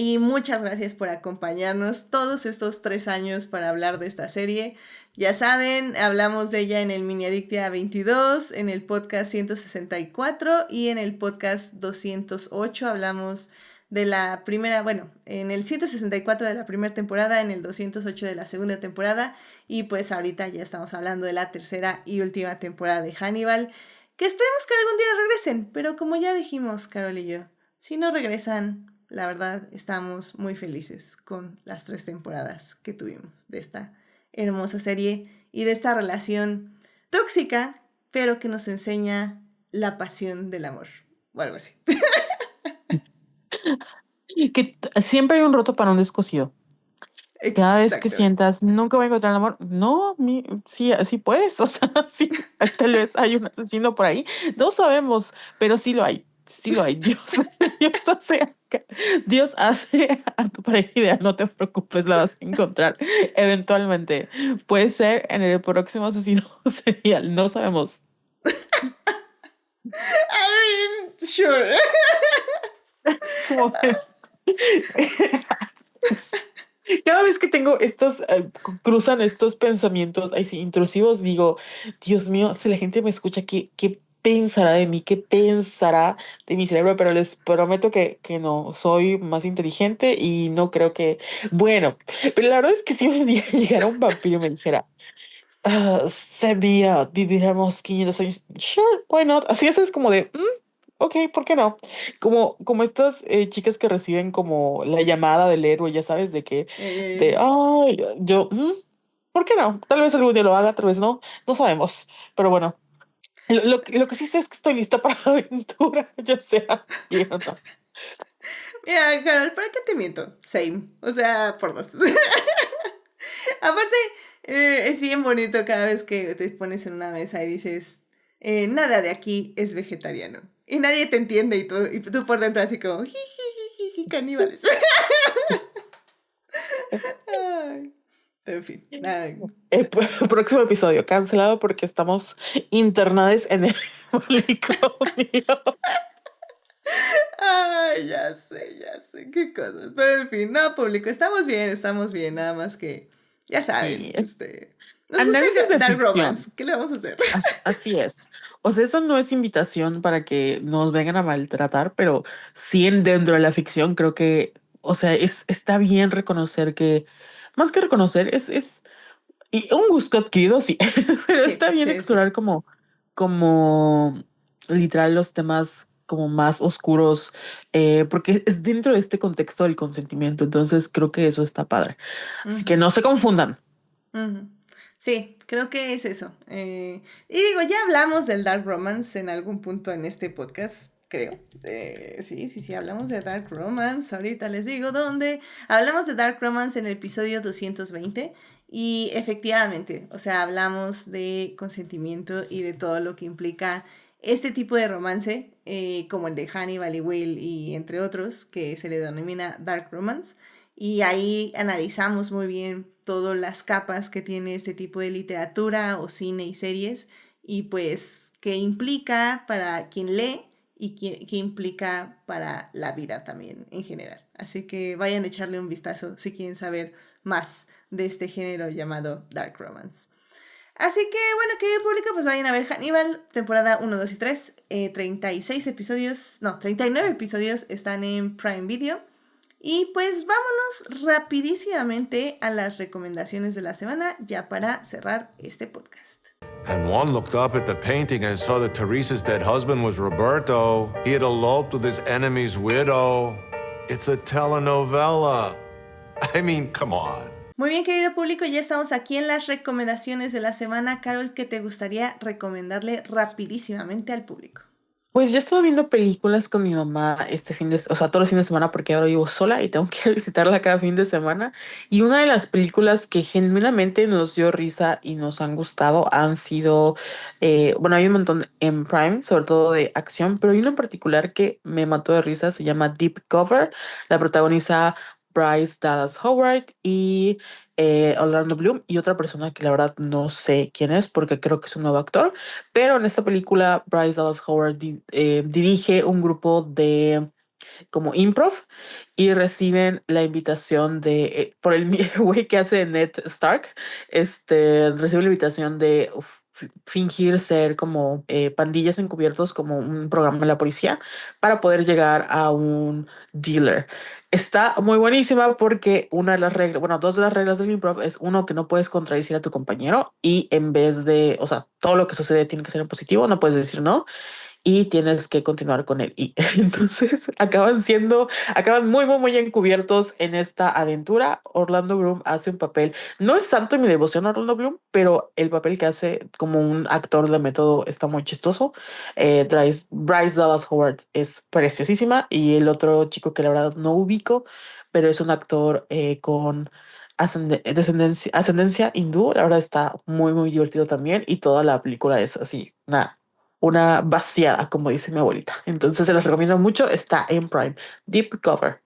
A: Y muchas gracias por acompañarnos todos estos 3 años para hablar de esta serie. Ya saben, hablamos de ella en el Mini Adictia 22, en el podcast 164 y en el podcast 208 hablamos de la primera, bueno, en el 164 de la primera temporada, en el 208 de la segunda temporada y pues ahorita ya estamos hablando de la tercera y última temporada de Hannibal, que esperemos que algún día regresen, pero como ya dijimos, Carol y yo, si no regresan, la verdad estamos muy felices con las 3 temporadas que tuvimos de esta hermosa serie y de esta relación tóxica, pero que nos enseña la pasión del amor o algo así.
B: Que siempre hay un roto para un descosido. Cada vez que
A: Exactamente.
B: sientas, nunca voy a encontrar el amor, no, sí, sí puedes, o sea, sí, tal vez hay un asesino por ahí, no sabemos, pero sí lo hay, Dios, Dios hace a tu pareja ideal, no te preocupes, la vas a encontrar eventualmente, puede ser en el próximo asesino serial, no sabemos.
A: I mean, sure.
B: Es como cada vez que tengo estos, cruzan estos pensamientos así intrusivos, digo, Dios mío, si la gente me escucha, ¿qué pensará de mí? ¿Qué pensará de mi cerebro? Pero les prometo que no, soy más inteligente y no creo que... Bueno, pero la verdad es que si un día llegara un vampiro y me dijera, Sevilla, viviremos 500 años. Sure, why not? Así es como de, ok, ¿por qué no? Como estas chicas que reciben como la llamada del héroe, ya sabes,
A: Eh,
B: ay, yo, ¿por qué no? Tal vez algún día lo haga, tal vez no, no sabemos. Pero bueno, lo que sí sé es que estoy lista para la aventura, ya sea, y o no.
A: Mira, Carol, ¿para qué te miento? Same. O sea, por dos. Aparte, es bien bonito cada vez que te pones en una mesa y dices, nada de aquí es vegetariano. Y nadie te entiende y tú por dentro así como, jiji, caníbales. Ay, pero en fin, nada.
B: Próximo episodio, cancelado porque estamos internados en el manicomio.
A: Ay, ya sé, qué cosas. Pero en fin, no, público, estamos bien, nada más que, ya
B: Sí,
A: saben,
B: es
A: nos gusta
B: análisis
A: el
B: de
A: dark
B: ficción.
A: romance, ¿qué le vamos a hacer?
B: Así es. O sea, eso no es invitación para que nos vengan a maltratar, pero sí dentro de la ficción creo que, o sea, está bien reconocer que, más que reconocer, es y un gusto adquirido, sí, pero está
A: Sí,
B: bien
A: sí, es cierto.
B: explorar como literal los temas como más oscuros, porque es dentro de este contexto del consentimiento, entonces creo que eso está padre. Así que
A: Ujú.
B: no se confundan.
A: Ujú. Sí, creo que es eso. Y digo, ya hablamos del Dark Romance en algún punto en este podcast, creo. Sí, hablamos de Dark Romance. Ahorita les digo dónde. Hablamos de Dark Romance en el episodio 220 y efectivamente, o sea, hablamos de consentimiento y de todo lo que implica este tipo de romance, como el de Hannibal y Will y entre otros, que se le denomina Dark Romance. Y ahí analizamos muy bien todas las capas que tiene este tipo de literatura o cine y series y pues qué implica para quien lee y qué implica para la vida también en general. Así que vayan a echarle un vistazo si quieren saber más de este género llamado Dark Romance. Así que bueno, querido público, pues vayan a ver Hannibal, temporada 1, 2 y 3. 36 episodios, no, 39 episodios están en Prime Video. Y pues vámonos rapidísimamente a las recomendaciones de la semana ya para cerrar este podcast.
E: And one looked up at the painting and saw that Teresa's dead husband was Roberto. He had eloped with his enemy's widow. It's a telenovela. I mean, come on.
A: Muy bien, querido público, ya estamos aquí en las recomendaciones de la semana. Carol, ¿qué te gustaría recomendarle rapidísimamente al público?
B: Pues yo estuve viendo películas con mi mamá este o sea, todos los fines de semana porque ahora vivo sola y tengo que ir a visitarla cada fin de semana. Y una de las películas que genuinamente nos dio risa y nos han gustado han sido, bueno, hay un montón en Prime, sobre todo de acción, pero hay una en particular que me mató de risa, se llama Deep Cover. La protagoniza Bryce Dallas Howard y Orlando Bloom y otra persona que la verdad no sé quién es porque creo que es un nuevo actor. Pero en esta película, Bryce Dallas Howard dirige un grupo de como improv y reciben la invitación de, por el güey que hace Ned Stark, recibe la invitación de fingir ser como pandillas encubiertos como un programa de la policía para poder llegar a un dealer. Está muy buenísima porque una de las reglas, bueno, dos de las reglas del improv es uno que no puedes contradecir a tu compañero y en vez de, o sea, todo lo que sucede tiene que ser en positivo, no puedes decir no y tienes que continuar con él. Y entonces acaban muy, muy, muy encubiertos en esta aventura. Orlando Bloom hace un papel, no es santo en mi devoción a Orlando Bloom, pero el papel que hace como un actor de método está muy chistoso. Bryce Dallas Howard es preciosísima y el otro chico que la verdad no ubico, pero es un actor con ascendencia hindú, la verdad está muy, muy divertido también y toda la película es así, una vaciada, como dice mi abuelita. Entonces se los recomiendo mucho, está en Prime. Deep Cover.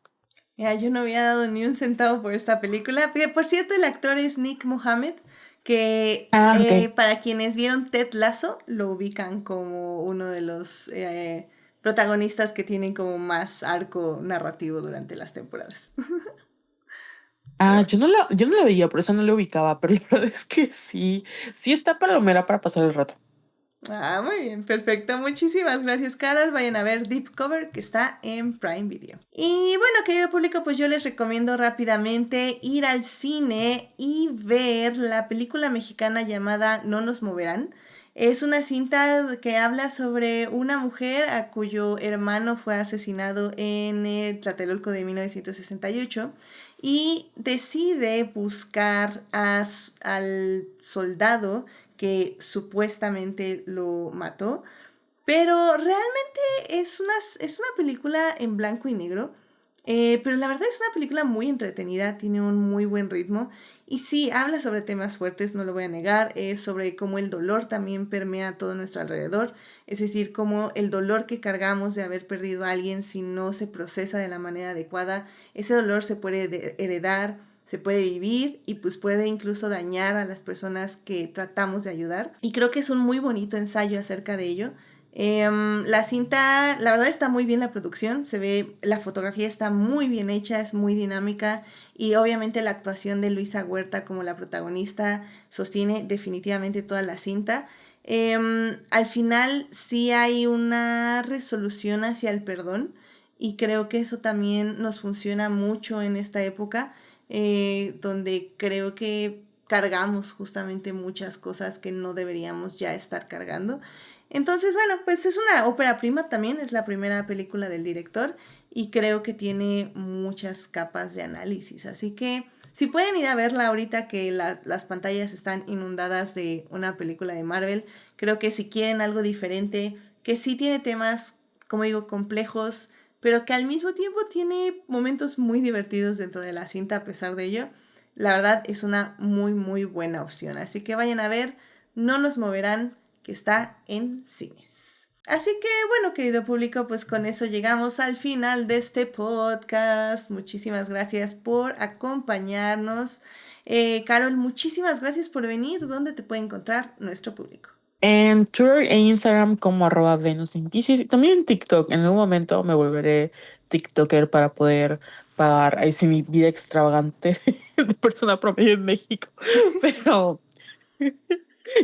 A: Mira, yo no había dado ni un centavo por esta película. Que, por cierto, el actor es Nick Mohammed, que
B: Ok.
A: para quienes vieron Ted Lasso, lo ubican como uno de los protagonistas que tienen como más arco narrativo durante las temporadas. Pero bueno.
B: Yo no la veía, por eso no la ubicaba, pero la verdad es que sí está palomera para pasar el rato.
A: Ah, muy bien, perfecto. Muchísimas gracias, Carol. Vayan a ver Deep Cover, que está en Prime Video. Y bueno, querido público, pues yo les recomiendo rápidamente ir al cine y ver la película mexicana llamada No nos moverán. Es una cinta que habla sobre una mujer a cuyo hermano fue asesinado en el Tlatelolco de 1968 y decide buscar al soldado que supuestamente lo mató, pero realmente es una película en blanco y negro, pero la verdad es una película muy entretenida, tiene un muy buen ritmo y sí, habla sobre temas fuertes, no lo voy a negar, es sobre cómo el dolor también permea todo nuestro alrededor, es decir, cómo el dolor que cargamos de haber perdido a alguien si no se procesa de la manera adecuada, ese dolor se puede heredar, se puede vivir y pues puede incluso dañar a las personas que tratamos de ayudar. Y creo que es un muy bonito ensayo acerca de ello. La cinta, la verdad está muy bien la producción, se ve, la fotografía está muy bien hecha, es muy dinámica y obviamente la actuación de Luisa Huerta como la protagonista sostiene definitivamente toda la cinta. Al final sí hay una resolución hacia el perdón y creo que eso también nos funciona mucho en esta época, donde creo que cargamos justamente muchas cosas que no deberíamos ya estar cargando. Entonces, bueno, pues es una ópera prima también, es la primera película del director y creo que tiene muchas capas de análisis. Así que si pueden ir a verla ahorita que las pantallas están inundadas de una película de Marvel, creo que si quieren algo diferente, que sí tiene temas, como digo, complejos, pero que al mismo tiempo tiene momentos muy divertidos dentro de la cinta a pesar de ello, la verdad es una muy, muy buena opción. Así que vayan a ver, No nos moverán, que está en cines. Así que bueno, querido público, pues con eso llegamos al final de este podcast. Muchísimas gracias por acompañarnos. Carol, muchísimas gracias por venir. ¿Dónde te puede encontrar nuestro público?
B: En Twitter e Instagram como @VenusInPieces y también en TikTok. En algún momento me volveré TikToker para poder pagar ahí sí mi vida extravagante de persona promedio en México. Pero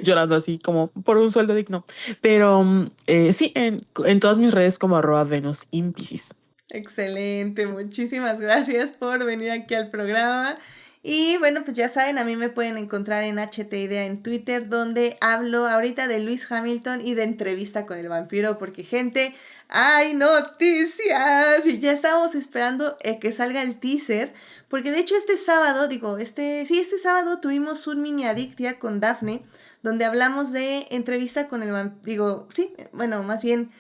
B: llorando así como por un sueldo digno. Pero sí, en todas mis redes como @VenusInPieces.
A: Excelente, muchísimas gracias por venir aquí al programa. Y bueno, pues ya saben, a mí me pueden encontrar en HT Idea en Twitter, donde hablo ahorita de Lewis Hamilton y de Entrevista con el Vampiro, porque gente, hay noticias y ya estábamos esperando que salga el teaser, porque de hecho este sábado sábado tuvimos un mini Adictia con Dafne, donde hablamos de Entrevista con el Vampiro, más bien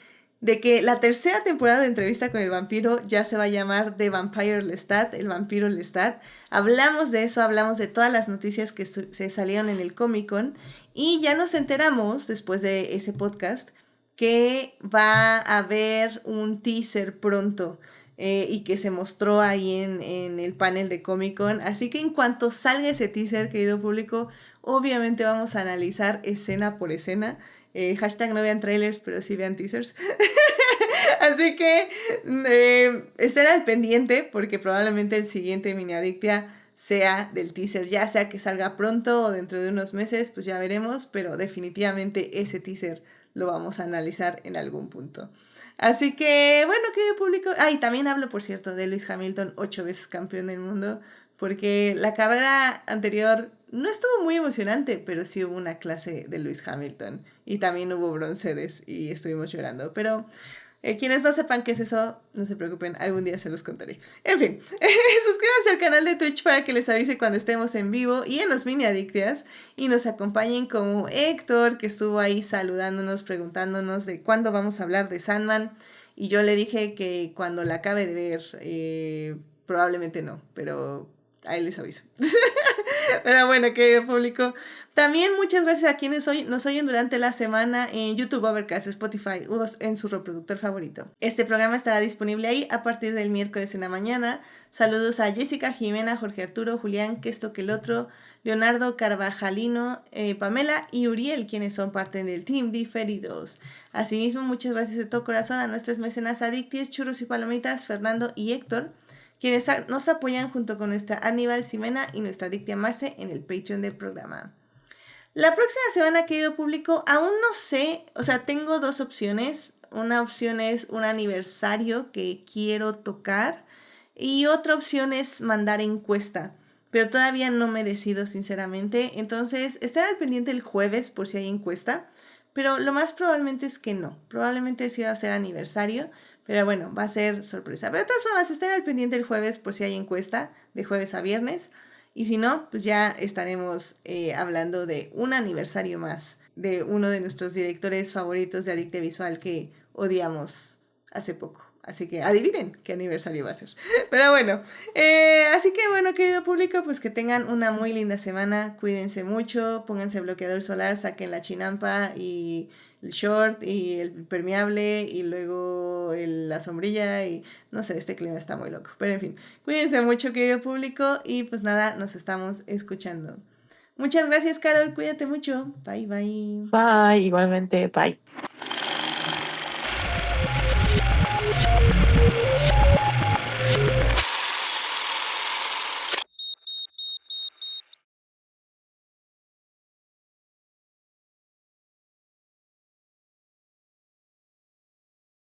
A: de que la tercera temporada de Entrevista con el Vampiro ya se va a llamar The Vampire Lestat, el vampiro Lestat. Hablamos de eso, hablamos de todas las noticias que se salieron en el Comic Con y ya nos enteramos después de ese podcast que va a haber un teaser pronto y que se mostró ahí en el panel de Comic Con. Así que en cuanto salga ese teaser, querido público, obviamente vamos a analizar escena por escena. Hashtag no vean trailers, pero sí vean teasers. Así que estén al pendiente porque probablemente el siguiente Mini Adictia sea del teaser, ya sea que salga pronto o dentro de unos meses, pues ya veremos, pero definitivamente ese teaser lo vamos a analizar en algún punto. Así que, bueno, querido público. Y también hablo, por cierto, de Lewis Hamilton, 8 veces campeón del mundo, porque la carrera anterior no estuvo muy emocionante, pero sí hubo una clase de Lewis Hamilton y también hubo broncedes y estuvimos llorando, pero quienes no sepan qué es eso, no se preocupen, algún día se los contaré. En fin, suscríbanse al canal de Twitch para que les avise cuando estemos en vivo y en los Mini Adictias y nos acompañen como Héctor, que estuvo ahí saludándonos, preguntándonos de cuándo vamos a hablar de Sandman, y yo le dije que cuando la acabe de ver, probablemente no, pero ahí les aviso. Pero bueno, querido público, también muchas gracias a quienes nos oyen durante la semana en YouTube, Overcast, Spotify o en su reproductor favorito. Este programa estará disponible ahí a partir del miércoles en la mañana. Saludos a Jessica, Jimena, Jorge Arturo, Julián, que esto que el otro, Leonardo Carvajalino, Pamela y Uriel, quienes son parte del Team Diferidos. Asimismo, muchas gracias de todo corazón a nuestros mecenas adictis, Churros y Palomitas, Fernando y Héctor, quienes nos apoyan junto con nuestra Aníbal Ximena y nuestra Adictia Marce en el Patreon del programa. La próxima semana, querido público, aún no sé, o sea, tengo dos opciones. Una opción es un aniversario que quiero tocar y otra opción es mandar encuesta, pero todavía no me decido sinceramente. Entonces, estén al pendiente el jueves por si hay encuesta, pero lo más probablemente es que no. Probablemente sí va a ser aniversario, pero bueno, va a ser sorpresa. Pero de todas formas, estén al pendiente el jueves por si hay encuesta, de jueves a viernes. Y si no, pues ya estaremos hablando de un aniversario más de uno de nuestros directores favoritos de Adictia Visual que odiamos hace poco. Así que adivinen qué aniversario va a ser. Pero bueno, así que bueno, querido público, pues que tengan una muy linda semana. Cuídense mucho, pónganse bloqueador solar, saquen la chinampa y el short y el permeable y luego la sombrilla y no sé, este clima está muy loco. Pero en fin, cuídense mucho, querido público, y pues nada, nos estamos escuchando. Muchas gracias, Carol, cuídate mucho. Bye, bye.
B: Bye, igualmente, bye.